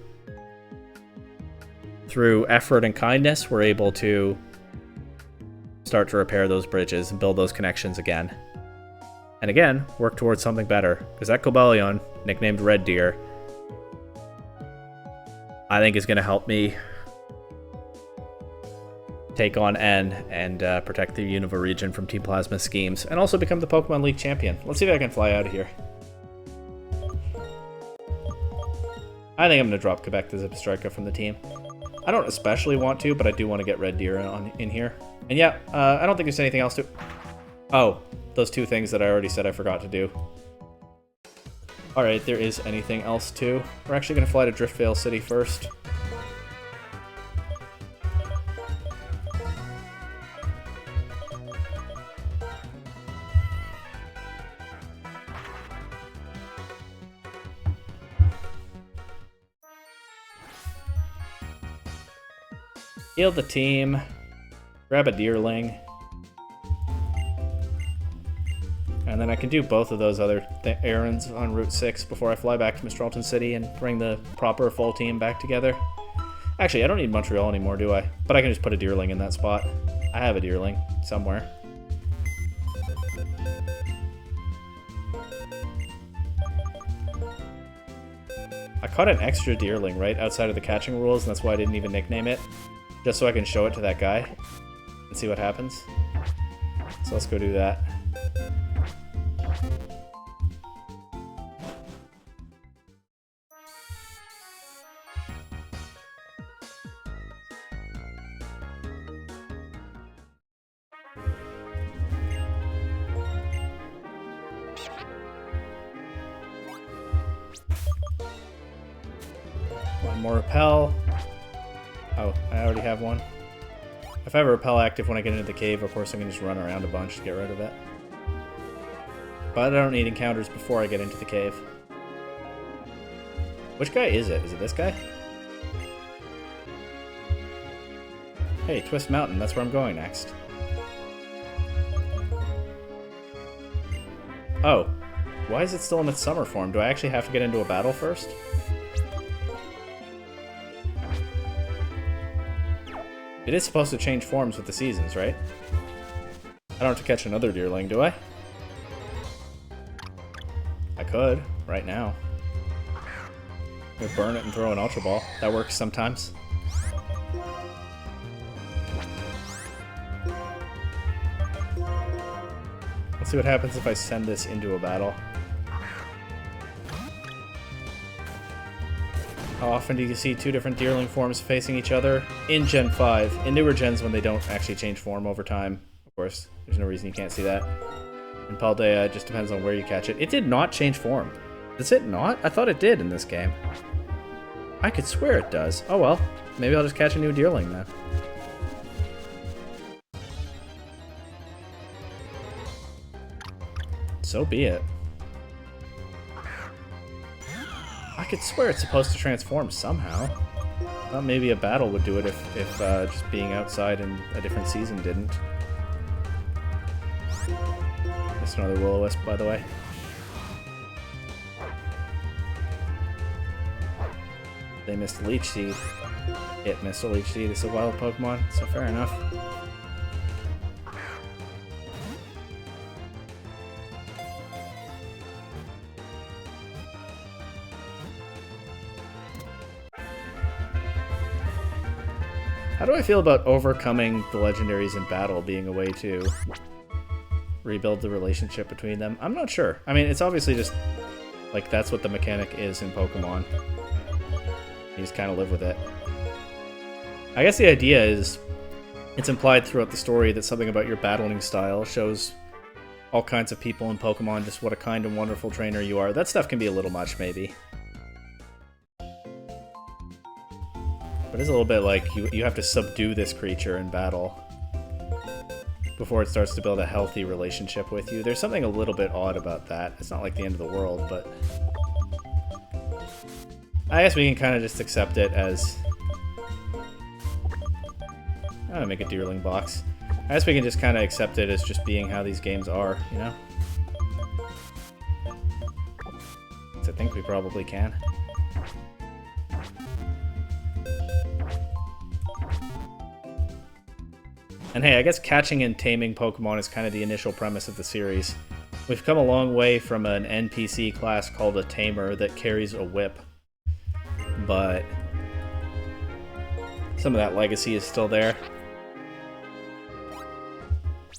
through effort and kindness, we're able to start to repair those bridges and build those connections again. And again, work towards something better. Because that Cobalion, nicknamed Red Deer, I think is going to help me take on N and protect the Unova region from Team Plasma's schemes, and also become the Pokemon League champion. Let's see if I can fly out of here. I think I'm going to drop Quebec to Zipstrika from the team. I don't especially want to, but I do want to get Red Deer in here. And yeah, I don't think there's anything else to... Oh, those two things that I already said I forgot to do. Alright, there is anything else too. We're actually going to fly to Driftvale City first. Heal the team. Grab a Deerling. And then I can do both of those other errands on Route 6 before I fly back to Mistralton City and bring the proper full team back together. Actually, I don't need Montreal anymore, do I? But I can just put a Deerling in that spot. I have a Deerling somewhere. I caught an extra Deerling right outside of the catching rules, and that's why I didn't even nickname it. Just so I can show it to that guy and see what happens. So let's go do that. One more repel. Oh, I already have one. If I have a repel active when I get into the cave, of course I can just run around a bunch to get rid of it. But I don't need encounters before I get into the cave. Which guy is it? Is it this guy? Hey, Twist Mountain, that's where I'm going next. Oh, why is it still in its summer form? Do I actually have to get into a battle first? It is supposed to change forms with the seasons, right? I don't have to catch another Deerling, do I? I could, right now. I'm gonna burn it and throw an Ultra Ball. That works sometimes. Let's see what happens if I send this into a battle. How often do you see two different Deerling forms facing each other? In Gen 5. In newer gens when they don't actually change form over time. Of course, there's no reason you can't see that. In Paldea, it just depends on where you catch it. It did not change form. Does it not? I thought it did in this game. I could swear it does. Oh well. Maybe I'll just catch a new Deerling then. So be it. I could swear it's supposed to transform somehow. Thought maybe a battle would do it if just being outside in a different season didn't. Just another Will-O-Wisp, by the way. They missed Leech Seed. It missed a Leech Seed. It's a wild Pokemon, so fair enough. How do I feel about overcoming the legendaries in battle being a way to rebuild the relationship between them? I'm not sure. I mean, it's obviously just, like, that's what the mechanic is in Pokemon. You just kind of live with it. I guess the idea is, it's implied throughout the story that something about your battling style shows all kinds of people in Pokemon just what a kind and wonderful trainer you are. That stuff can be a little much, maybe. But it's a little bit like you have to subdue this creature in battle before it starts to build a healthy relationship with you. There's something a little bit odd about that. It's not like the end of the world, but I guess we can kind of just accept it as... I'm gonna make a Deerling box. I guess we can just kind of accept it as just being how these games are, you know? So I think we probably can. And hey, I guess catching and taming Pokemon is kind of the initial premise of the series. We've come a long way from an NPC class called a Tamer that carries a whip. But some of that legacy is still there.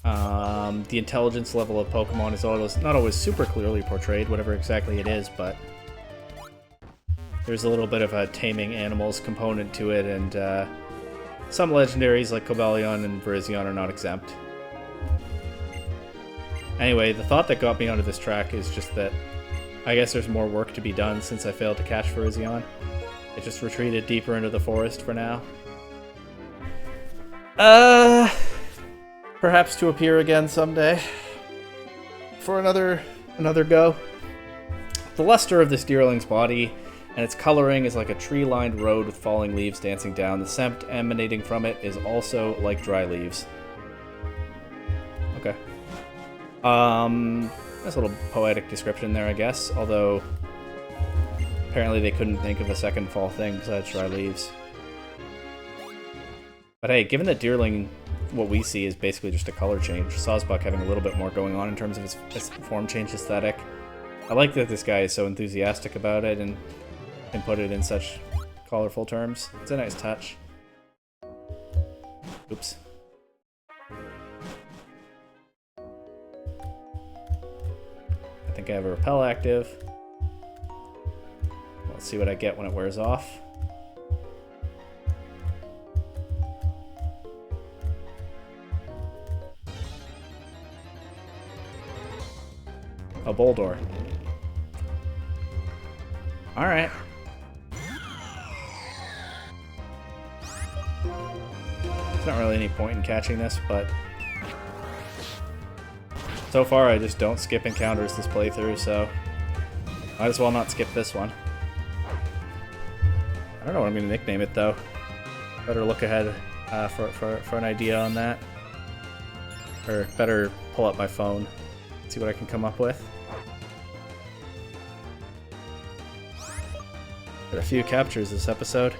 The intelligence level of Pokemon is not always super clearly portrayed, whatever exactly it is, but there's a little bit of a taming animals component to it, and some legendaries like Cobalion and Virizion are not exempt. Anyway, the thought that got me onto this track is just that I guess there's more work to be done since I failed to catch Virizion. It just retreated deeper into the forest for now. Perhaps to appear again someday for another go. The luster of this deerling's body and its coloring is like a tree-lined road with falling leaves dancing down. The scent emanating from it is also like dry leaves. Okay. That's a little poetic description there, I guess, although apparently they couldn't think of a second fall thing besides dry leaves. But hey, given that Deerling, what we see is basically just a color change, Sawsbuck having a little bit more going on in terms of its form change aesthetic. I like that this guy is so enthusiastic about it and can put it in such colorful terms. It's a nice touch. Oops. I think I have a repel active. Let's see what I get when it wears off. A Boldor. Alright. There's not really any point in catching this, but so far I just don't skip encounters this playthrough, so might as well not skip this one. I don't know what I'm going to nickname it, though. Better look ahead for an idea on that. Or better pull up my phone, see what I can come up with. Got a few captures this episode.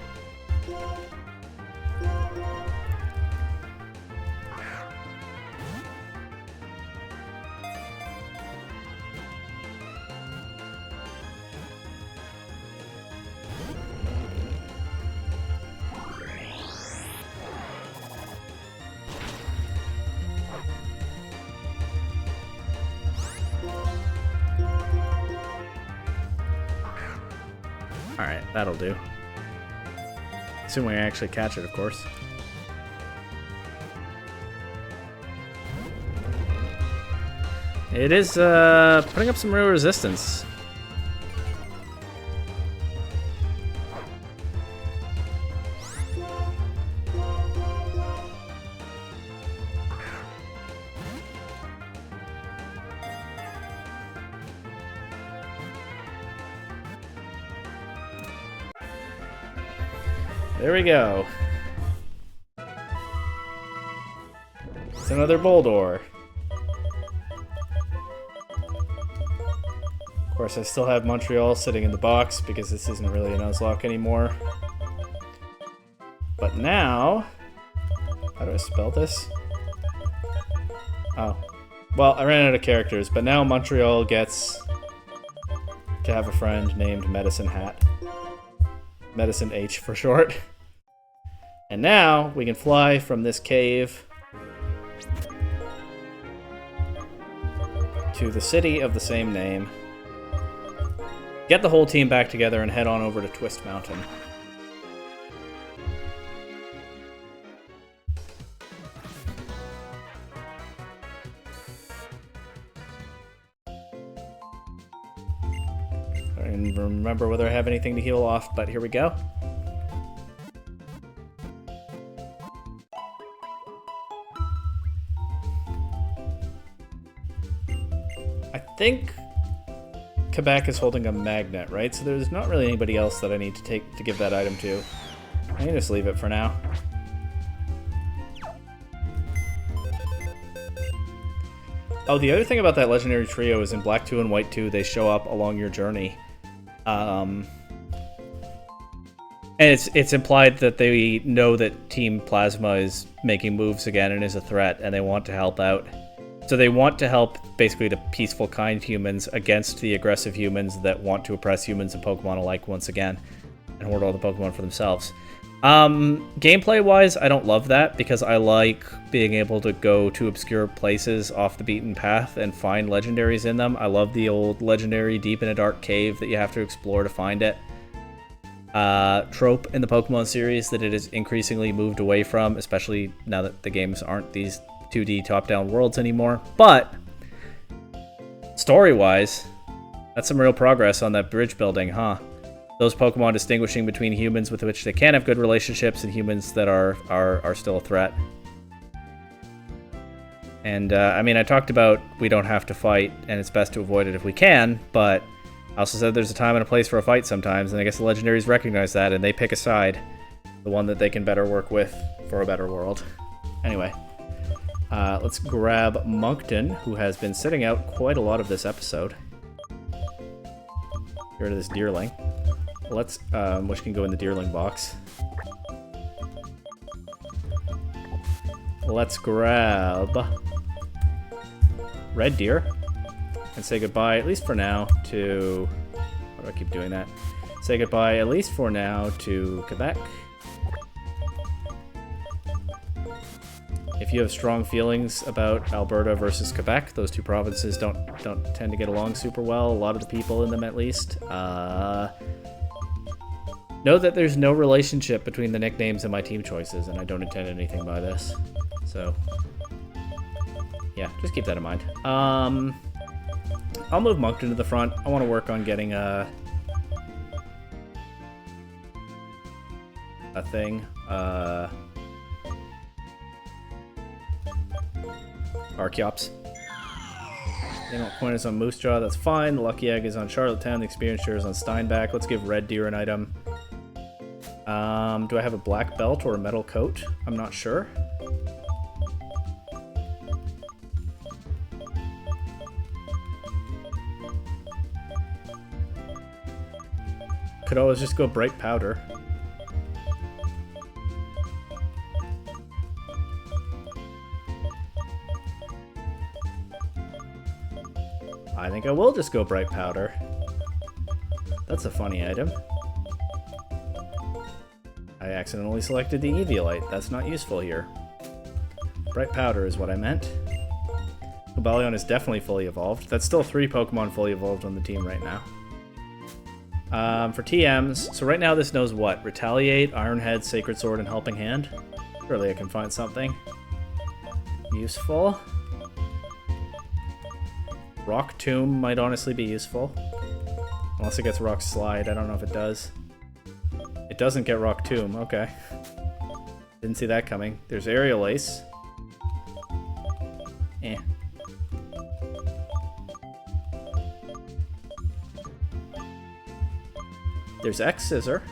Alright, that'll do. Assuming I actually catch it, of course. It is putting up some real resistance. There we go. It's another Boldor. Of course, I still have Montreal sitting in the box because this isn't really a Nuzlocke anymore. But now... How do I spell this? Oh. Well, I ran out of characters, but now Montreal gets to have a friend named Medicine Hat. Medicine H for short. And now we can fly from this cave to the city of the same name. Get the whole team back together and head on over to Twist Mountain. I didn't remember whether I have anything to heal off, but here we go. I think Quebec is holding a magnet, right? So there's not really anybody else that I need to give that item to. I can just leave it for now. Oh, the other thing about that legendary trio is in Black 2 and White 2, they show up along your journey. And it's implied that they know that Team Plasma is making moves again and is a threat, and they want to help out. So they want to help basically the peaceful, kind humans against the aggressive humans that want to oppress humans and Pokemon alike once again, and hoard all the Pokemon for themselves. Gameplay-wise, I don't love that because I like being able to go to obscure places off the beaten path and find legendaries in them. I love the old legendary deep in a dark cave that you have to explore to find it. Trope in the Pokemon series that it is increasingly moved away from, especially now that the games aren't these 2D top-down worlds anymore. But story-wise, that's some real progress on that bridge building, huh? Those Pokemon distinguishing between humans with which they can have good relationships and humans that are still a threat. And, I mean, I talked about we don't have to fight, and it's best to avoid it if we can, but I also said there's a time and a place for a fight sometimes, and I guess the Legendaries recognize that, and they pick a side. The one that they can better work with for a better world. Anyway, let's grab Moncton, who has been sitting out quite a lot of this episode. Get rid of this Deerling. Let's, which can go in the Deerling box. Let's grab Red Deer and say goodbye, at least for now, to... Why do I keep doing that? Say goodbye, at least for now, to Quebec. If you have strong feelings about Alberta versus Quebec, those two provinces don't tend to get along super well, a lot of the people in them at least. Know that there's no relationship between the nicknames and my team choices, and I don't intend anything by this. So, yeah, just keep that in mind. I'll move Moncton to the front. I want to work on getting a thing. Archeops. The amount point is on Moose Jaw, that's fine. The Lucky Egg is on Charlottetown. The Experience Share is on Steinbach. Let's give Red Deer an item. Do I have a black belt or a metal coat? I'm not sure. Could always just go bright powder. I think I will just go bright powder. That's a funny item. I accidentally selected the Eviolite. That's not useful here. Bright powder is what I meant. Cobalion is definitely fully evolved. That's still 3 Pokemon fully evolved on the team right now. For TMs, so right now this knows what? Retaliate, Iron Head, Sacred Sword, and Helping Hand? Surely I can find something useful. Rock Tomb might honestly be useful. Unless it gets Rock Slide, I don't know if it does. It doesn't get Rock Tomb, okay. Didn't see that coming. There's Aerial Ace. Eh. There's X-Scissor.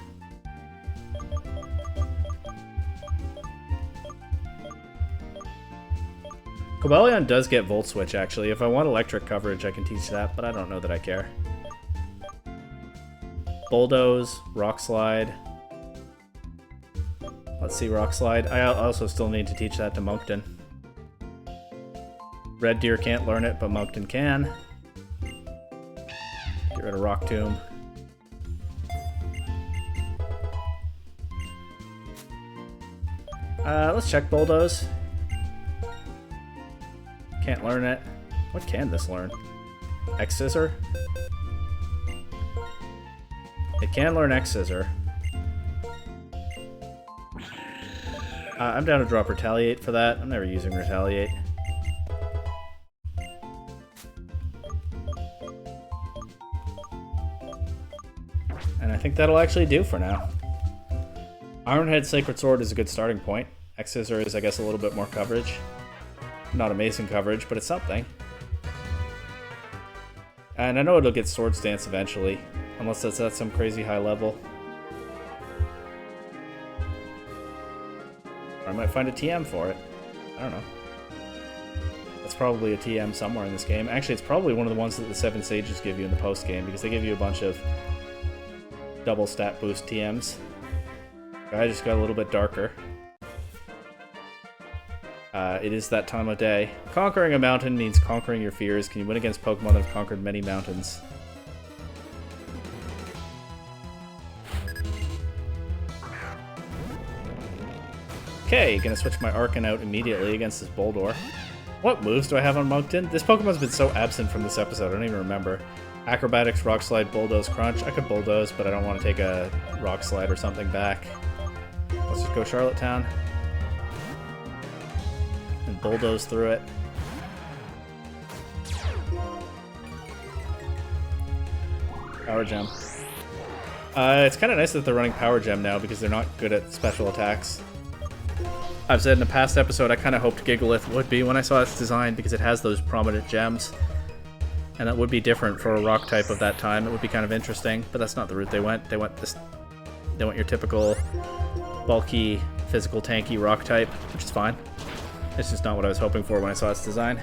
Cobalion does get Volt Switch, actually. If I want electric coverage, I can teach that, but I don't know that I care. Bulldoze, Rock Slide. Let's see Rock Slide. I also still need to teach that to Moncton. Red Deer can't learn it, but Moncton can. Get rid of Rock Tomb. Let's check Bulldoze. Can't learn it. What can this learn? X-Scissor? It can learn X-Scissor. I'm down to drop Retaliate for that. I'm never using Retaliate. And I think that'll actually do for now. Ironhead Sacred Sword is a good starting point. X-Scissor is, I guess, a little bit more coverage. Not amazing coverage, but it's something. And I know it'll get Swords Dance eventually, unless that's at some crazy high level. Or I might find a TM for it. I don't know. That's probably a TM somewhere in this game. Actually, it's probably one of the ones that the 7 Sages give you in the post-game, because they give you a bunch of double stat boost TMs. I just got a little bit darker. It is that time of day. Conquering a mountain means conquering your fears. Can you win against Pokemon that have conquered many mountains? Okay, gonna switch my Arcan out immediately against this Boldore. What moves do I have on Moncton? This Pokemon's been so absent from this episode, I don't even remember. Acrobatics, Rock Slide, Bulldoze, Crunch. I could Bulldoze, but I don't want to take a Rock Slide or something back. Let's just go Charlottetown. And Bulldoze through it. Power Gem. It's kind of nice that they're running Power Gem now because they're not good at special attacks. I've said in a past episode I kind of hoped Gigalith would be when I saw its design because it has those prominent gems. And that would be different for a rock type of that time. It would be kind of interesting, but that's not the route they went. They went your typical bulky, physical, tanky rock type, which is fine. It's just not what I was hoping for when I saw its design.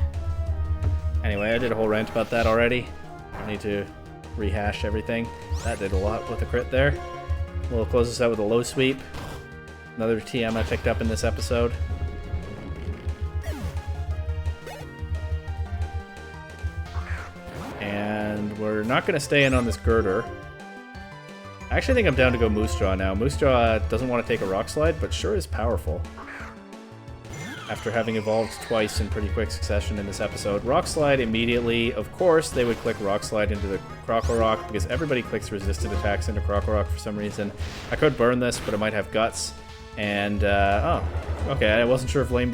Anyway, I did a whole rant about that already. I need to rehash everything. That did a lot with the crit there. We'll close this out with a low sweep. Another TM I picked up in this episode. And we're not going to stay in on this Girder. I actually think I'm down to go Moose Jaw now. Moose Jaw doesn't want to take a Rock Slide, but sure is powerful. After having evolved twice in pretty quick succession in this episode. Rock Slide immediately. Of course, they would click Rock Slide into the Crocorock because everybody clicks resisted attacks into Crocorock for some reason. I could burn this, but it might have Guts. And, oh, okay, I wasn't sure if Flame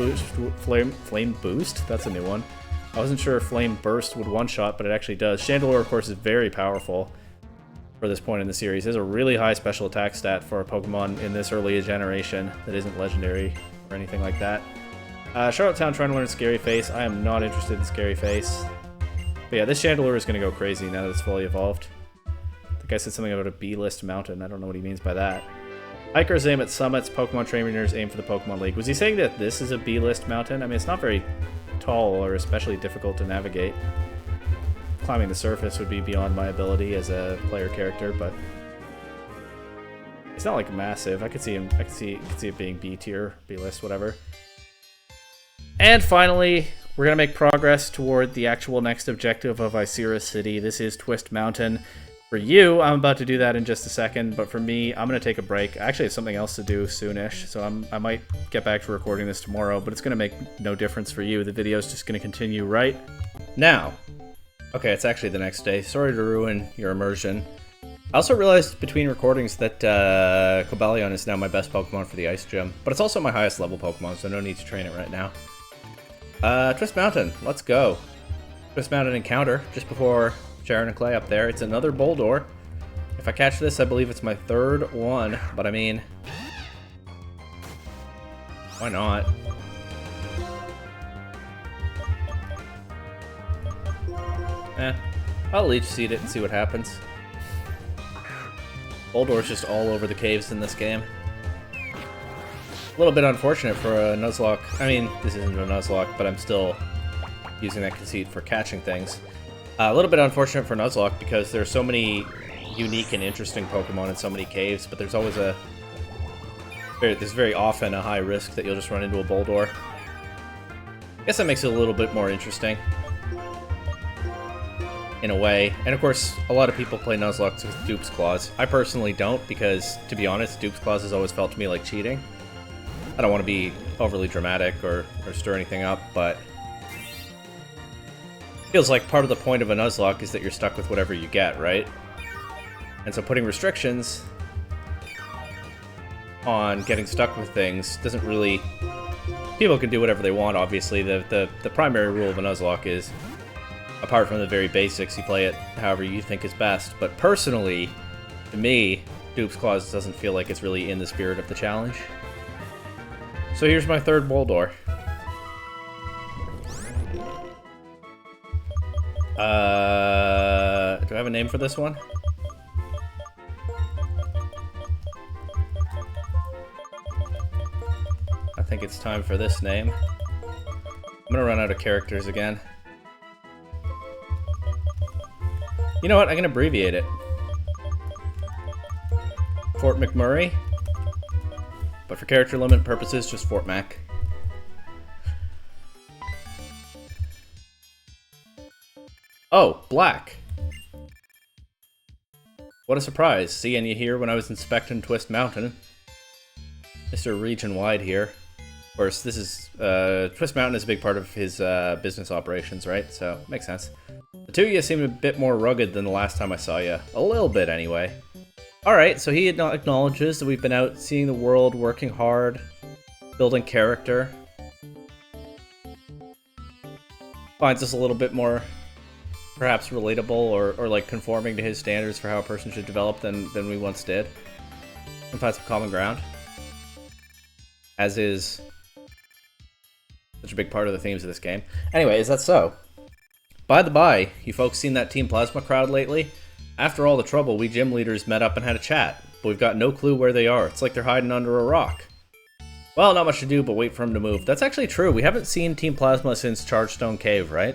Boost? That's a new one. I wasn't sure if Flame Burst would one-shot, but it actually does. Chandelure, of course, is very powerful for this point in the series. It has a really high special attack stat for a Pokemon in this early a generation that isn't legendary or anything like that. Charlottetown trying to learn Scary Face. I am not interested in Scary Face. But yeah, this Chandelure is going to go crazy now that it's fully evolved. The guy said something about a B-list mountain. I don't know what he means by that. Hikers aim at summits, Pokemon trainers aim for the Pokemon League. Was he saying that this is a B-list mountain? I mean, it's not very tall or especially difficult to navigate. Climbing the surface would be beyond my ability as a player character, but it's not like massive. I could see it being B tier, B list, whatever. And finally, we're gonna make progress toward the actual next objective of Icirrus City. This is Twist Mountain. For you, I'm about to do that in just a second, but for me, I'm going to take a break. I actually have something else to do soonish, so I might get back to recording this tomorrow, but it's going to make no difference for you. The video's just going to continue right now. Okay, it's actually the next day. Sorry to ruin your immersion. I also realized between recordings that Cobalion is now my best Pokemon for the Ice Gym, but it's also my highest level Pokemon, so no need to train it right now. Twist Mountain, let's go. Twist Mountain encounter just before Sharon and Clay up there. It's another Boldore. If I catch this, I believe it's my third one, but I mean, why not? I'll Leech Seed it and see what happens. Boldore's just all over the caves in this game. A little bit unfortunate for a Nuzlocke. I mean, this isn't a Nuzlocke, but I'm still using that conceit for catching things. A little bit unfortunate for Nuzlocke because there's so many unique and interesting Pokemon in so many caves, but there's always there's very often a high risk that you'll just run into a Boldore. I guess that makes it a little bit more interesting. In a way. And of course, a lot of people play Nuzlocke with Dupe's Claws. I personally don't because, to be honest, Dupe's Claws has always felt to me like cheating. I don't want to be overly dramatic or stir anything up, but feels like part of the point of a Nuzlocke is that you're stuck with whatever you get, right? And so putting restrictions on getting stuck with things doesn't really... People can do whatever they want, obviously. The primary rule of a Nuzlocke is, apart from the very basics, you play it however you think is best. But personally, to me, Dupe's Claws doesn't feel like it's really in the spirit of the challenge. So here's my third Boldore. Do I have a name for this one? I think it's time for this name. I'm gonna run out of characters again. You know what? I'm gonna abbreviate it. Fort McMurray. But for character limit purposes, just Fort Mac. Oh, black. What a surprise, seeing you here when I was inspecting Twist Mountain. Mr. Region-wide here. Of course, this is Twist Mountain is a big part of his business operations, right? So makes sense. The two of you seem a bit more rugged than the last time I saw you. A little bit, anyway. Alright, so he acknowledges that we've been out seeing the world, working hard, building character. Finds us a little bit more, perhaps, relatable or like conforming to his standards for how a person should develop than we once did. And find some common ground. As is such a big part of the themes of this game. Anyway, is that so? By the by, you folks seen that Team Plasma crowd lately? After all the trouble, we gym leaders met up and had a chat, but we've got no clue where they are. It's like they're hiding under a rock. Well, not much to do but wait for them to move. That's actually true. We haven't seen Team Plasma since Chargestone Cave, right?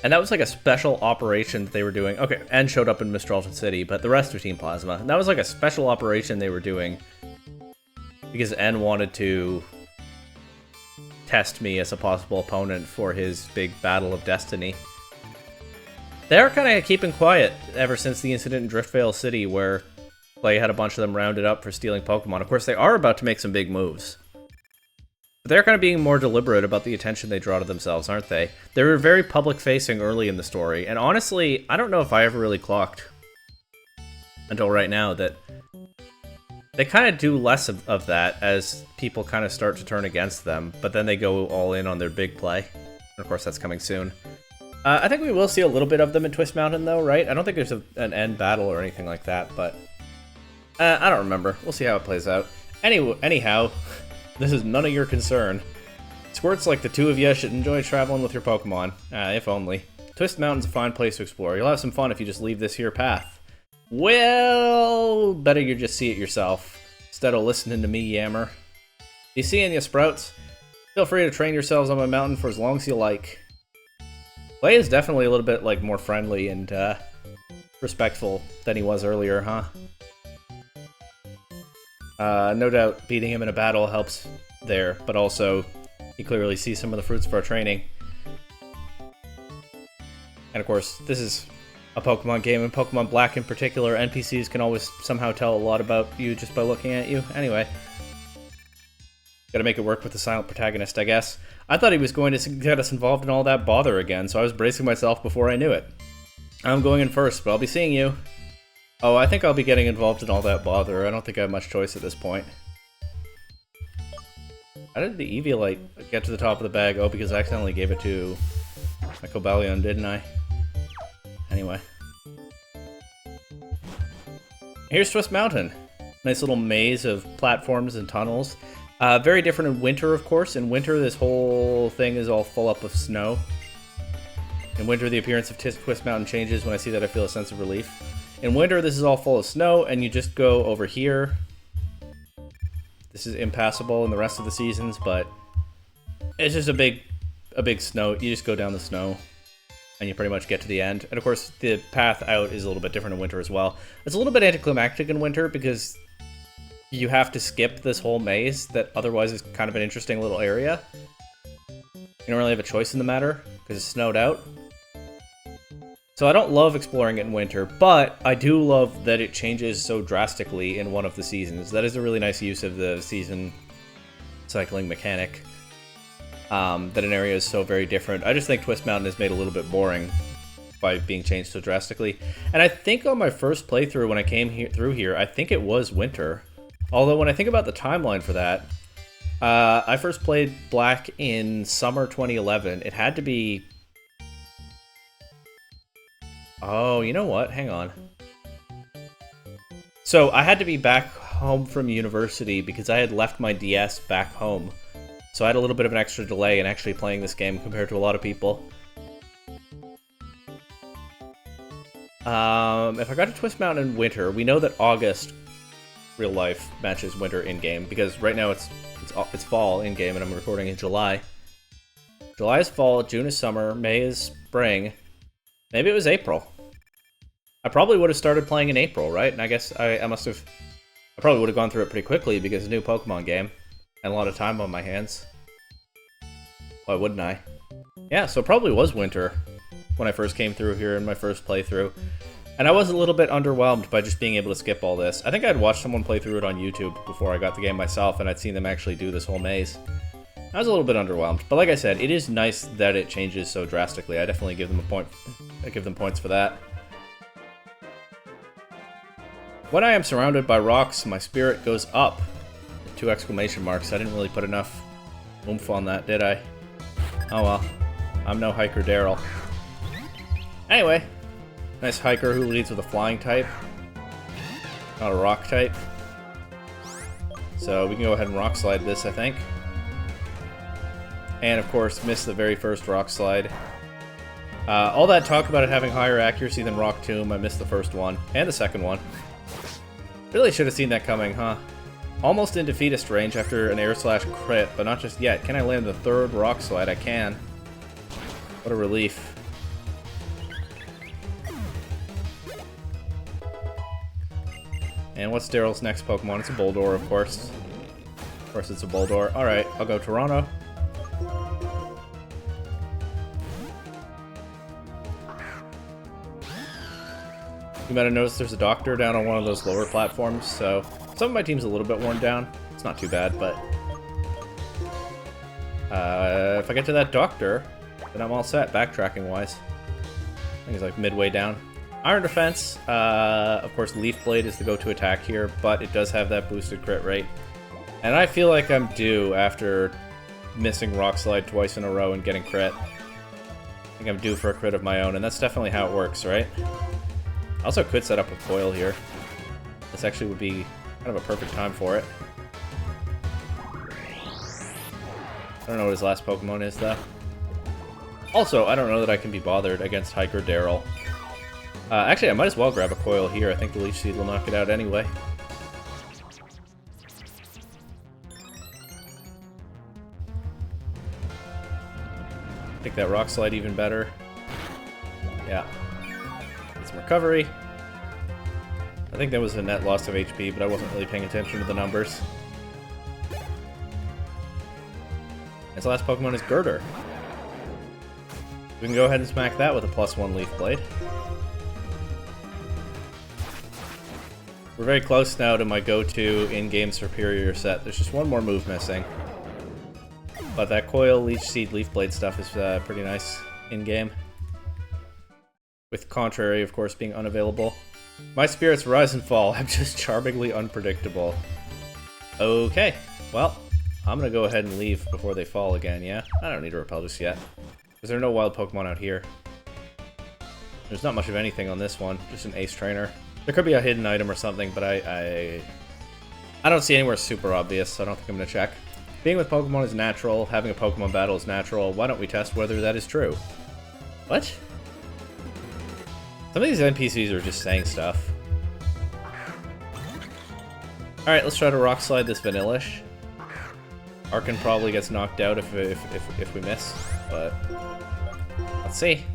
And that was like a special operation that they were doing. Okay, N showed up in Mistralton City, but the rest of Team Plasma. And that was like a special operation they were doing because N wanted to test me as a possible opponent for his big Battle of Destiny. They're kind of keeping quiet ever since the incident in Driftvale City where Clay had a bunch of them rounded up for stealing Pokemon. Of course, they are about to make some big moves. But they're kind of being more deliberate about the attention they draw to themselves, aren't they? They were very public-facing early in the story, and honestly, I don't know if I ever really clocked until right now that they kind of do less of that as people kind of start to turn against them, but then they go all in on their big play. And of course, that's coming soon. I think we will see a little bit of them in Twist Mountain, though, right? I don't think there's an end battle or anything like that, but I don't remember. We'll see how it plays out. Anyhow, this is none of your concern. Squirts like the two of you should enjoy traveling with your Pokemon. If only. Twist Mountain's a fine place to explore. You'll have some fun if you just leave this here path. Well, better you just see it yourself, instead of listening to me yammer. You seeing ya, Sprouts? Feel free to train yourselves on my mountain for as long as you like. Clay is definitely a little bit like more friendly and respectful than he was earlier, huh? No doubt beating him in a battle helps there, but also he clearly sees some of the fruits of our training. And of course, this is a Pokemon game, and Pokemon Black in particular, NPCs can always somehow tell a lot about you just by looking at you. Anyway. Gotta make it work with the silent protagonist, I guess. I thought he was going to get us involved in all that bother again, so I was bracing myself before I knew it. I'm going in first, but I'll be seeing you. Oh, I think I'll be getting involved in all that bother. I don't think I have much choice at this point. How did the Eviolite get to the top of the bag? Oh, because I accidentally gave it to my Cobalion, didn't I? Anyway. Here's Twist Mountain. Nice little maze of platforms and tunnels. Very different in winter, of course. In winter, this whole thing is all full up of snow. In winter, the appearance of Twist Mountain changes. When I see that, I feel a sense of relief. In winter, this is all full of snow, and you just go over here. This is impassable in the rest of the seasons, but it's just a big snow. You just go down the snow, and you pretty much get to the end. And of course, the path out is a little bit different in winter as well. It's a little bit anticlimactic in winter because you have to skip this whole maze that otherwise is kind of an interesting little area. You don't really have a choice in the matter because it's snowed out. So I don't love exploring it in winter, but I do love that it changes so drastically in one of the seasons. That is a really nice use of the season cycling mechanic. That an area is so very different. I just think Twist Mountain is made a little bit boring by being changed so drastically. And I think on my first playthrough when I came through here, I think it was winter. Although when I think about the timeline for that, I first played Black in summer 2011. It had to be... Oh, you know what? Hang on. So I had to be back home from university because I had left my DS back home. So I had a little bit of an extra delay in actually playing this game compared to a lot of people. If I got to Twist Mountain in winter, we know that August real life matches winter in game because right now it's fall in game and I'm recording in July. July is fall, June is summer, May is spring. Maybe it was April. I probably would have started playing in April, right? And I guess I probably would have gone through it pretty quickly because it's a new Pokemon game and a lot of time on my hands. Why wouldn't I? Yeah, so it probably was winter when I first came through here in my first playthrough. And I was a little bit underwhelmed by just being able to skip all this. I think I'd watched someone play through it on YouTube before I got the game myself, and I'd seen them actually do this whole maze. I was a little bit underwhelmed, but like I said, it is nice that it changes so drastically. I definitely give them a point. I give them points for that. When I am surrounded by rocks, my spirit goes up. 2 exclamation marks. I didn't really put enough oomph on that, did I? Oh well. I'm no hiker Daryl. Anyway, nice hiker who leads with a flying type. Not a rock type. So we can go ahead and rock slide this, I think. And of course, miss the very first rock slide. All that talk about it having higher accuracy than Rock Tomb, I missed the first one. And the second one. Really should have seen that coming, huh? Almost in defeatist range after an air slash crit, but not just yet. Can I land the third rock slide? I can. What a relief. And what's Daryl's next Pokemon? It's a Boldore, of course. Of course it's a Boldore. Alright, I'll go Toronto. You might have noticed there's a doctor down on one of those lower platforms, so some of my team's a little bit worn down. It's not too bad, but if I get to that doctor, then I'm all set, backtracking-wise. I think it's like midway down. Iron Defense, of course Leaf Blade is the go-to attack here, but it does have that boosted crit rate. And I feel like I'm due after missing Rock Slide twice in a row and getting crit. I think I'm due for a crit of my own, and that's definitely how it works, right? I also could set up a coil here. This actually would be kind of a perfect time for it. I don't know what his last Pokemon is, though. Also, I don't know that I can be bothered against Hiker Daryl. Actually, I might as well grab a coil here. I think the Leech Seed will knock it out anyway. I think that Rock Slide even better. Yeah. Get some recovery. I think that was a net loss of HP, but I wasn't really paying attention to the numbers. His last Pokemon is Girder. We can go ahead and smack that with a +1 Leaf Blade. We're very close now to my go-to in-game superior set. There's just one more move missing. But that Coil, Leech Seed, Leaf Blade stuff is pretty nice in-game. With Contrary, of course, being unavailable. My spirits rise and fall. I'm just charmingly unpredictable. Okay, well, I'm gonna go ahead and leave before they fall again, yeah? I don't need to repel just yet. Because there are no wild Pokemon out here. There's not much of anything on this one, just an Ace Trainer. There could be a hidden item or something, but I don't see anywhere super obvious, so I don't think I'm gonna check. Being with Pokemon is natural, having a Pokemon battle is natural. Why don't we test whether that is true? What? Some of these NPCs are just saying stuff. Alright, let's try to Rock Slide this Vanillish. Arkin probably gets knocked out if we miss, but let's see.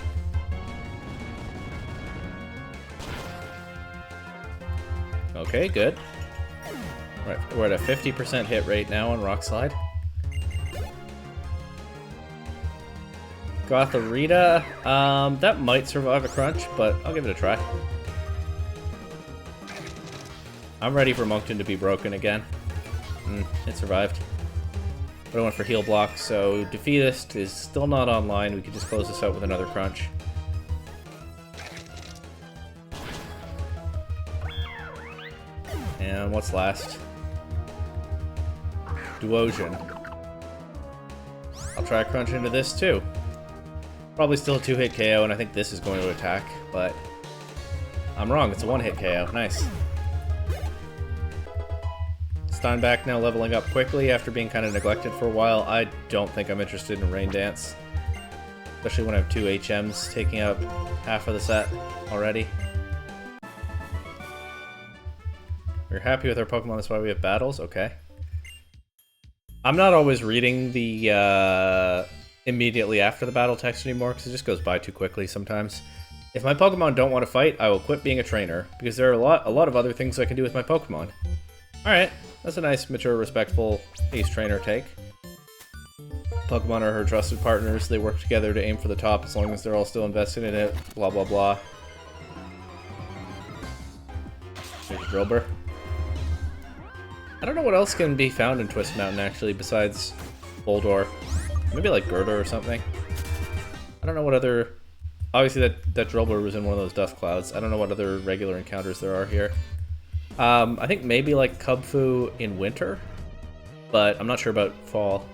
Okay, good. Right, we're at a 50% hit rate now on Rock Slide. Gothorita, that might survive a crunch, but I'll give it a try. I'm ready for Moncton to be broken again. It survived. But I went for Heal Block, so Defeatist is still not online. We could just close this out with another crunch. And what's last? Duosion. I'll try a crunch into this too. Probably still a 2-hit KO, and I think this is going to attack, but I'm wrong. It's a 1-hit KO. Nice. Steinbach now leveling up quickly after being kind of neglected for a while. I don't think I'm interested in Rain Dance. Especially when I have 2 HMs taking up half of the set already. We're happy with our Pokemon, that's why we have battles? Okay. I'm not always reading the immediately after the battle text anymore, because it just goes by too quickly sometimes. If my Pokemon don't want to fight, I will quit being a trainer, because there are a lot of other things I can do with my Pokemon. Alright, that's a nice, mature, respectful Ace Trainer take. Pokemon are her trusted partners, they work together to aim for the top as long as they're all still invested in it, blah blah blah. There's Drillbur. I don't know what else can be found in Twist Mountain, actually, besides Boldor. Maybe like Gerda or something. I don't know what other... Obviously that Drillbur was in one of those dust clouds. I don't know what other regular encounters there are here. I think maybe like Kubfu in winter, but I'm not sure about fall.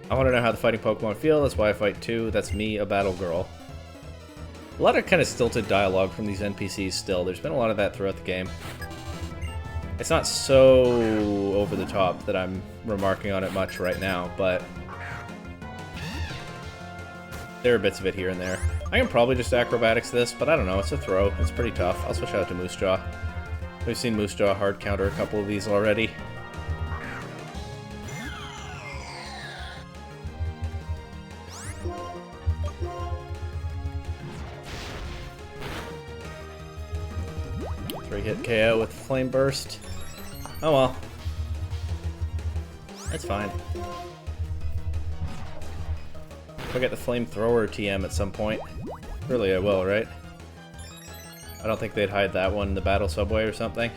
I want to know how the fighting Pokemon feel, that's why I fight too. That's me, a battle girl. A lot of kind of stilted dialogue from these NPCs still. There's been a lot of that throughout the game. It's not so over the top that I'm remarking on it much right now, but there are bits of it here and there. I can probably just acrobatics this, but I don't know, it's a throw. It's pretty tough. I'll switch out to Moose Jaw. We've seen Moose Jaw hard counter a couple of these already. Three-hit KO with Flame Burst. Oh well. That's fine. If I get the Flamethrower TM at some point. Surely I will, right? I don't think they'd hide that one in the battle subway or something.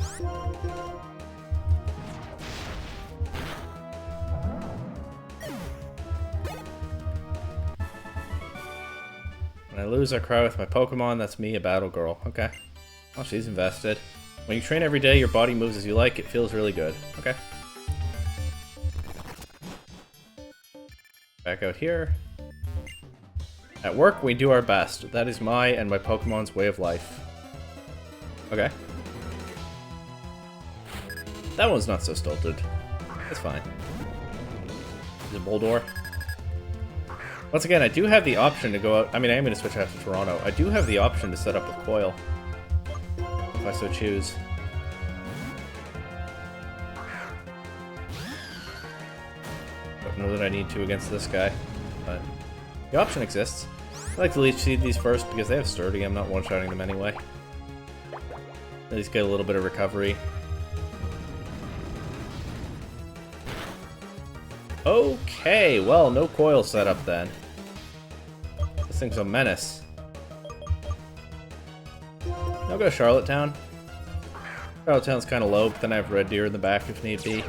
When I lose, I cry with my Pokemon. That's me, a battle girl. Okay. Oh, she's invested. When you train every day, your body moves as you like. It feels really good. Okay. Back out here. At work, we do our best. That is my and my Pokemon's way of life. Okay. That one's not so stilted. That's fine. There's a Boldor. Once again, I do have the option to go out. I mean, I am going to switch out to Toronto. I do have the option to set up with Coil, if I so choose. Don't know that I need to against this guy, but the option exists. I like to Leech Seed these first because they have Sturdy. I'm not one-shotting them anyway. At least get a little bit of recovery. Okay, well, no Coil setup then. This thing's a menace. I'll go Charlottetown. Charlottetown's kind of low, but then I have Red Deer in the back if need be.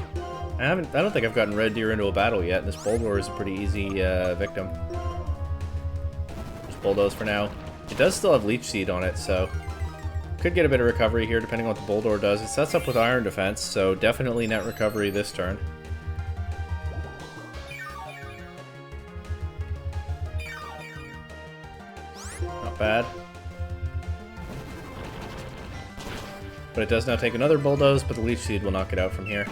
I don't think I've gotten Red Deer into a battle yet, and this Boldor is a pretty easy victim. Just Bulldoze for now. It does still have Leech Seed on it, so could get a bit of recovery here depending on what the Boldor does. It sets up with Iron Defense, so definitely net recovery this turn. Not bad. But it does now take another Bulldoze, but the Leech Seed will knock it out from here.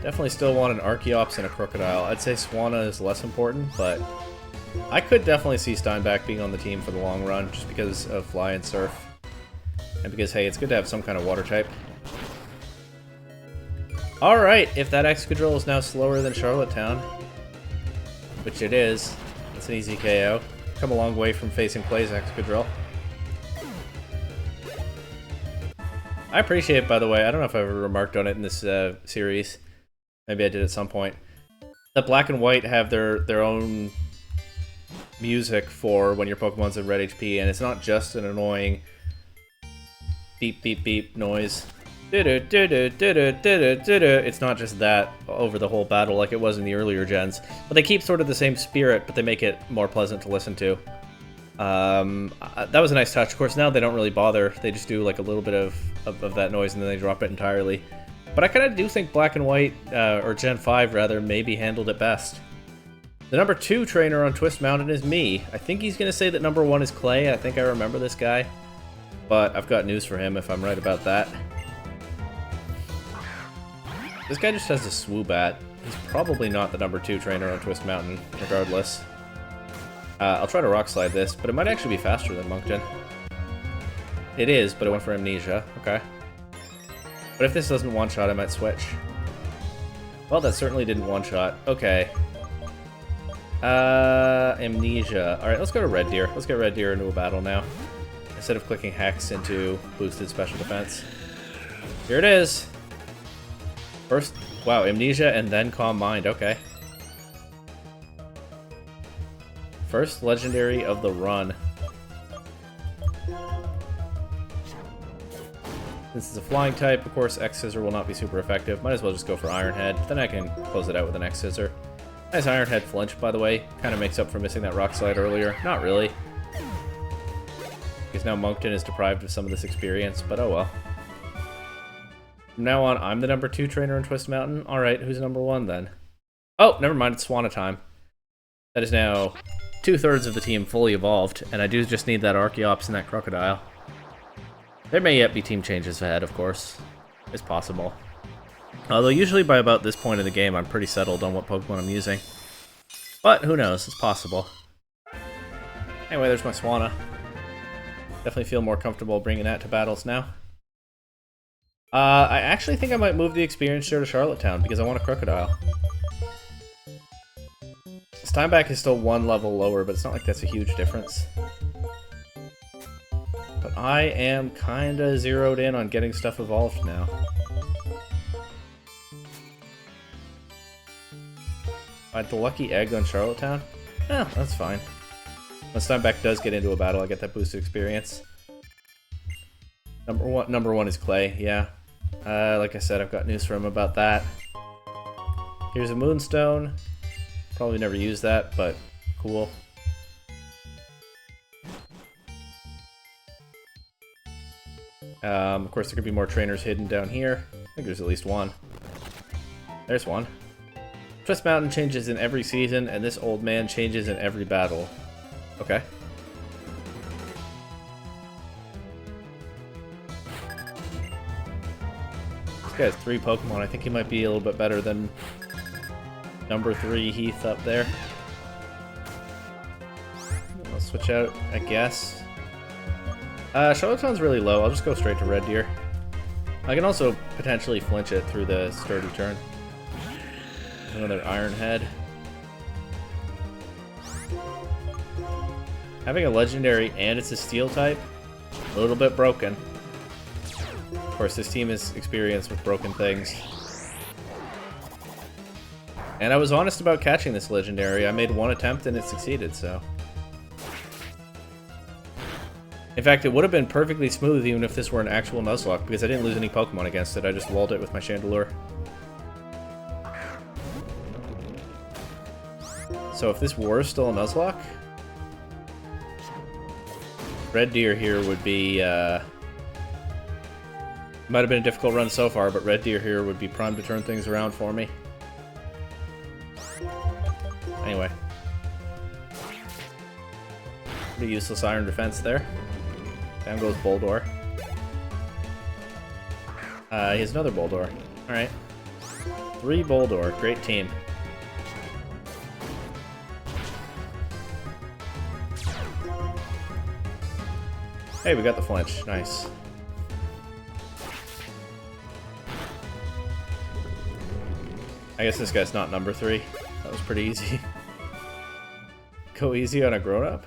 Definitely still want an Archeops and a Crocodile. I'd say Swanna is less important, but I could definitely see Steinbach being on the team for the long run, just because of Fly and Surf. And because, hey, it's good to have some kind of water type. Alright, if that Excadrill is now slower than Charlottetown, which it is, it's an easy KO. Come a long way from facing Clay's Excadrill. I appreciate it, by the way, I don't know if I've ever remarked on it in this series. Maybe I did at some point. That Black and White have their own music for when your Pokemon's at red HP, and it's not just an annoying beep beep beep noise. It's not just that over the whole battle like it was in the earlier gens, but they keep sort of the same spirit, but they make it more pleasant to listen to. That was a nice touch. Of course, now they don't really bother. They just do like a little bit of that noise and then they drop it entirely. But I kind of do think Black and White, or Gen 5 rather, maybe handled it best. The number 2 trainer on Twist Mountain is me. I think he's going to say that number 1 is Clay. I think I remember this guy. But I've got news for him if I'm right about that. This guy just has a Swoobat. He's probably not the number 2 trainer on Twist Mountain, regardless. I'll try to Rock Slide this, but it might actually be faster than Moncton. It is, but it went for Amnesia. Okay. But if this doesn't one-shot, I might switch. Well, that certainly didn't one-shot. Okay. Amnesia. Alright, let's go to Red Deer. Let's get Red Deer into a battle now. Instead of clicking Hex into boosted special defense. Here it is! First, wow, Amnesia and then Calm Mind. Okay. First legendary of the run. Since it's a flying type, of course, X-Scissor will not be super effective. Might as well just go for Iron Head. Then I can close it out with an X-Scissor. Nice Iron Head flinch, by the way. Kind of makes up for missing that Rock Slide earlier. Not really. Because now Moncton is deprived of some of this experience, but oh well. From now on, I'm the number 2 trainer in Twist Mountain. Alright, who's number 1 then? Oh, never mind, it's Swana time. That is now 2/3 of the team fully evolved, and I do just need that Archeops and that Crocodile. There may yet be team changes ahead, of course. It's possible. Although usually by about this point in the game, I'm pretty settled on what Pokemon I'm using. But who knows, it's possible. Anyway, there's my Swana. Definitely feel more comfortable bringing that to battles now. I actually think I might move the experience share to Charlottetown because I want a Crocodile. His time back is still 1 level lower, but it's not like that's a huge difference. But I am kinda zeroed in on getting stuff evolved now. I had the lucky egg on Charlottetown? Eh, that's fine. When Steinbeck does get into a battle, I get that boosted experience. Number one is Clay, yeah. Like I said, I've got news for him about that. Here's a Moonstone. Probably never use that, but cool. Of course, there could be more trainers hidden down here. I think there's at least one. There's one. Twist Mountain changes in every season, and this old man changes in every battle. Okay. This guy has 3 Pokemon. I think he might be a little bit better than number 3 Heath up there. I'll switch out, I guess. Charlottetown's really low. I'll just go straight to Red Deer. I can also potentially flinch it through the sturdy turn. Another Iron Head. Having a legendary and it's a steel type, a little bit broken. Of course, this team is experienced with broken things. And I was honest about catching this legendary. I made 1 attempt and it succeeded, so. In fact, it would have been perfectly smooth even if this were an actual Nuzlocke, because I didn't lose any Pokemon against it. I just walled it with my Chandelure. So if this were still a Nuzlocke, Red Deer here would be, might have been a difficult run so far, but Red Deer here would be primed to turn things around for me. Anyway. Pretty useless Iron Defense there. Down goes Boldore. He has another Boldore. Alright. 3 Boldore. Great team. Hey, we got the flinch. Nice. I guess this guy's not number 3. That was pretty easy. Go easy on a grown-up?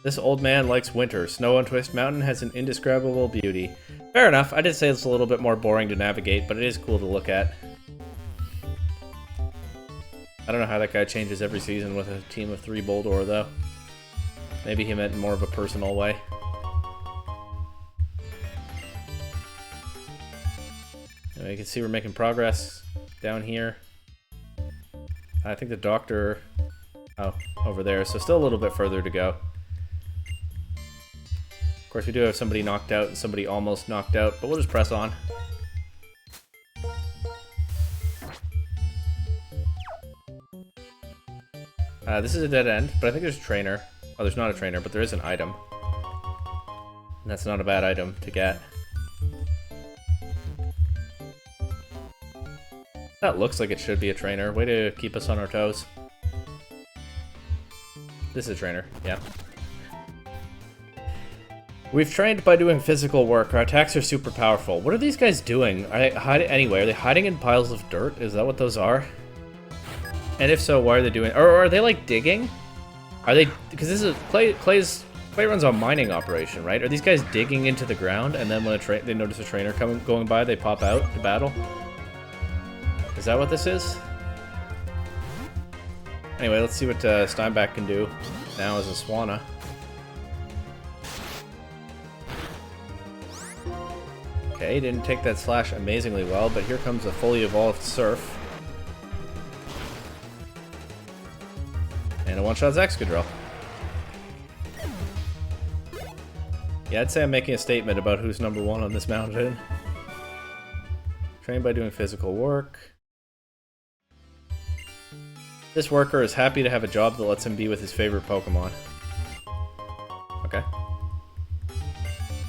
This old man likes winter. Snow on Twist Mountain has an indescribable beauty. Fair enough. I did say it's a little bit more boring to navigate, but it is cool to look at. I don't know how that guy changes every season with a team of 3 Boldore, though. Maybe he meant in more of a personal way. Anyway, you can see we're making progress down here. I think the doctor... Oh, over there. So still a little bit further to go. Of course, we do have somebody knocked out and somebody almost knocked out, but we'll just press on. This is a dead end, but I think there's a trainer. Oh, there's not a trainer, but there is an item. And that's not a bad item to get. That looks like it should be a trainer. Way to keep us on our toes. This is a trainer, yeah. We've trained by doing physical work. Our attacks are super powerful. What are these guys doing? Are they hiding anyway? Are they hiding in piles of dirt? Is that what those are? And if so, why are they doing? Or are they like digging? Are they? Because this is Clay runs a mining operation, right? Are these guys digging into the ground and then when they notice a trainer going by, they pop out to battle? Is that what this is? Anyway, let's see what Steinbach can do now as a Swanna. Okay, didn't take that slash amazingly well, but here comes a fully evolved Surf. And a one-shot Excadrill. Yeah, I'd say I'm making a statement about who's number one on this mountain. Trained by doing physical work. This worker is happy to have a job that lets him be with his favorite Pokemon. Okay.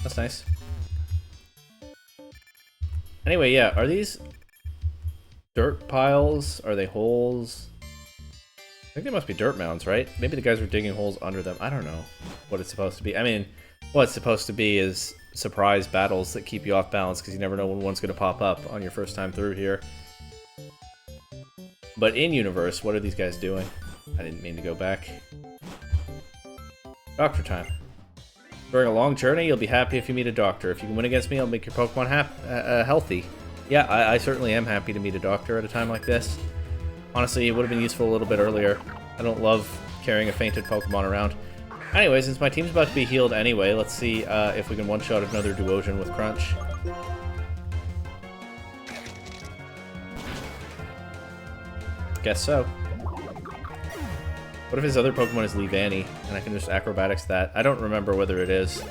That's nice. Anyway, yeah, are these dirt piles? Are they holes? I think they must be dirt mounds, right? Maybe the guys were digging holes under them. I don't know what it's supposed to be. I mean, what it's supposed to be is surprise battles that keep you off balance because you never know when one's going to pop up on your first time through here. But in universe, what are these guys doing? I didn't mean to go back. Doctor time. During a long journey, you'll be happy if you meet a doctor. If you can win against me, I'll make your Pokemon healthy. Yeah, I certainly am happy to meet a doctor at a time like this. Honestly, it would have been useful a little bit earlier. I don't love carrying a fainted Pokemon around. Anyway, since my team's about to be healed anyway, let's see if we can one-shot another Duosion with Crunch. Guess so. What if his other Pokemon is Leavanny, and I can just Acrobatics that? I don't remember whether it is.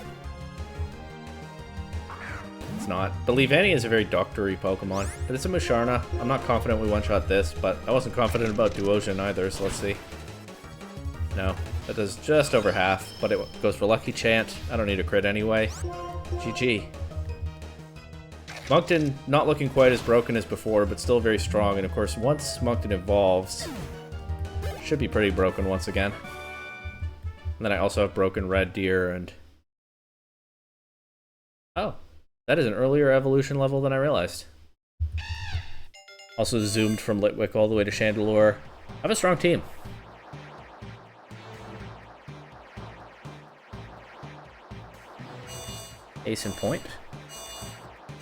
It's not. But Leavanny is a very doctory Pokemon. But it's a Musharna. I'm not confident we one-shot this, but I wasn't confident about Duosion either, so let's see. No. That does just over half, but it goes for Lucky Chant. I don't need a crit anyway. GG. Moncton not looking quite as broken as before, but still very strong. And of course, once Moncton evolves, should be pretty broken once again. And then I also have broken Red Deer and... Oh, that is an earlier evolution level than I realized. Also zoomed from Litwick all the way to Chandelure. I have a strong team. Ace in point.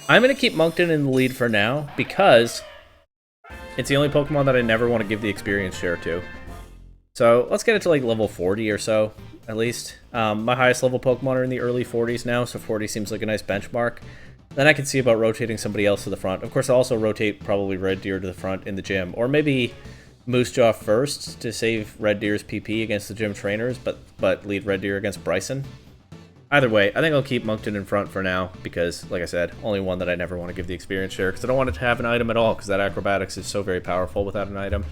I'm going to keep Moncton in the lead for now, because it's the only Pokemon that I never want to give the experience share to. So let's get it to like level 40 or so, at least. My highest level Pokemon are in the early 40s now, so 40 seems like a nice benchmark. Then I can see about rotating somebody else to the front. Of course, I'll also rotate probably Red Deer to the front in the gym, or maybe Moosejaw first to save Red Deer's PP against the gym trainers, but lead Red Deer against Bryson. Either way, I think I'll keep Moncton in front for now, because, like I said, only one that I never want to give the experience share, because I don't want it to have an item at all, because that Acrobatics is so very powerful without an item.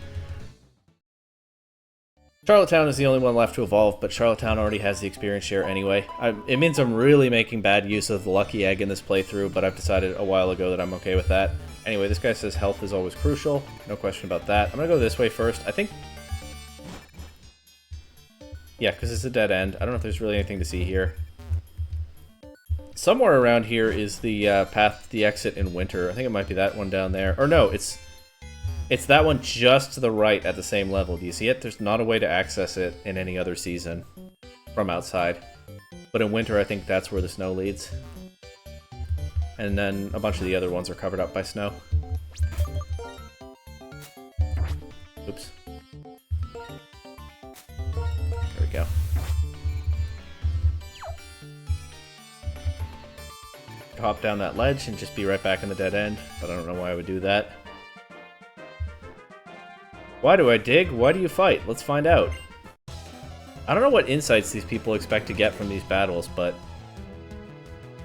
Charlottetown is the only one left to evolve, but Charlottetown already has the experience share anyway. It means I'm really making bad use of the Lucky Egg in this playthrough, but I've decided a while ago that I'm okay with that. Anyway, this guy says health is always crucial, no question about that. I'm going to go this way first. I think... Yeah, because it's a dead end. I don't know if there's really anything to see here. Somewhere around here is the path, the exit in winter. I think it might be that one down there. Or no, it's that one just to the right at the same level. Do you see it? There's not a way to access it in any other season from outside. But in winter, I think that's where the snow leads. And then a bunch of the other ones are covered up by snow. Oops. There we go. Hop down that ledge and just be right back in the dead end, but I don't know why I would do that. Why do I dig? Why do you fight? Let's find out. I don't know what insights these people expect to get from these battles, but...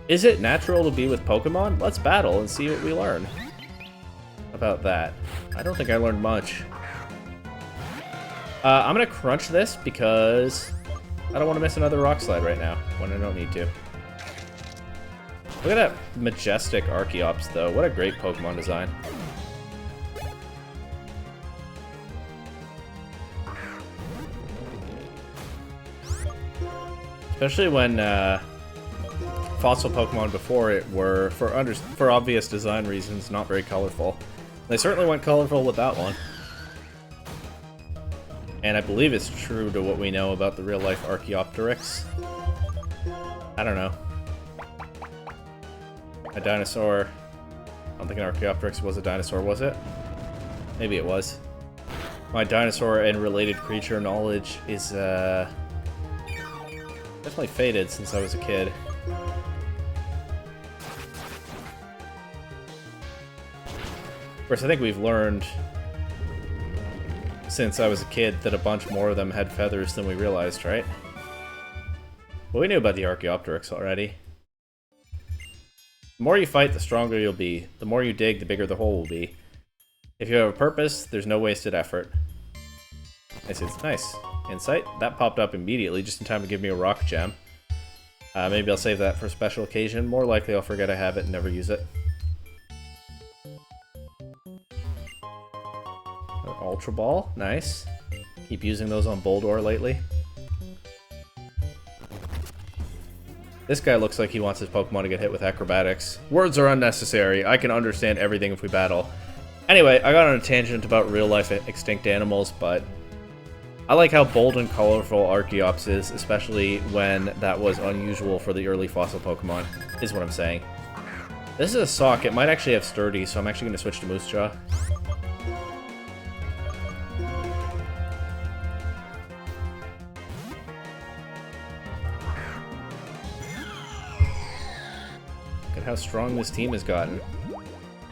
Is it natural to be with Pokemon? Let's battle and see what we learn about that. I don't think I learned much. I'm gonna crunch this because I don't want to miss another Rock Slide right now when I don't need to. Look at that majestic Archeops, though. What a great Pokemon design. Especially when fossil Pokemon before it were, for obvious design reasons, not very colorful. They certainly went colorful with that one. And I believe it's true to what we know about the real-life Archaeopteryx. I don't know. A dinosaur. I don't think an Archaeopteryx was a dinosaur, was it? Maybe it was. My dinosaur and related creature knowledge is definitely faded since I was a kid. Of course, I think we've learned since I was a kid that a bunch more of them had feathers than we realized, right? Well, we knew about the Archaeopteryx already. The more you fight, the stronger you'll be. The more you dig, the bigger the hole will be. If you have a purpose, there's no wasted effort. It's nice. Insight? That popped up immediately, just in time to give me a rock gem. Maybe I'll save that for a special occasion. More likely I'll forget I have it and never use it. Ultra Ball, nice. Keep using those on Boldor lately. This guy looks like he wants his Pokemon to get hit with acrobatics. Words are unnecessary. I can understand everything if we battle. Anyway, I got on a tangent about real-life extinct animals, but I like how bold and colorful Archeops is, especially when that was unusual for the early fossil Pokemon, is what I'm saying. This is a Sock. It might actually have Sturdy, so I'm actually going to switch to Moose Jaw. Look at how strong this team has gotten.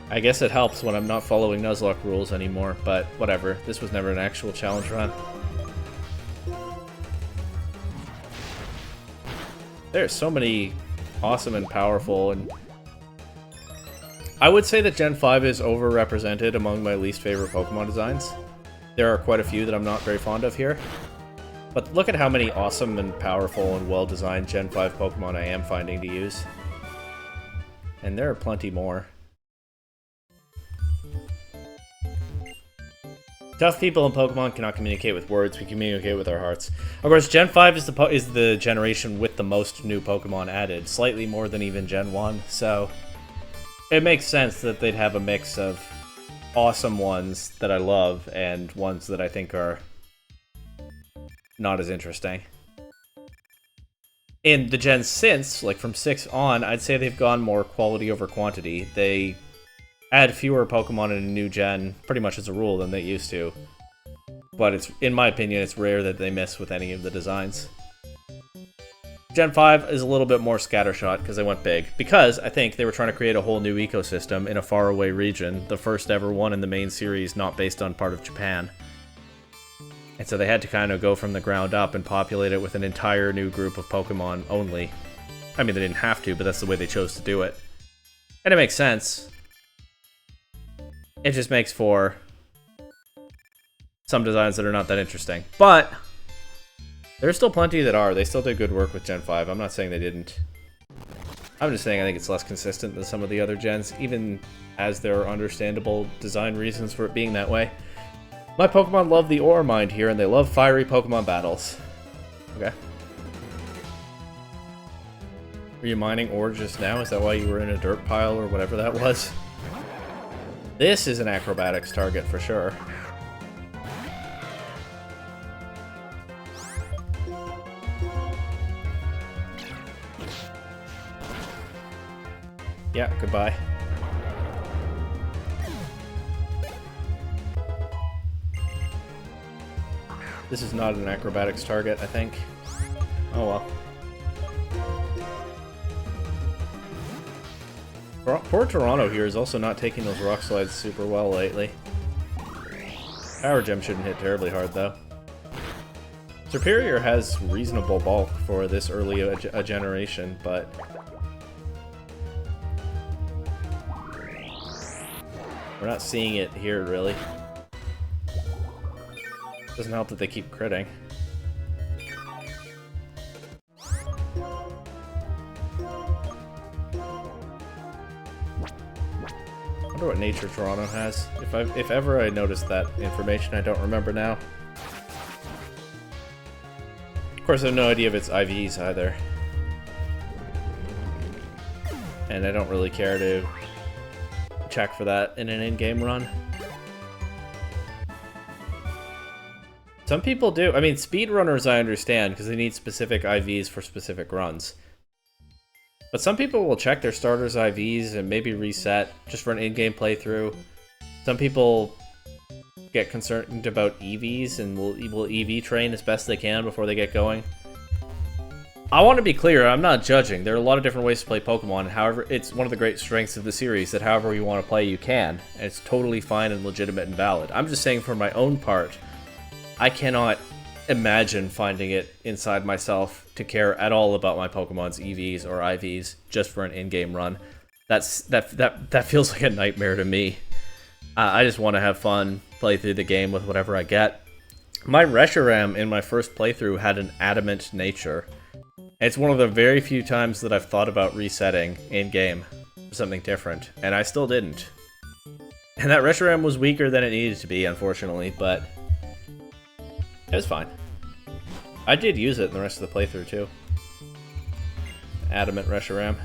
I guess it helps when I'm not following Nuzlocke rules anymore, but whatever. This was never an actual challenge run. There's so many awesome and powerful, and I would say that Gen 5 is overrepresented among my least favorite Pokemon designs. There are quite a few that I'm not very fond of here. But look at how many awesome and powerful and well-designed Gen 5 Pokemon I am finding to use. And there are plenty more. Tough people in Pokemon cannot communicate with words, we communicate with our hearts. Of course, Gen 5 is the generation with the most new Pokemon added, slightly more than even Gen 1, so it makes sense that they'd have a mix of awesome ones that I love and ones that I think are not as interesting. In the gens since, like from 6 on, I'd say they've gone more quality over quantity. They add fewer Pokemon in a new gen, pretty much as a rule, than they used to. But it's, in my opinion, it's rare that they miss with any of the designs. Gen 5 is a little bit more scattershot because they went big. Because I think they were trying to create a whole new ecosystem in a faraway region, the first ever one in the main series not based on part of Japan. And so they had to kind of go from the ground up and populate it with an entire new group of Pokemon only. I mean, they didn't have to, but that's the way they chose to do it. And it makes sense. It just makes for some designs that are not that interesting. But there's still plenty that are. They still did good work with Gen 5. I'm not saying they didn't. I'm just saying I think it's less consistent than some of the other gens, even as there are understandable design reasons for it being that way. My Pokemon love the Ore Mind here, and they love fiery Pokemon battles. Okay. Were you mining ore just now? Is that why you were in a dirt pile or whatever that was? This is an acrobatics target for sure. Yeah, goodbye. This is not an acrobatics target, I think. Oh well. Poor Toronto here is also not taking those rock slides super well lately. Power Gem shouldn't hit terribly hard, though. Superior has reasonable bulk for this early a generation, but we're not seeing it here, really. Doesn't help that they keep critting. I wonder what nature Toronto has. If ever I noticed that information, I don't remember now. Of course, I have no idea if it's IVs either. And I don't really care to check for that in an in-game run. Some people do. I mean, speedrunners I understand, because they need specific IVs for specific runs. But some people will check their starters' IVs and maybe reset just for an in-game playthrough. Some people get concerned about EVs and will EV train as best they can before they get going. I want to be clear, I'm not judging. There are a lot of different ways to play Pokemon. However, it's one of the great strengths of the series that however you want to play, you can. And it's totally fine and legitimate and valid. I'm just saying for my own part, I cannot imagine finding it inside myself to care at all about my Pokemon's EVs or IVs just for an in-game run. That feels like a nightmare to me. I just want to have fun, play through the game with whatever I get. My Reshiram in my first playthrough had an adamant nature. It's one of the very few times that I've thought about resetting in-game for something different, and I still didn't. And that Reshiram was weaker than it needed to be, unfortunately, but it was fine. I did use it in the rest of the playthrough, too. Adamant Reshiram.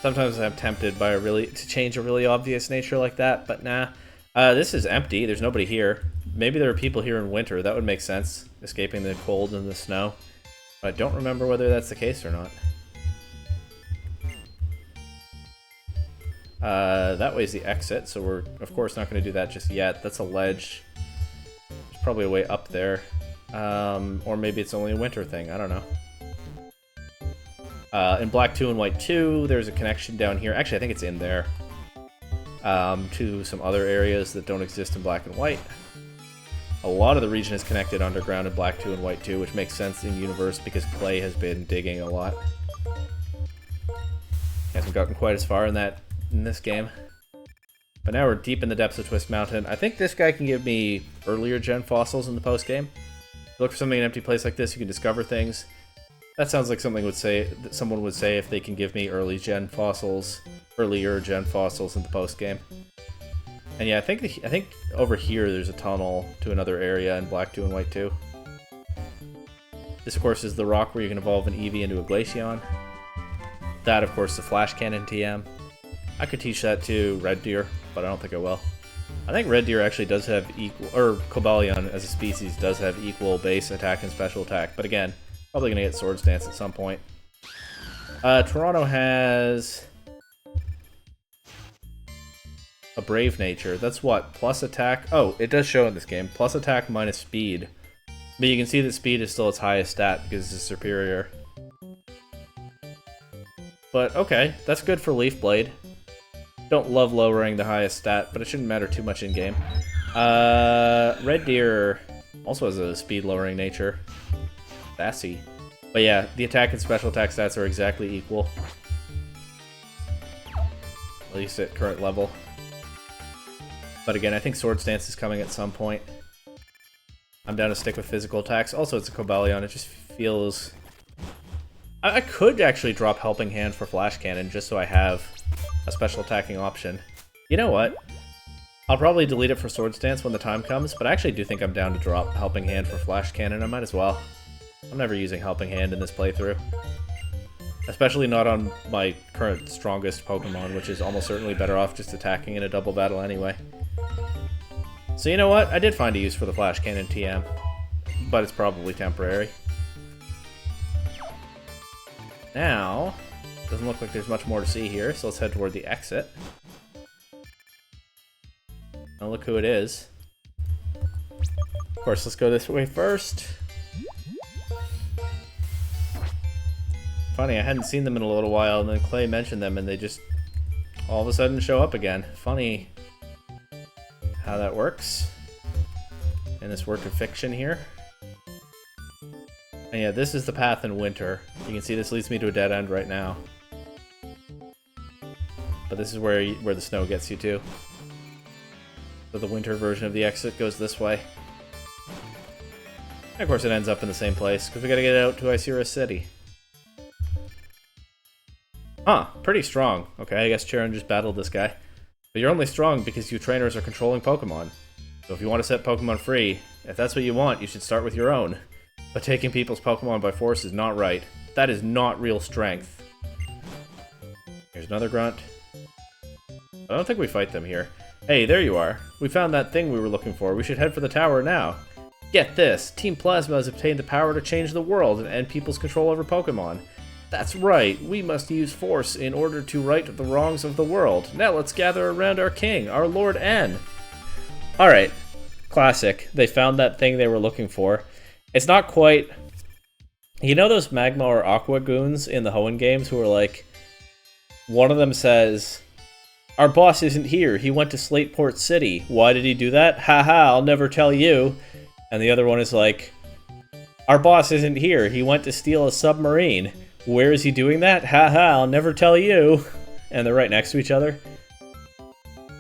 Sometimes I'm tempted by to change a really obvious nature like that, but nah. This is empty. There's nobody here. Maybe there are people here in winter. That would make sense. Escaping the cold and the snow. But I don't remember whether that's the case or not. That way's the exit, so we're of course not going to do that just yet. That's a ledge. There's probably a way up there. Or maybe it's only a winter thing. I don't know. In Black 2 and White 2, there's a connection down here. Actually, I think it's in there. To some other areas that don't exist in Black and White. A lot of the region is connected underground in Black 2 and White 2, which makes sense in universe because Clay has been digging a lot. Hasn't gotten quite as far in this game. But now we're deep in the depths of Twist Mountain. I think this guy can give me earlier gen fossils in the post-game. Look for something in an empty place like this, you can discover things. That sounds like something someone would say if they can give me earlier gen fossils in the post-game. And yeah, I think over here there's a tunnel to another area in Black 2 and White 2. This, of course, is the rock where you can evolve an Eevee into a Glaceon. That, of course, the Flash Cannon TM. I could teach that to Red Deer, but I don't think I will. I think Red Deer actually does have Cobalion as a species does have equal base attack and special attack, but again, probably gonna get Swords Dance at some point. Toronto has a Brave Nature. That's what? Plus attack? Oh, it does show in this game. Plus attack minus speed. But you can see that speed is still its highest stat because it's superior. But okay, that's good for Leaf Blade. Don't love lowering the highest stat, but it shouldn't matter too much in game. Red Deer also has a speed lowering nature. Sassy. But yeah, the attack and special attack stats are exactly equal. At least at current level. But again, I think Swords Dance is coming at some point. I'm down to stick with physical attacks. Also, it's a Cobalion. It just feels... I could actually drop Helping Hand for Flash Cannon just so I have a special attacking option. You know what? I'll probably delete it for Swords Dance when the time comes, but I actually do think I'm down to drop Helping Hand for Flash Cannon. I might as well. I'm never using Helping Hand in this playthrough. Especially not on my current strongest Pokemon, which is almost certainly better off just attacking in a double battle anyway. So you know what? I did find a use for the Flash Cannon TM, but it's probably temporary. Now, doesn't look like there's much more to see here, so let's head toward the exit. Now look who it is. Of course, let's go this way first. Funny, I hadn't seen them in a little while, and then Clay mentioned them, and they just all of a sudden show up again. Funny how that works in this work of fiction here. And yeah, this is the path in winter. You can see this leads me to a dead end right now. But this is where the snow gets you to. So the winter version of the exit goes this way. And of course it ends up in the same place, because we gotta get out to Icirrus City. Huh, pretty strong. Okay, I guess Charon just battled this guy. But you're only strong because you trainers are controlling Pokemon. So if you want to set Pokemon free, if that's what you want, you should start with your own. But taking people's Pokemon by force is not right. That is not real strength. Here's another grunt. I don't think we fight them here. Hey, there you are. We found that thing we were looking for. We should head for the tower now. Get this! Team Plasma has obtained the power to change the world and end people's control over Pokemon. That's right, we must use force in order to right the wrongs of the world. Now let's gather around our king, our Lord N. Alright, classic. They found that thing they were looking for. It's not quite... You know those Magma or Aqua goons in the Hoenn games who are like... One of them says, our boss isn't here, he went to Slateport City. Why did he do that? Haha, I'll never tell you. And the other one is like, our boss isn't here, he went to steal a submarine. Where is he doing that? Haha, I'll never tell you. And they're right next to each other.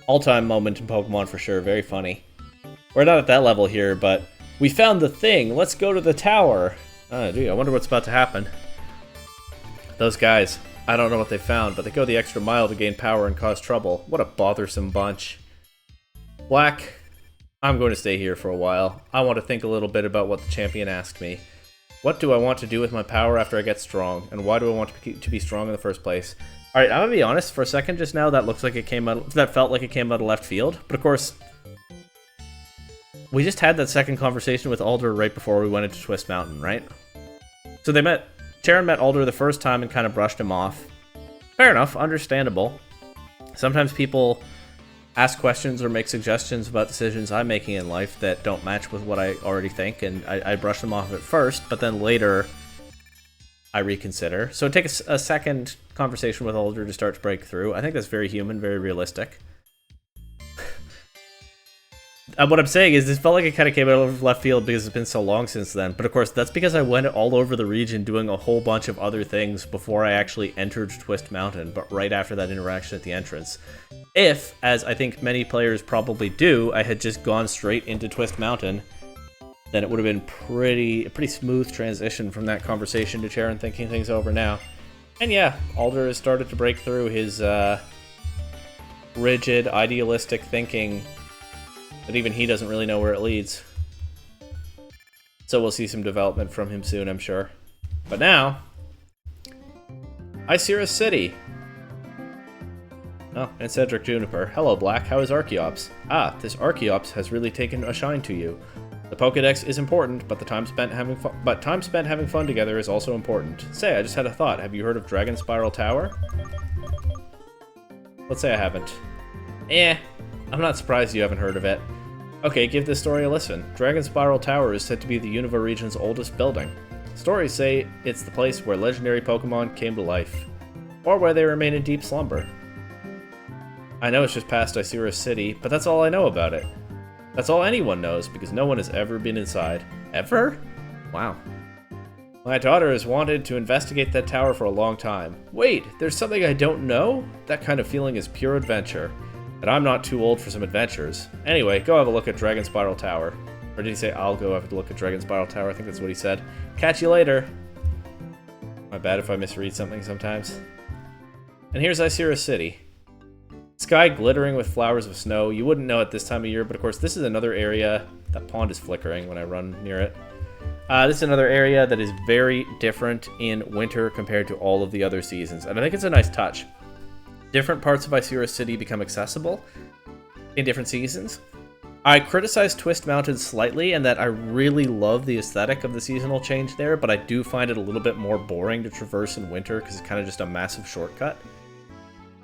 All-time moment in Pokemon for sure, very funny. We're not at that level here, but we found the thing, let's go to the tower. Oh, gee, I wonder what's about to happen. Those guys, I don't know what they found, but they go the extra mile to gain power and cause trouble. What a bothersome bunch. Black, I'm going to stay here for a while. I want to think a little bit about what the champion asked me. What do I want to do with my power after I get strong? And why do I want to be strong in the first place? Alright, I'm gonna be honest, for a second just now, that looks like it came out, that felt like it came out of left field. But of course, we just had that second conversation with Alder right before we went into Twist Mountain, right? So they met, Charon met Alder the first time and kind of brushed him off. Fair enough, understandable. Sometimes people ask questions or make suggestions about decisions I'm making in life that don't match with what I already think, and I brush them off at first, but then later I reconsider. So it takes a second conversation with Alder to start to break through. I think that's very human, very realistic. What I'm saying is, this felt like it kind of came out of left field because it's been so long since then. But of course, that's because I went all over the region doing a whole bunch of other things before I actually entered Twist Mountain, but right after that interaction at the entrance. If, as I think many players probably do, I had just gone straight into Twist Mountain, then it would have been a pretty smooth transition from that conversation to Charon thinking things over now. And yeah, Alder has started to break through his rigid, idealistic thinking that even he doesn't really know where it leads. So we'll see some development from him soon, I'm sure. But now, Icirrus City. Oh, and Cedric Juniper. Hello, Black. How is Archeops? Ah, this Archeops has really taken a shine to you. The Pokédex is important, but time spent having fun together is also important. Say, I just had a thought. Have you heard of Dragon Spiral Tower? Let's say I haven't. I'm not surprised you haven't heard of it. Okay, give this story a listen. Dragon Spiral Tower is said to be the Unova region's oldest building. Stories say it's the place where legendary Pokemon came to life, or where they remain in deep slumber. I know it's just past Icirrus City, but that's all I know about it. That's all anyone knows, because no one has ever been inside. Ever? Wow. My daughter has wanted to investigate that tower for a long time. Wait, there's something I don't know? That kind of feeling is pure adventure. And I'm not too old for some adventures. Anyway, go have a look at Dragon Spiral Tower. Or did he say, I'll go have a look at Dragon Spiral Tower? I think that's what he said. Catch you later. My bad if I misread something sometimes. And here's Icirrus City. Sky glittering with flowers of snow. You wouldn't know at this time of year, but of course this is another area. That pond is flickering when I run near it. This is another area that is very different in winter compared to all of the other seasons. And I think it's a nice touch. Different parts of Icirrus City become accessible in different seasons. I criticized Twist Mountain slightly in that I really love the aesthetic of the seasonal change there, but I do find it a little bit more boring to traverse in winter because it's kind of just a massive shortcut.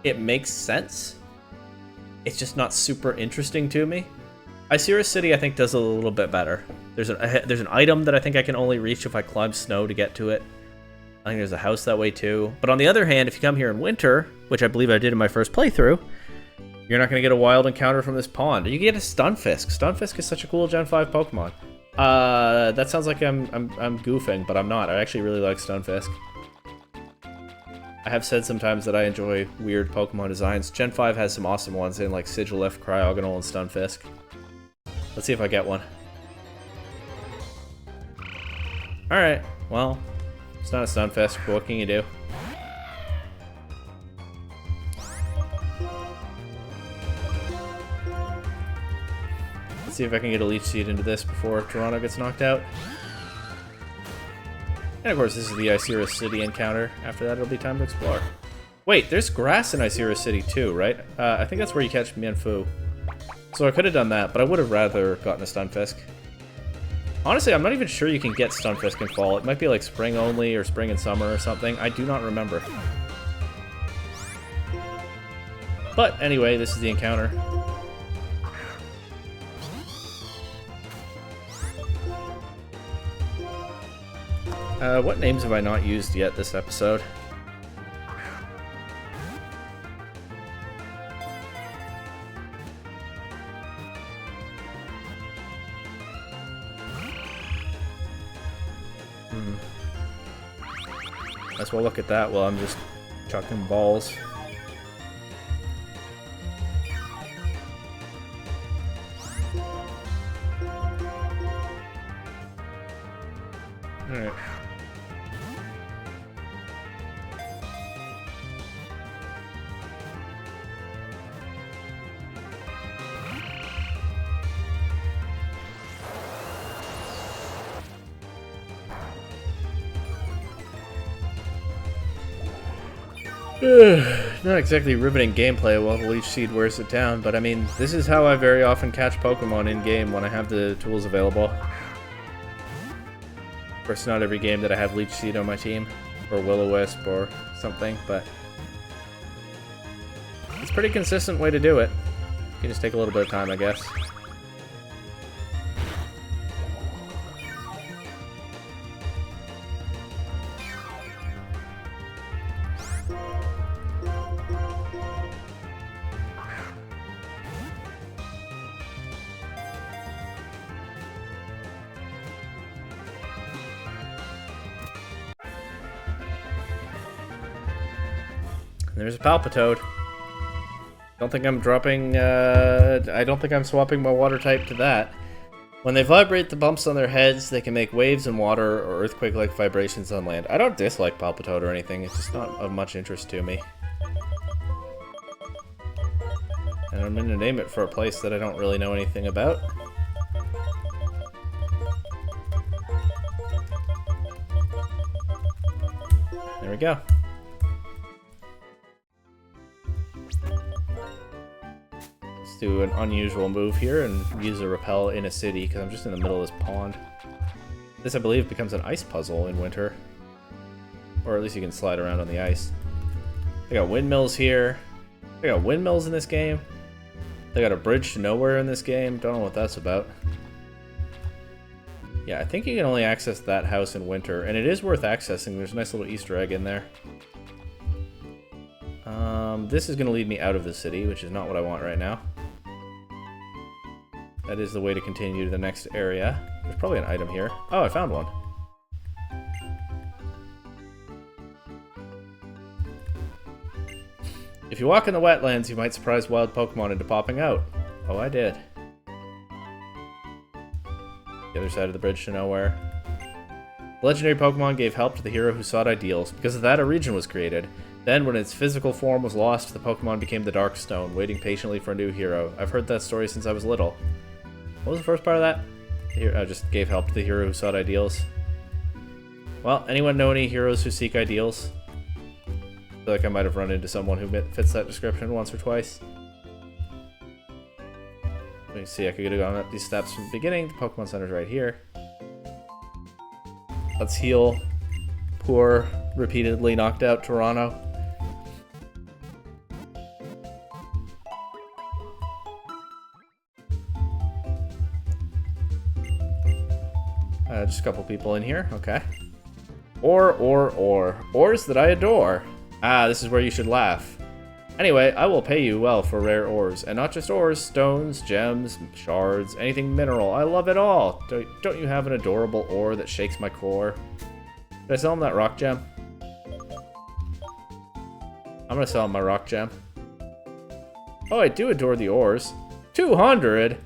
It makes sense. It's just not super interesting to me. Icirrus City, I think, does a little bit better. There's an item that I think I can only reach if I climb snow to get to it. I think there's a house that way too. But on the other hand, if you come here in winter, which I believe I did in my first playthrough, you're not going to get a wild encounter from this pond. You get a Stunfisk. Stunfisk is such a cool Gen 5 Pokemon. That sounds like I'm goofing, but I'm not. I actually really like Stunfisk. I have said sometimes that I enjoy weird Pokemon designs. Gen 5 has some awesome ones in like Sigilyph, Cryogonal, and Stunfisk. Let's see if I get one. Alright, well, it's not a Stunfisk, but what can you do? Let's see if I can get a Leech Seed into this before Toronto gets knocked out. And of course, this is the Icirrus City encounter. After that, it'll be time to explore. Wait, there's grass in Icirrus City too, right? I think that's where you catch Mienfoo. So I could have done that, but I would have rather gotten a Stunfisk. Honestly, I'm not even sure you can get Stunfisk in fall. It might be like spring only or spring and summer or something. I do not remember. But anyway, this is the encounter. What names have I not used yet this episode? Let's well look at that while I'm just chucking balls. Alright. Not exactly riveting gameplay while the Leech Seed wears it down, but I mean, this is how I very often catch Pokemon in-game when I have the tools available. Of course, not every game that I have Leech Seed on my team, or Will-O-Wisp or something, but it's a pretty consistent way to do it. You can just take a little bit of time, I guess. There's a Palpitoad. Don't think I'm dropping, I don't think I'm swapping my water type to that. When they vibrate the bumps on their heads, they can make waves in water or earthquake-like vibrations on land. I don't dislike Palpitoad or anything, it's just not of much interest to me. And I'm going to name it for a place that I don't really know anything about. There we go. Do an unusual move here and use a repel in a city because I'm just in the middle of this pond. This, I believe, becomes an ice puzzle in winter. Or at least you can slide around on the ice. They got windmills here. They got windmills in this game. They got a bridge to nowhere in this game. Don't know what that's about. Yeah, I think you can only access that house in winter, and it is worth accessing. There's a nice little Easter egg in there. This is going to lead me out of the city, which is not what I want right now. That is the way to continue to the next area. There's probably an item here. Oh, I found one. If you walk in the wetlands, you might surprise wild Pokemon into popping out. Oh, I did. The other side of the bridge to nowhere. The legendary Pokemon gave help to the hero who sought ideals. Because of that, a region was created. Then, when its physical form was lost, the Pokemon became the Darkstone, waiting patiently for a new hero. I've heard that story since I was little. What was the first part of that? I just gave help to the hero who sought ideals. Well, anyone know any heroes who seek ideals? I feel like I might have run into someone who fits that description once or twice. Let me see, I could have gone up these steps from the beginning. The Pokemon Center's right here. Let's heal poor, repeatedly knocked out Toronto. Just a couple people in here, okay. Ores that I adore. Ah, this is where you should laugh. Anyway, I will pay you well for rare ores. And not just ores, stones, gems, shards, anything mineral. I love it all. Don't you have an adorable ore that shakes my core? Did I sell him that rock gem? I'm gonna sell him my rock gem. Oh, I do adore the ores. 200?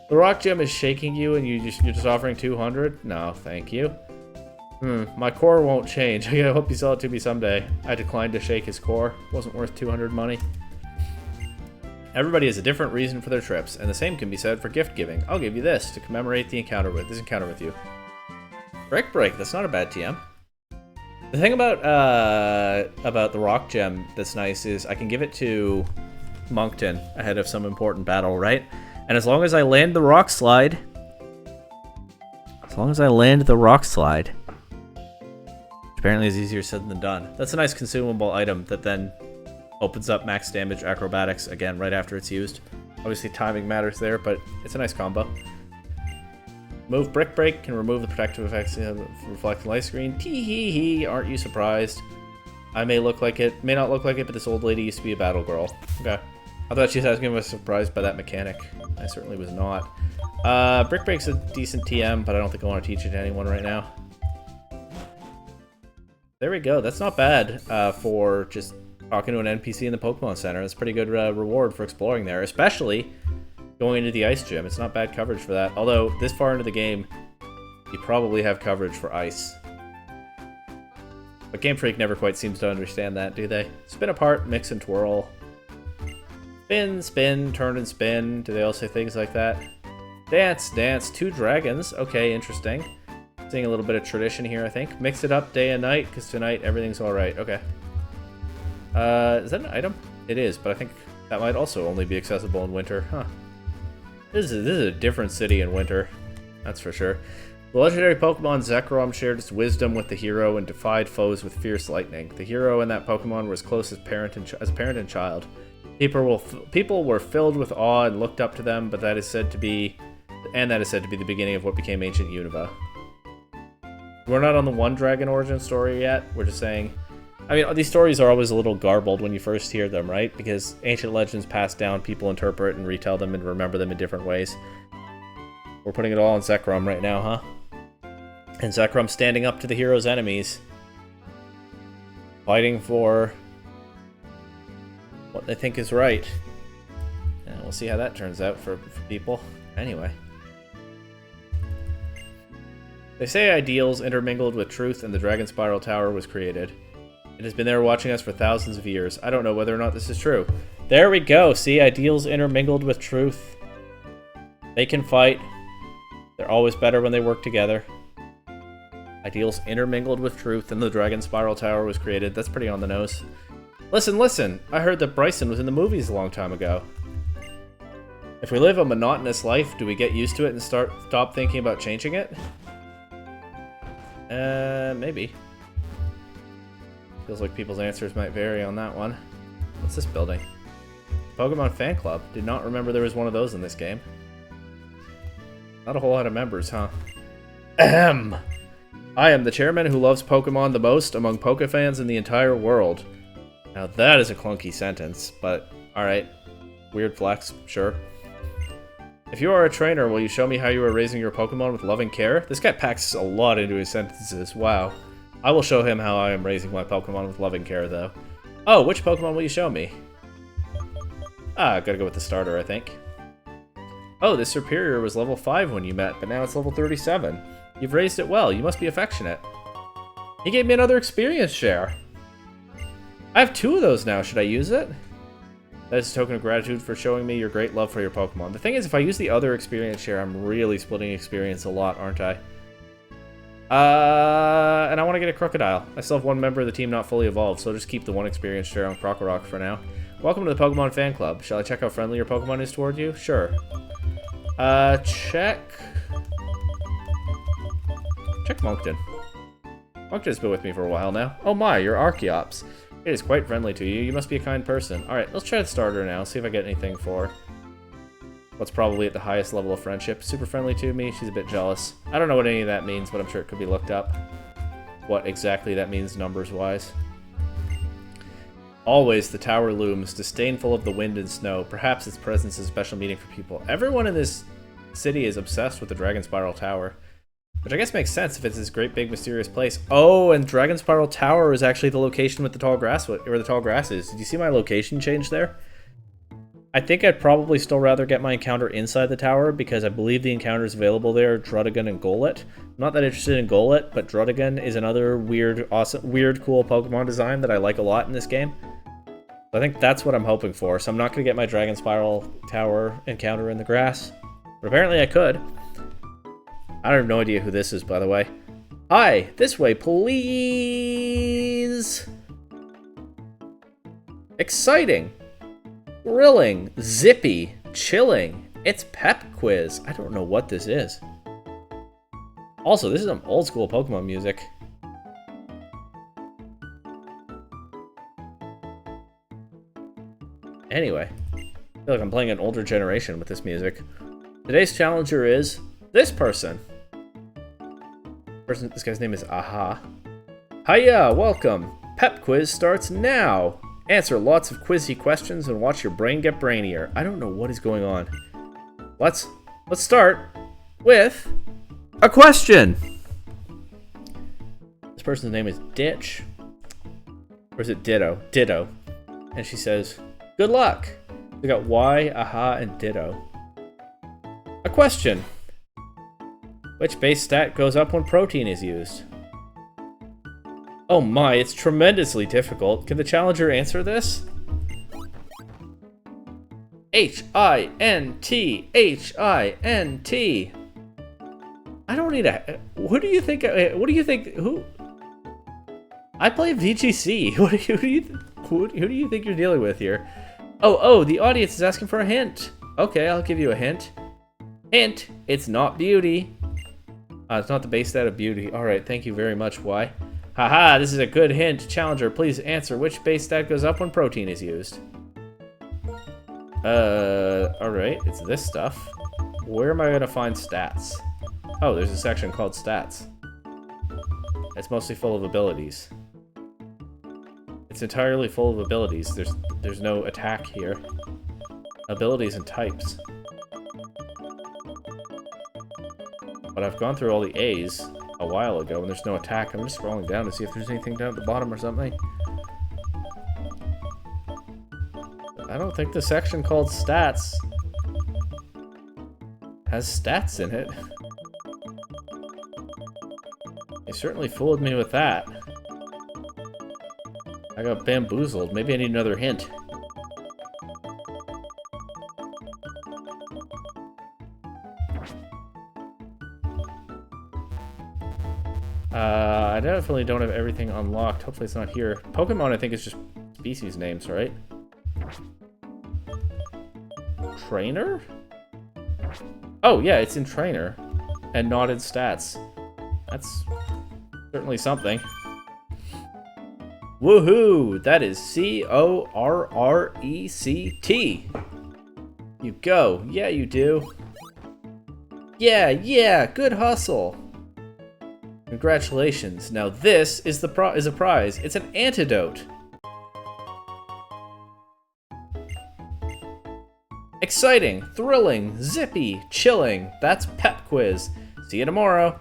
The rock gem is shaking you and you're just offering 200? No, thank you. My core won't change. I hope you sell it to me someday. I declined to shake his core. Wasn't worth 200 money. Everybody has a different reason for their trips, and the same can be said for gift giving. I'll give you this to commemorate this encounter with you. Break, that's not a bad TM. The thing about the rock gem that's nice is I can give it to Moncton ahead of some important battle, right? And as long as I land the rock slide, As long as I land the rock slide. Apparently is easier said than done. That's a nice consumable item that then opens up max damage acrobatics again right after it's used. Obviously timing matters there, but it's a nice combo. Move Brick Break can remove the protective effects of reflecting light screen. Tee-hee-hee, aren't you surprised? I may look like it, may not look like it, but this old lady used to be a battle girl. Okay. I thought she was asking if I was surprised by that mechanic. I certainly was not. Brick Break's a decent TM, but I don't think I want to teach it to anyone right now. There we go. That's not bad for just talking to an NPC in the Pokemon Center. That's a pretty good reward for exploring there, especially going into the Ice Gym. It's not bad coverage for that. Although, this far into the game, you probably have coverage for Ice. But Game Freak never quite seems to understand that, do they? Spin apart, mix and twirl. Spin, spin, turn and spin. Do they all say things like that? Dance, dance, 2 dragons. Okay, interesting. Seeing a little bit of tradition here, I think. Mix it up day and night, because tonight everything's alright. Okay. Is that an item? It is, but I think that might also only be accessible in winter. Huh. This is a different city in winter. That's for sure. The legendary Pokemon Zekrom shared its wisdom with the hero and defied foes with fierce lightning. The hero and that Pokemon were as close as parent and child. People were filled with awe and looked up to them, but that is said to be the beginning of what became ancient Unova. We're not on the One Dragon origin story yet. We're just saying... I mean, these stories are always a little garbled when you first hear them, right? Because ancient legends passed down, people interpret and retell them and remember them in different ways. We're putting it all on Zekrom right now, huh? And Zekrom standing up to the hero's enemies. Fighting for what they think is right. And we'll see how that turns out for people. Anyway. They say ideals intermingled with truth and the Dragon Spiral Tower was created. It has been there watching us for thousands of years. I don't know whether or not this is true. There we go. See, ideals intermingled with truth. They can fight. They're always better when they work together. Ideals intermingled with truth and the Dragon Spiral Tower was created. That's pretty on the nose. Listen, listen. I heard that Bryson was in the movies a long time ago. If we live a monotonous life, do we get used to it and stop thinking about changing it? Maybe. Feels like people's answers might vary on that one. What's this building? Pokemon Fan Club. Did not remember there was one of those in this game. Not a whole lot of members, huh? Ahem! I am the chairman who loves Pokemon the most among Pokefans in the entire world. Now that is a clunky sentence, but alright. Weird flex, sure. If you are a trainer, will you show me how you are raising your Pokemon with loving care? This guy packs a lot into his sentences, wow. I will show him how I am raising my Pokemon with loving care, though. Oh, which Pokemon will you show me? Ah, gotta go with the starter, I think. Oh, this Superior was level 5 when you met, but now it's level 37. You've raised it well, you must be affectionate. He gave me another experience share. I have 2 of those now, should I use it? That is a token of gratitude for showing me your great love for your Pokemon. The thing is, if I use the other experience share, I'm really splitting experience a lot, aren't I? And I want to get a Crocodile. I still have 1 member of the team not fully evolved, so I'll just keep the 1 experience share on Crocorock for now. Welcome to the Pokemon Fan Club. Shall I check how friendly your Pokemon is toward you? Sure. Check Moncton. Moncton's been with me for a while now. Oh my, you're Archeops. It is quite friendly to you. You must be a kind person. Alright, let's try the starter now. See if I get anything for what's probably at the highest level of friendship. Super friendly to me. She's a bit jealous. I don't know what any of that means, but I'm sure it could be looked up. What exactly that means numbers-wise. Always the tower looms, disdainful of the wind and snow. Perhaps its presence is a special meaning for people. Everyone in this city is obsessed with the Dragon Spiral Tower. Which I guess makes sense if it's this great big mysterious place. Oh, and Dragon Spiral Tower is actually the location with the tall grass, where the tall grass is. Did you see my location change there? I think I'd probably still rather get my encounter inside the tower, because I believe the encounters available there are Druddigon and Golett. I'm not that interested in Golett, but Druddigon is another weird, awesome, cool Pokemon design that I like a lot in this game. So I think that's what I'm hoping for. So I'm not going to get my Dragon Spiral Tower encounter in the grass. But apparently I could. I have no idea who this is, by the way. Hi, this way, please. Exciting. Thrilling. Zippy. Chilling. It's Pep Quiz. I don't know what this is. Also, this is some old school Pokemon music. Anyway, I feel like I'm playing an older generation with this music. Today's challenger is this person. This guy's name is Aha. Hiya, welcome. Pep quiz starts now. Answer lots of quizzy questions and watch your brain get brainier. I don't know what is going on. Let's start with a question. This person's name is Ditch. Or is it Ditto? Ditto. And she says, good luck. We got Y, Aha, and Ditto. A question. Which base stat goes up when protein is used? Oh my, it's tremendously difficult. Can the challenger answer this? H-I-N-T, H-I-N-T. I don't need a... What do you think... Who... I play VGC. Who do you think you're dealing with here? Oh, the audience is asking for a hint. Okay, I'll give you a hint. Hint, it's not beauty. It's not the base stat of beauty. Alright, thank you very much, Y. Haha, this is a good hint. Challenger, please answer which base stat goes up when protein is used. Alright, it's this stuff. Where am I gonna find stats? Oh, there's a section called stats. It's mostly full of abilities. It's entirely full of abilities. There's no attack here. Abilities and types. But I've gone through all the A's a while ago, and there's no attack. I'm just scrolling down to see if there's anything down at the bottom or something. I don't think the section called stats has stats in it. They certainly fooled me with that. I got bamboozled. Maybe I need another hint. I definitely don't have everything unlocked. Hopefully it's not here. Pokemon, I think, is just species names, right? Trainer? Oh, yeah, it's in Trainer. And not in Stats. That's certainly something. Woohoo! That is C-O-R-R-E-C-T. You go. Yeah, you do. Yeah, good hustle. Congratulations. Now this is a prize. It's an antidote. Exciting, thrilling, zippy, chilling. That's Pep Quiz. See you tomorrow.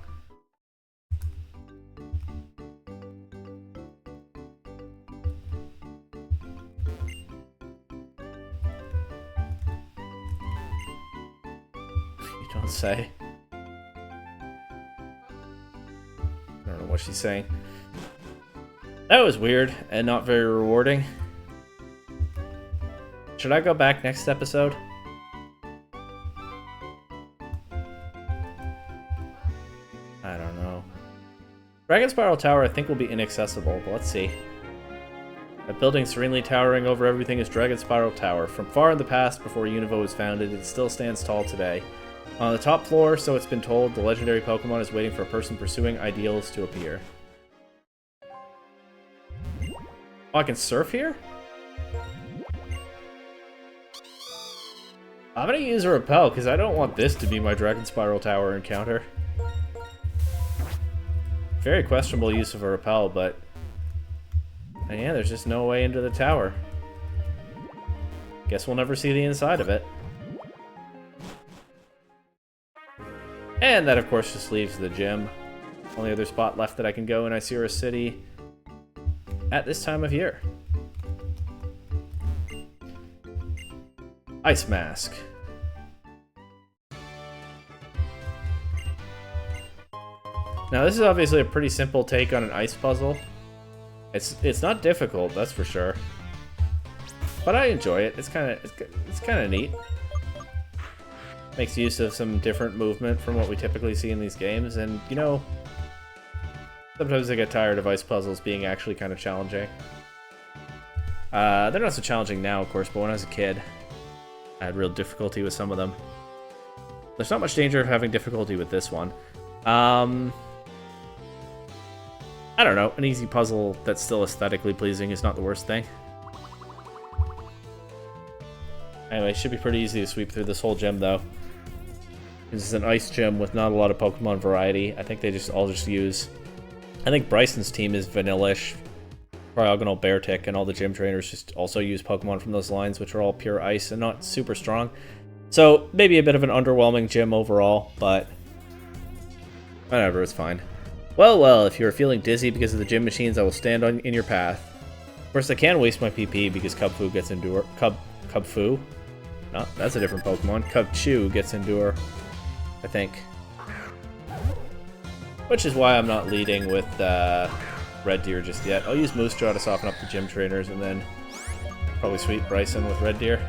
You don't say. I don't know what she's saying. That was weird and not very rewarding. Should I go back next episode? I don't know. Dragon Spiral Tower I think will be inaccessible, but let's see. A building serenely towering over everything is Dragon Spiral Tower. From far in the past, before Unova was founded, it still stands tall today. On the top floor, so it's been told, the legendary Pokemon is waiting for a person pursuing ideals to appear. Oh, I can surf here? I'm gonna use a Repel, because I don't want this to be my Dragon Spiral Tower encounter. Very questionable use of a Repel, but... And yeah, there's just no way into the tower. Guess we'll never see the inside of it. And that, of course, just leaves the gym. Only other spot left that I can go in Icirrus City at this time of year. Ice Mask. Now, this is obviously a pretty simple take on an ice puzzle. It's not difficult, that's for sure. But I enjoy it. It's kind of neat. Makes use of some different movement from what we typically see in these games, and you know, sometimes I get tired of ice puzzles being actually kind of challenging. They're not so challenging now, of course, but when I was a kid, I had real difficulty with some of them. There's not much danger of having difficulty with this one. I don't know. An easy puzzle that's still aesthetically pleasing is not the worst thing. Anyway, it should be pretty easy to sweep through this whole gym, though. This is an ice gym with not a lot of Pokemon variety. I think they all just use... I think Bryson's team is vanillish, Cryogonal, Beartic, and all the gym trainers just also use Pokemon from those lines, which are all pure ice and not super strong. So, maybe a bit of an underwhelming gym overall, but... whatever, it's fine. Well, if you're feeling dizzy because of the gym machines, I will stand in your path. Of course, I can waste my PP because Cubfu gets Endure... Cubfu? No, that's a different Pokemon. Cubchoo gets Endure, I think. Which is why I'm not leading with Red Deer just yet. I'll use Moose Jaw to soften up the gym trainers and then probably sweep Bryson with Red Deer.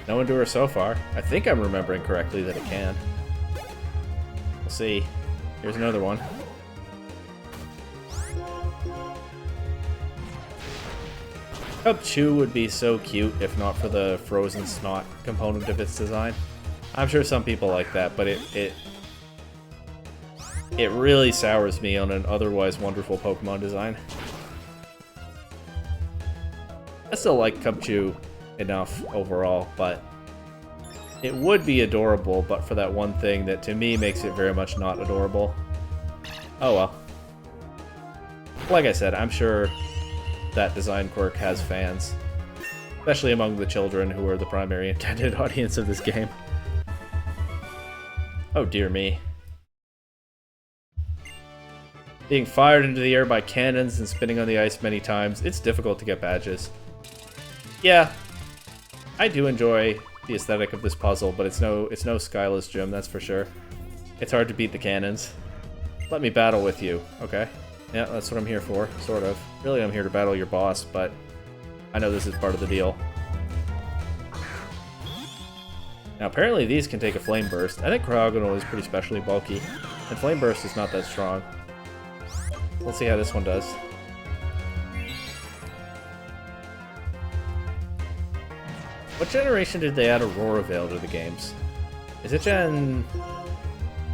No Endure so far. I think I'm remembering correctly that it can. We'll see. Here's another one. Cubchoo would be so cute if not for the frozen snot component of its design. I'm sure some people like that, but it really sours me on an otherwise wonderful Pokemon design. I still like Cubchoo enough overall, but it would be adorable, but for that one thing that to me makes it very much not adorable. Oh well. Like I said, I'm sure that design quirk has fans, especially among the children who are the primary intended audience of this game. Oh dear me. Being fired into the air by cannons and spinning on the ice many times, it's difficult to get badges. Yeah, I do enjoy the aesthetic of this puzzle, but it's no Skyless Gym, that's for sure. It's hard to beat the cannons. Let me battle with you, okay? Yeah, that's what I'm here for, sort of. Really, I'm here to battle your boss, but I know this is part of the deal. Now, apparently these can take a Flame Burst. I think Cryogonal is pretty specially bulky, and Flame Burst is not that strong. Let's see how this one does. What generation did they add Aurora Veil to the games? Is it Gen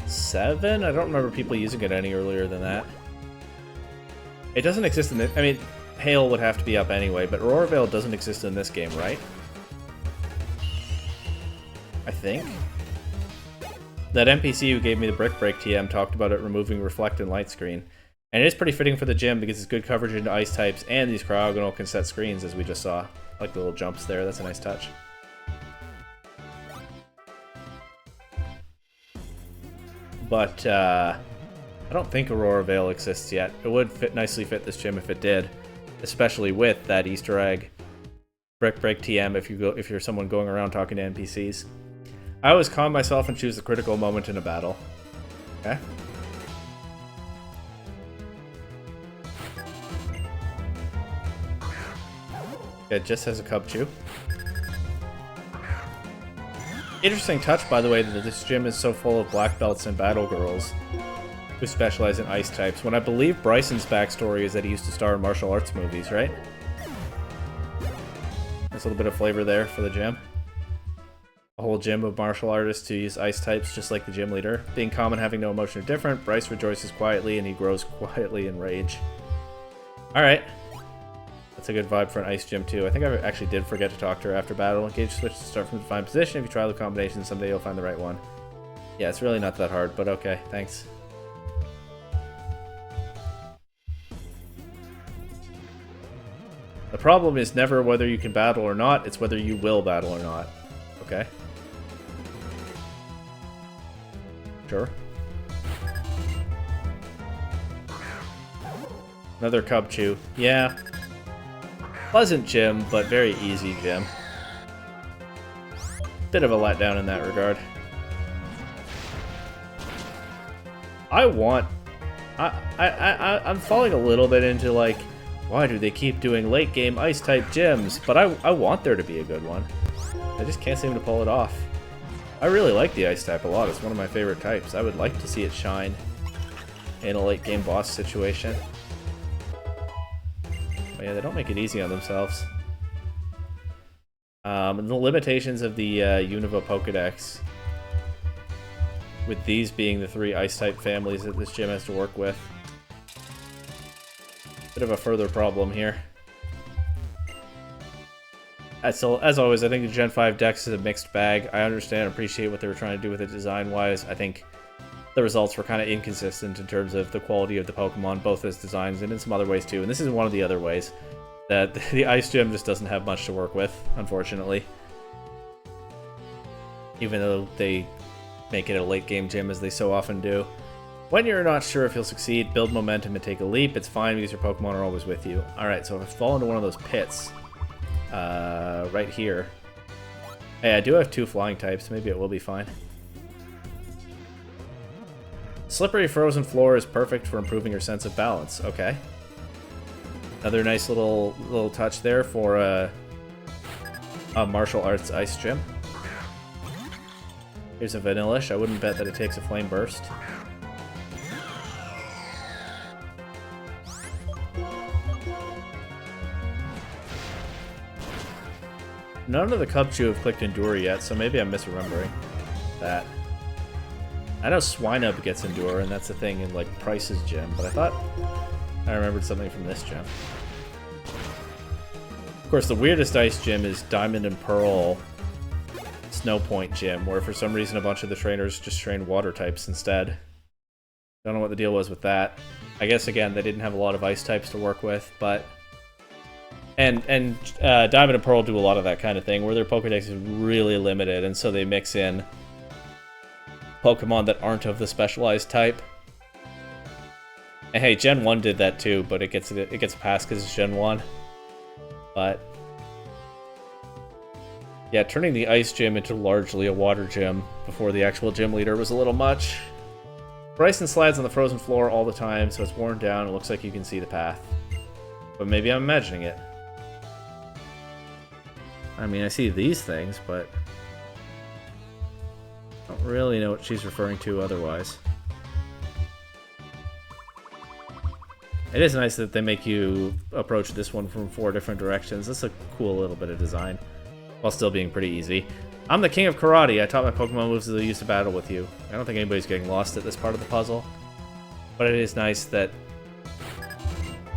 7? I don't remember people using it any earlier than that. It doesn't exist in this... I mean, Hail would have to be up anyway, but Aurora Veil doesn't exist in this game, right? I think. That NPC who gave me the Brick Break TM talked about it removing Reflect and Light Screen. And it is pretty fitting for the gym because it's good coverage into ice types, and these Cryogonal can set screens, as we just saw. I like the little jumps there, that's a nice touch. But, I don't think Aurora Veil exists yet. It would nicely fit this gym if it did, especially with that Easter egg Brick Break TM if you're someone going around talking to NPCs. I always calm myself and choose the critical moment in a battle. Okay. It just has a Cubchoo. Interesting touch, by the way, that this gym is so full of black belts and battle girls who specialize in ice types, when I believe Bryson's backstory is that he used to star in martial arts movies, right? Nice little bit of flavor there for the gym. A whole gym of martial artists who use ice types just like the gym leader. Being calm and having no emotion are different, Bryce rejoices quietly and he grows quietly in rage. Alright. That's a good vibe for an ice gym too. I think I actually did forget to talk to her after battle. Engage switch to start from the defined position. If you try the combination, someday you'll find the right one. Yeah, it's really not that hard, but okay, thanks. The problem is never whether you can battle or not, it's whether you will battle or not. Okay. Sure. Another Cubchoo. Yeah. Pleasant gym, but very easy gym. Bit of a letdown in that regard. I'm falling a little bit into like, why do they keep doing late game ice type gyms? But I want there to be a good one. I just can't seem to pull it off. I really like the ice type a lot. It's one of my favorite types. I would like to see it shine in a late game boss situation. But yeah, they don't make it easy on themselves. And the limitations of the Unova Pokedex with these being the 3 Ice-type families that this gym has to work with. Bit of a further problem here. As always, I think the Gen 5 Dex is a mixed bag. I understand and appreciate what they were trying to do with it design-wise. I think the results were kind of inconsistent in terms of the quality of the Pokemon, both as designs and in some other ways too. And this is one of the other ways that the Ice Gym just doesn't have much to work with, unfortunately. Even though they make it a late-game gym, as they so often do. When you're not sure if you'll succeed, build momentum and take a leap. It's fine because your Pokemon are always with you. Alright, so if I fall into one of those pits, right here. Hey, I do have 2 flying types. Maybe it will be fine. Slippery frozen floor is perfect for improving your sense of balance. Okay. Another nice little touch there for a martial arts ice gym. Here's a Vanillish. I wouldn't bet that it takes a Flame Burst. None of the Cubchoo have clicked Endure yet, so maybe I'm misremembering that. I know Swinub gets Endure, and that's the thing in, like, Price's gym, but I thought I remembered something from this gym. Of course, the weirdest ice gym is Diamond and Pearl Snow Point gym, where for some reason a bunch of the trainers just train water types instead. Don't know what the deal was with that. I guess, again, they didn't have a lot of ice types to work with, but... And Diamond and Pearl do a lot of that kind of thing, where their Pokédex is really limited, and so they mix in Pokemon that aren't of the specialized type. And hey, Gen 1 did that too, but it gets a pass because it's Gen 1. But yeah, turning the Ice Gym into largely a Water Gym before the actual gym leader was a little much. Bryson slides on the frozen floor all the time, so it's worn down. It looks like you can see the path. But maybe I'm imagining it. I mean, I see these things, but I don't really know what she's referring to otherwise. It is nice that they make you approach this one from 4 different directions. That's a cool little bit of design, while still being pretty easy. I'm the king of karate. I taught my Pokemon moves as they used to battle with you. I don't think anybody's getting lost at this part of the puzzle. But it is nice that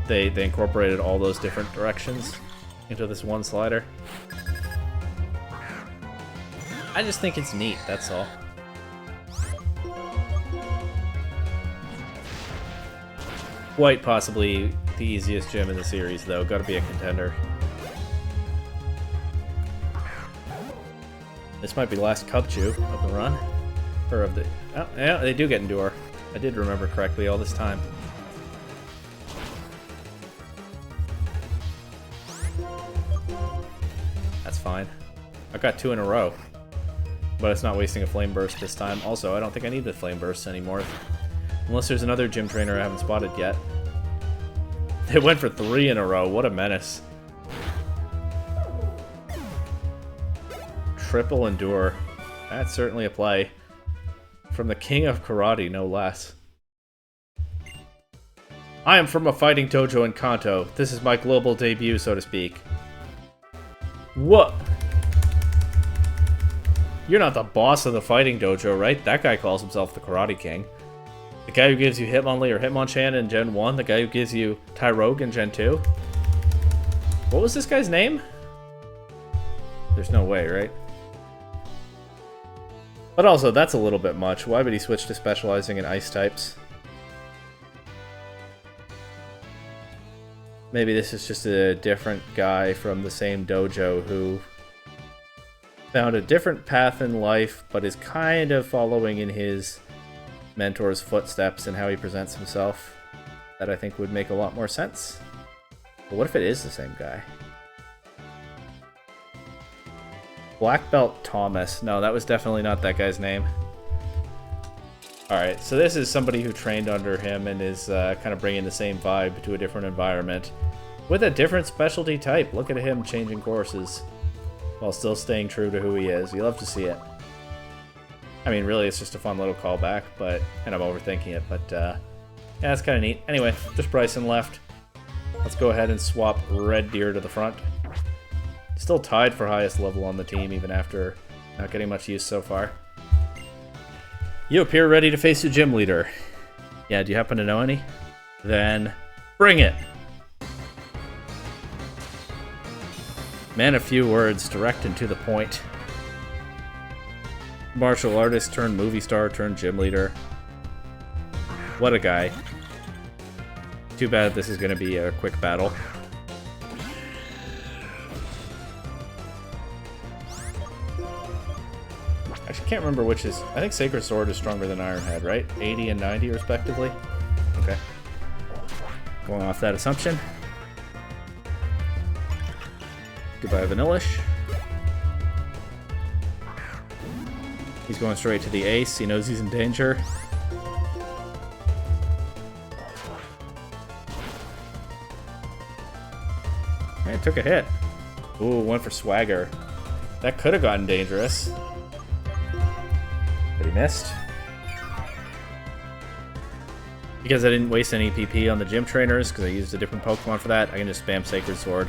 they incorporated all those different directions into this one slider. I just think it's neat, that's all. Quite possibly the easiest gym in the series, though. Gotta be a contender. This might be last Cubchoo of the run. Or of the... Oh, yeah, they do get Endure. I did remember correctly all this time. That's fine. I've got 2 in a row. But it's not wasting a Flame Burst this time. Also, I don't think I need the Flame Burst anymore. Unless there's another gym trainer I haven't spotted yet. They went for 3 in a row. What a menace. Triple Endure. That's certainly a play. From the king of karate, no less. I am from a fighting dojo in Kanto. This is my global debut, so to speak. What? You're not the boss of the fighting dojo, right? That guy calls himself the Karate King. The guy who gives you Hitmonlee or Hitmonchan in Gen 1? The guy who gives you Tyrogue in Gen 2? What was this guy's name? There's no way, right? But also, that's a little bit much. Why would he switch to specializing in ice types? Maybe this is just a different guy from the same dojo who found a different path in life, but is kind of following in his mentor's footsteps and how he presents himself. That I think would make a lot more sense. But what if it is the same guy? Black Belt Thomas. No, that was definitely not that guy's name. Alright, so this is somebody who trained under him and is kind of bringing the same vibe to a different environment. With a different specialty type. Look at him changing courses while still staying true to who he is. You love to see it. I mean, really, it's just a fun little callback, but and I'm overthinking it, but yeah, it's kind of neat. Anyway, just Bryson left. Let's go ahead and swap Red Deer to the front. Still tied for highest level on the team, even after not getting much use so far. You appear ready to face a gym leader. Yeah, do you happen to know any? Then bring it! Man, a few words, direct and to the point. Martial artist turned movie star turned gym leader. What a guy. Too bad this is going to be a quick battle. Actually, can't remember which is... I think Sacred Sword is stronger than Iron Head, right? 80 and 90 respectively? Okay. Going off that assumption. Goodbye, Vanillish. He's going straight to the ace. He knows he's in danger. Hey, took a hit. Ooh, went for swagger. That could have gotten dangerous. But he missed. Because I didn't waste any PP on the gym trainers, because I used a different Pokemon for that, I can just spam Sacred Sword.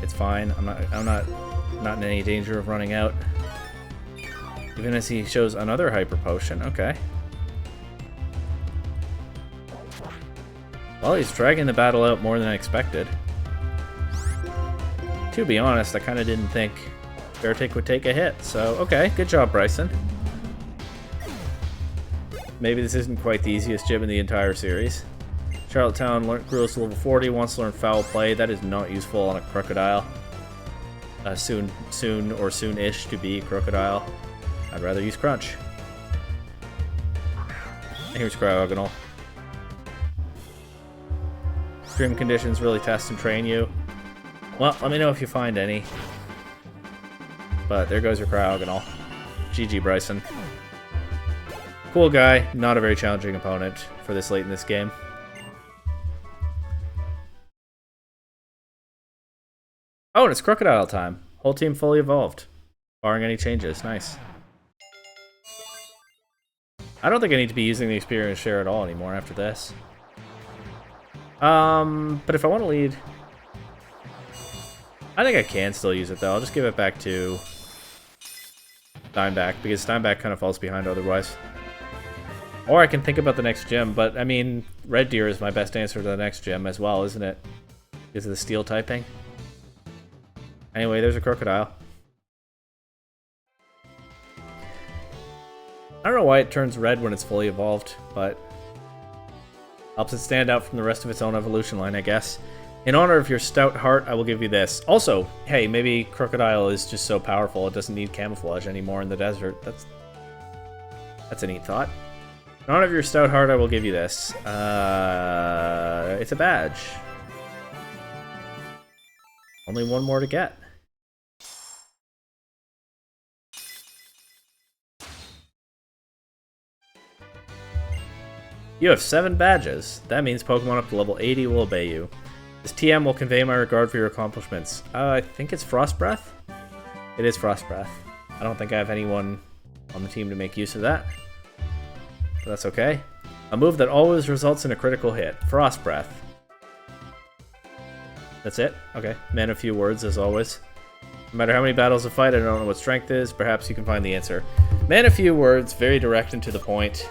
It's fine. I'm not in any danger of running out. Even as he shows another Hyper Potion. Okay. Well, he's dragging the battle out more than I expected. To be honest, I kind of didn't think Beartic would take a hit. So, okay. Good job, Bryson. Maybe this isn't quite the easiest gym in the entire series. Charlottetown grew to level 40, wants to learn Foul Play. That is not useful on a Crocodile. Soon-ish to be Crocodile. I'd rather use Crunch. Here's Cryogonal. Extreme conditions really test and train you. Well, let me know if you find any. But there goes your Cryogonal. GG, Bryson. Cool guy, not a very challenging opponent for this late in this game. Oh, and it's Crocodile time. Whole team fully evolved. Barring any changes. Nice. I don't think I need to be using the experience share at all anymore after this. But if I want to lead... I think I can still use it though. I'll just give it back to Steinbach, because Steinbach kind of falls behind otherwise. Or I can think about the next gym, but I mean, Red Deer is my best answer to the next gym as well, isn't it? Because of the steel typing. Anyway, there's a Crocodile. I don't know why it turns red when it's fully evolved, but helps it stand out from the rest of its own evolution line, I guess. In honor of your stout heart, I will give you this. Also, hey, maybe Crocodile is just so powerful it doesn't need camouflage anymore in the desert. That's a neat thought. In honor of your stout heart, I will give you this. It's a badge. Only one more to get. You have 7 badges. That means Pokemon up to level 80 will obey you. This TM will convey my regard for your accomplishments. I think it's Frost Breath? It is Frost Breath. I don't think I have anyone on the team to make use of that. But that's okay. A move that always results in a critical hit. Frost Breath. That's it? Okay. Man, a few words, as always. No matter how many battles I fight, I don't know what strength is. Perhaps you can find the answer. Man, a few words, very direct and to the point.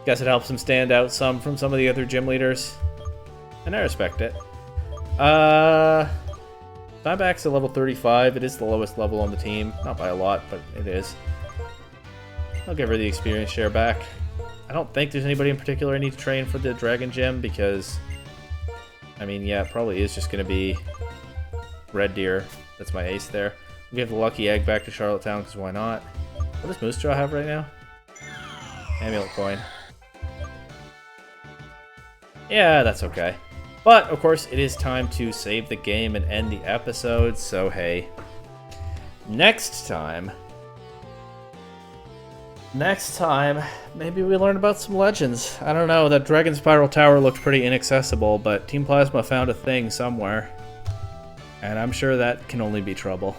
Guess it helps him stand out some from some of the other gym leaders. And I respect it. Steinbach's at level 35. It is the lowest level on the team. Not by a lot, but it is. I'll give her the experience share back. I don't think there's anybody in particular I need to train for the Dragon Gym because... I mean, yeah, it probably is just going to be Red Deer. That's my ace there. I'll give the Lucky Egg back to Charlottetown because why not? What does Moose Jaw have right now? Amulet Coin. Yeah, that's okay. But, of course, it is time to save the game and end the episode, so hey. Next time, maybe we learn about some legends. I don't know, that Dragon Spiral Tower looked pretty inaccessible, but Team Plasma found a thing somewhere. And I'm sure that can only be trouble.